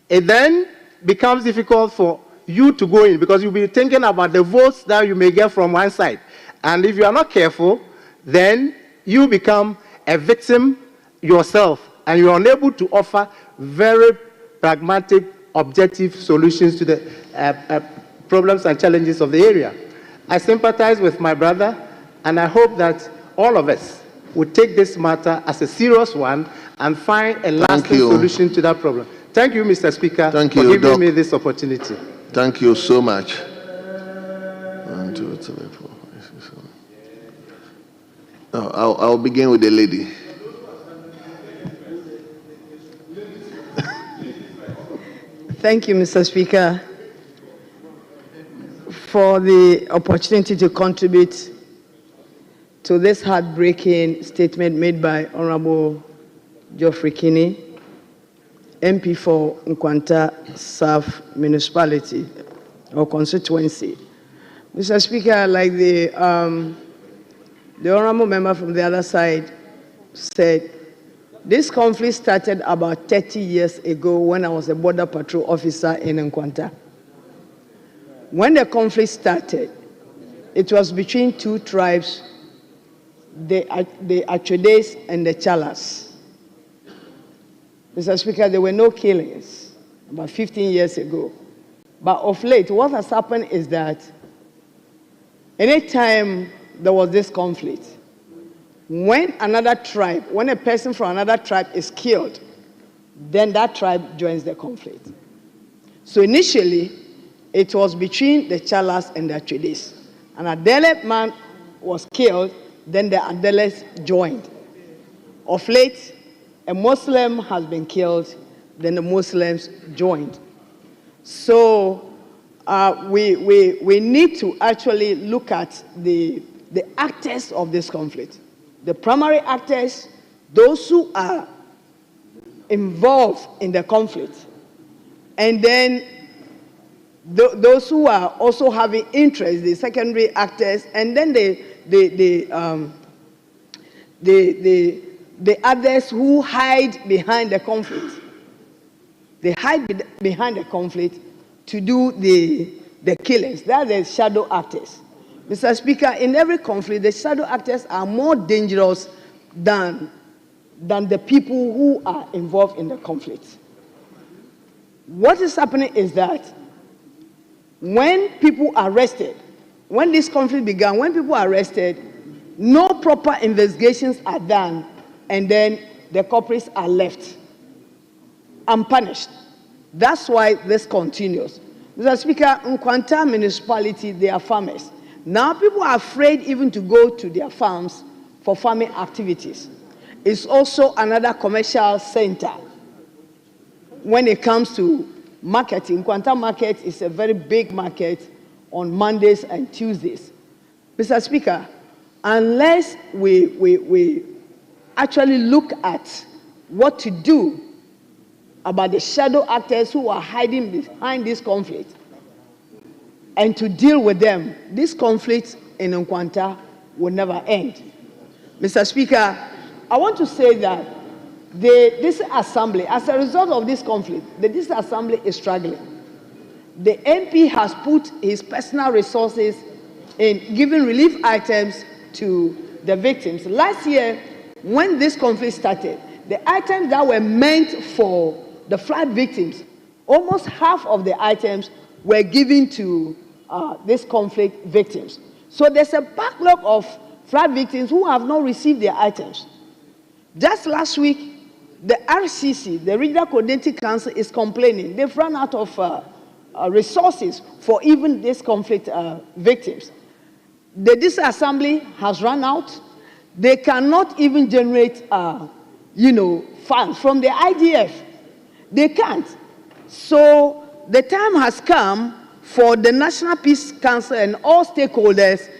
It then becomes difficult for you to go in because you'll be thinking about the votes that you may get from one side. And if you are not careful, then you become a victim yourself, and you're unable to offer very pragmatic, objective solutions to the problems and challenges of the area. I sympathize with my brother, and I hope that all of us would take this matter as a serious one and find a lasting solution to that problem. Thank you, Mr. Speaker, for giving me this opportunity. Thank you so much. 1, 2, 3, 4, 5, 6, 7. I'll begin with the lady. Thank you, Mr. Speaker, for the opportunity to contribute to this heartbreaking statement made by Honorable Geoffrey Kinney, MP for Nkwanta South Municipality or constituency. Mr. Speaker, like the Honorable member from the other side said, this conflict started about 30 years ago when I was a border patrol officer in Nkwanta. When the conflict started, it was between two tribes, the Achodes and the Chalas. Mr. Speaker, there were no killings about 15 years ago. But of late, what has happened is that anytime there was this conflict, when another tribe, when a person from another tribe is killed, then that tribe joins the conflict. So initially, it was between the Chalas and the Atwedes. An Adele man was killed, then the Adeles joined. Of late, a Muslim has been killed, then the Muslims joined. So we need to actually look at the actors of this conflict. The primary actors, those who are involved in the conflict, and then those who are also having interest, the secondary actors, and then the others who hide behind the conflict. They hide behind the conflict to do the killings. They are the shadow actors. Mr. Speaker, in every conflict, the shadow actors are more dangerous than the people who are involved in the conflict. What is happening is that when people are arrested, when this conflict began, when people are arrested, no proper investigations are done, and then the culprits are left unpunished. That's why this continues. Mr. Speaker, in Nkwanta municipality, they are farmers. Now people are afraid even to go to their farms for farming activities. It's also another commercial center. When it comes to marketing, Nkwanta market is a very big market on Mondays and Tuesdays. Mr. Speaker, unless we actually look at what to do about the shadow actors who are hiding behind this conflict and to deal with them, this conflict in Nkwanta will never end. Mr. Speaker, I want to say that this assembly, as a result of this conflict, this assembly is struggling. The MP has put his personal resources in giving relief items to the victims. Last year, when this conflict started, the items that were meant for the flood victims, almost half of the items were given to these conflict victims. So there's a backlog of flood victims who have not received their items. Just last week, the RCC, the Regional Coordinating Council, is complaining. They've run out of resources for even these conflict victims. The disassembly has run out. They cannot even generate, funds from the IDF. They can't. So the time has come for the National Peace Council and all stakeholders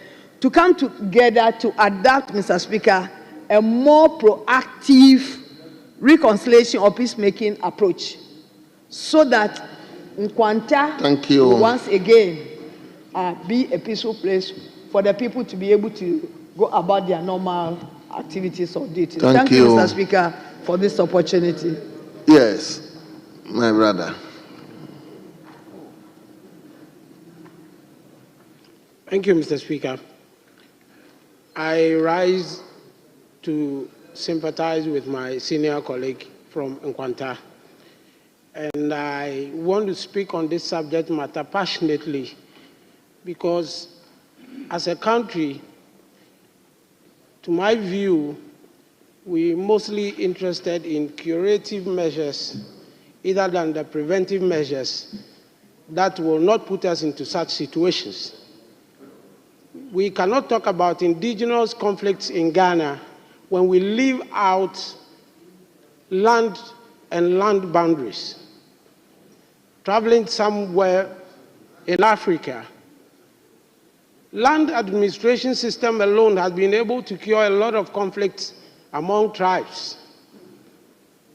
to come together to adopt, Mr. Speaker, a more proactive reconciliation or peacemaking approach so that Nkwanta will once again be a peaceful place for the people to be able to go about their normal activities or duties. Thank you, Mr. Speaker, for this opportunity. Yes, my brother. Thank you, Mr. Speaker. I rise to sympathize with my senior colleague from Nkwanta. And I want to speak on this subject matter passionately because as a country, to my view, we're mostly interested in curative measures either than the preventive measures that will not put us into such situations. We cannot talk about indigenous conflicts in Ghana when we leave out land and land boundaries. Traveling somewhere in Africa, land administration system alone has been able to cure a lot of conflicts among tribes.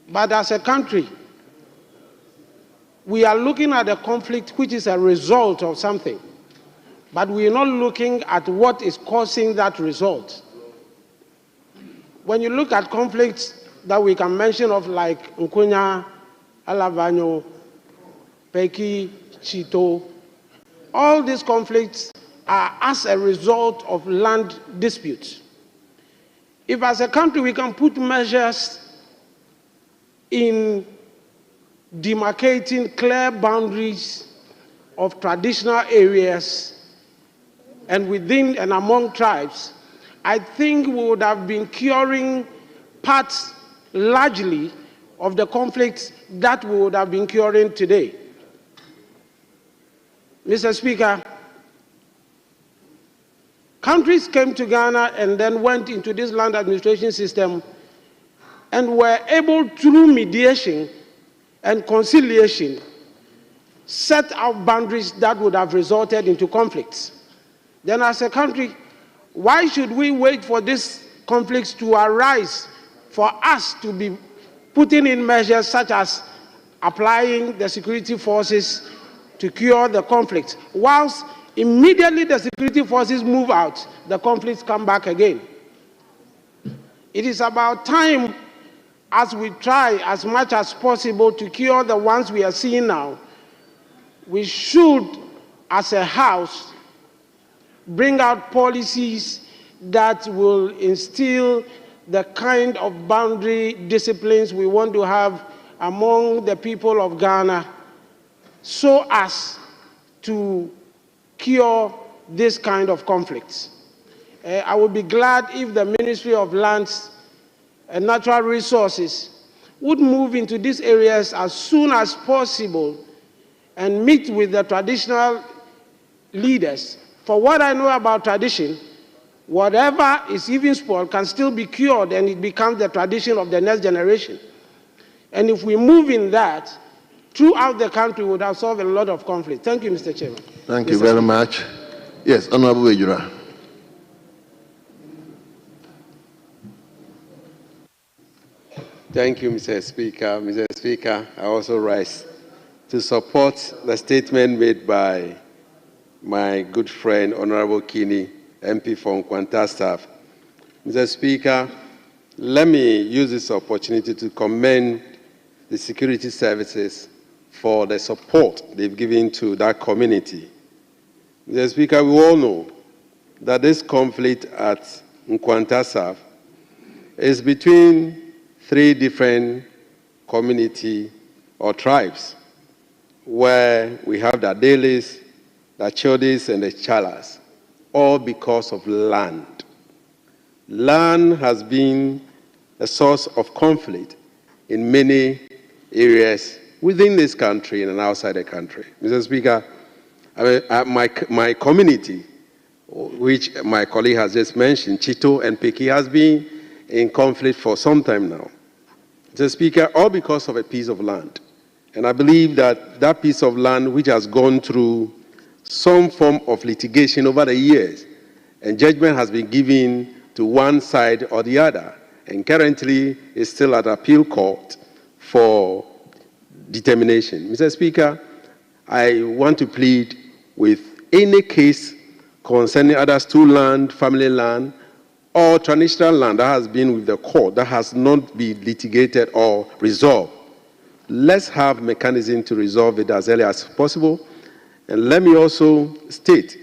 But as a country, we are looking at a conflict which is a result of something, but we are not looking at what is causing that result. When you look at conflicts that we can mention of like Nkunya, Alavanyo, Peki, Chito, all these conflicts are as a result of land disputes. If as a country we can put measures in demarcating clear boundaries of traditional areas and within and among tribes, I think we would have been curing parts largely of the conflicts that we would have been curing today. Mr. Speaker, countries came to Ghana and then went into this land administration system and were able, through mediation and conciliation, set out boundaries that would have resulted into conflicts. Then as a country, why should we wait for these conflicts to arise for us to be putting in measures such as applying the security forces to cure the conflict, whilst immediately the security forces move out, the conflicts come back again? It is about time, as we try as much as possible to cure the ones we are seeing now, we should, as a house, bring out policies that will instill the kind of boundary disciplines we want to have among the people of Ghana so as to cure this kind of conflicts. I would be glad if the Ministry of Lands and Natural Resources would move into these areas as soon as possible and meet with the traditional leaders. For what I know about tradition, whatever is even spoiled can still be cured and it becomes the tradition of the next generation. And if we move in that, throughout the country, we would have solved a lot of conflict. Thank you, Mr. Chairman. Thank you very much. Yes, Honorable Ejura. Thank you, Mr. Speaker. Mr. Speaker, I also rise to support the statement made by my good friend, Honorable Kini, MP from Nkwanta staff. Mr. Speaker, let me use this opportunity to commend the security services for the support they've given to that community. Mr. Speaker, we all know that this conflict at Nkwanta South is between 3 different community or tribes, where we have the Adelis, the Chodis, and the Chalas, all because of land. Land has been a source of conflict in many areas within this country and outside the country. Mr. Speaker, my community, which my colleague has just mentioned, Chito and Peki, has been in conflict for some time now. Mr. Speaker, all because of a piece of land. And I believe that that piece of land, which has gone through some form of litigation over the years, and judgment has been given to one side or the other, and currently is still at appeal court for determination. Mr. Speaker, I want to plead with any case concerning other stool land, family land, or traditional land that has been with the court that has not been litigated or resolved. Let's have mechanism to resolve it as early as possible. And let me also state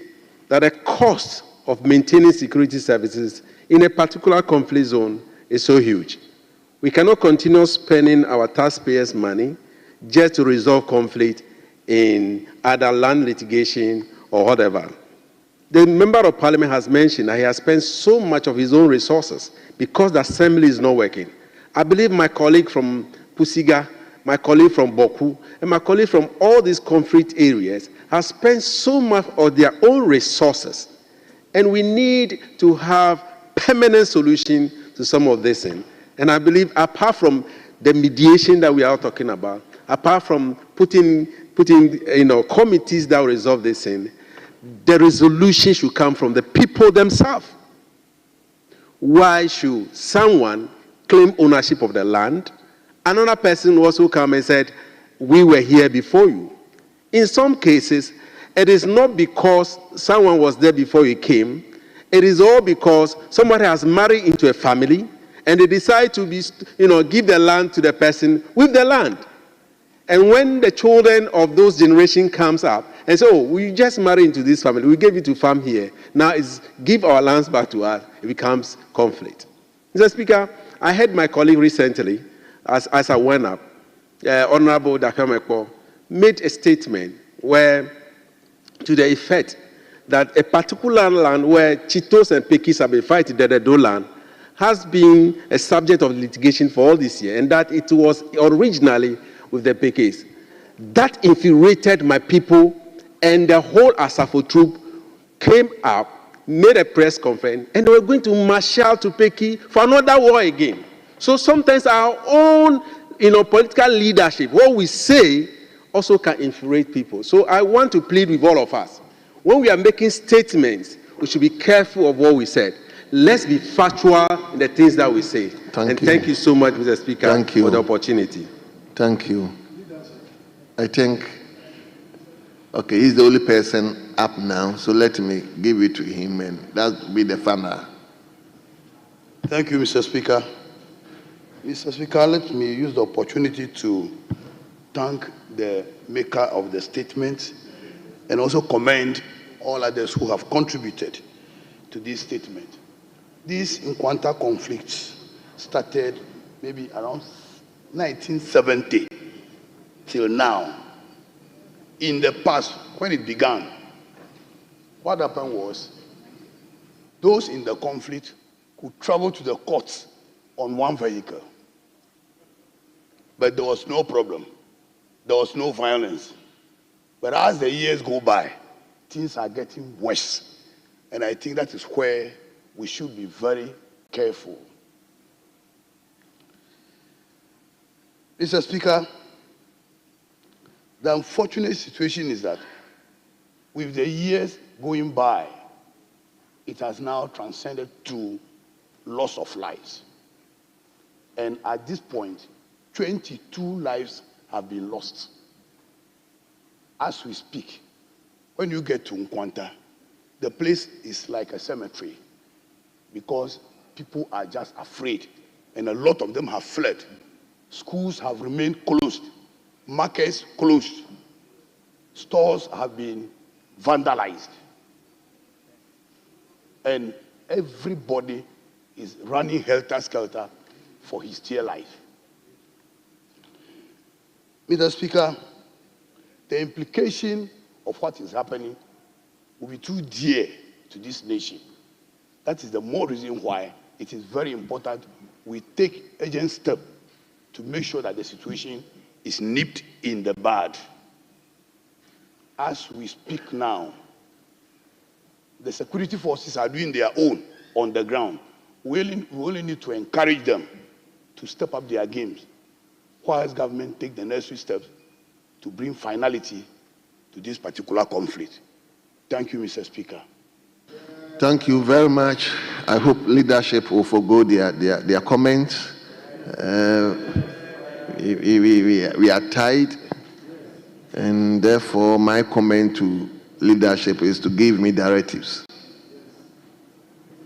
that the cost of maintaining security services in a particular conflict zone is so huge. We cannot continue spending our taxpayers' money just to resolve conflict in either land litigation or whatever. The Member of Parliament has mentioned that he has spent so much of his own resources because the assembly is not working. I believe my colleague from Pusiga, my colleague from Boku, and my colleague from all these conflict areas have spent so much of their own resources. And we need to have permanent solution to some of this thing. And I believe apart from the mediation that we are talking about, apart from putting committees that will resolve this thing, the resolution should come from the people themselves. Why should someone claim ownership of the land? Another person also come and said, we were here before you. In some cases, it is not because someone was there before you came. It is all because somebody has married into a family and they decide to give the land to the person with the land. And when the children of those generations comes up and say, oh, we just married into this family, we gave you to farm here, now it's give our lands back to us, it becomes conflict. Mr. Speaker, I heard my colleague recently, as I went up, Honorable Dakamekpo, made a statement where to the effect that a particular land where Chitos and Pekis have been fighting, the Dedo land, has been a subject of litigation for all this year, and that it was originally with the Pekis. That infuriated my people, and the whole Asafo troop came up, made a press conference, and they were going to marshal to Peki for another war again. So sometimes our own, political leadership, what we say, also can infuriate people. So I want to plead with all of us. When we are making statements, we should be careful of what we said. Let's be factual in the things that we say. Thank you so much, Mr. Speaker, for the opportunity. Thank you. I think, okay, he's the only person up now, so let me give it to him, and that'll be the farmer. Thank you, Mr. Speaker. Mr. Speaker, let me use the opportunity to thank the maker of the statement and also commend all others who have contributed to this statement. This Nkwanta conflict started maybe around 1970 till now. In the past, when it began, what happened was those in the conflict could travel to the courts on one vehicle. But there was no problem. There was no violence. But as the years go by, things are getting worse. And I think that is where we should be very careful. Mr. Speaker, the unfortunate situation is that with the years going by, it has now transcended to loss of lives. And at this point, 22 lives have been lost. As we speak, when you get to Nkwanta, the place is like a cemetery because people are just afraid, and a lot of them have fled. Schools have remained closed, markets closed, stores have been vandalized, and everybody is running helter-skelter for his dear life. Mr. Speaker, the implication of what is happening will be too dear to this nation. That is the more reason why it is very important we take urgent steps to make sure that the situation is nipped in the bud. As we speak now, the security forces are doing their own on the ground. We only need to encourage them to step up their games, whilst government take the necessary steps to bring finality to this particular conflict. Thank you, Mr. Speaker. Thank you very much. I hope leadership will forgo their comments. We are tied, and therefore my comment to leadership is to give me directives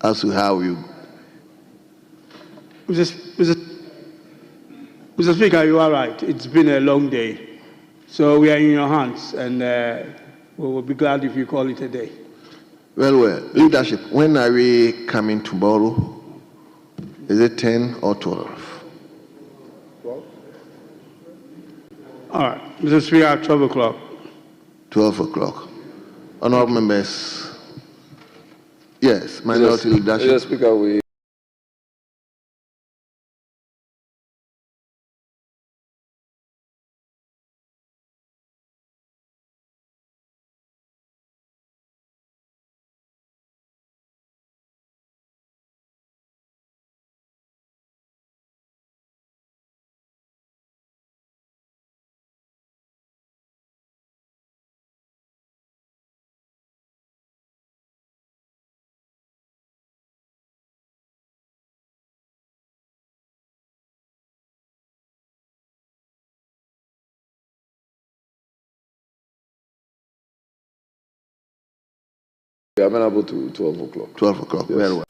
as to how you. Mr. Speaker, you are right. It's been a long day. So we are in your hands, and we will be glad if you call it a day. Well, leadership, when are we coming tomorrow? Is it 10 or 12? 12. All right. Mr. Speaker, 12 o'clock. 12 o'clock. Honorable members. Yes, minority leadership. Mr. Speaker, we are amenable to 12 o'clock. 12 o'clock, yes. Very well.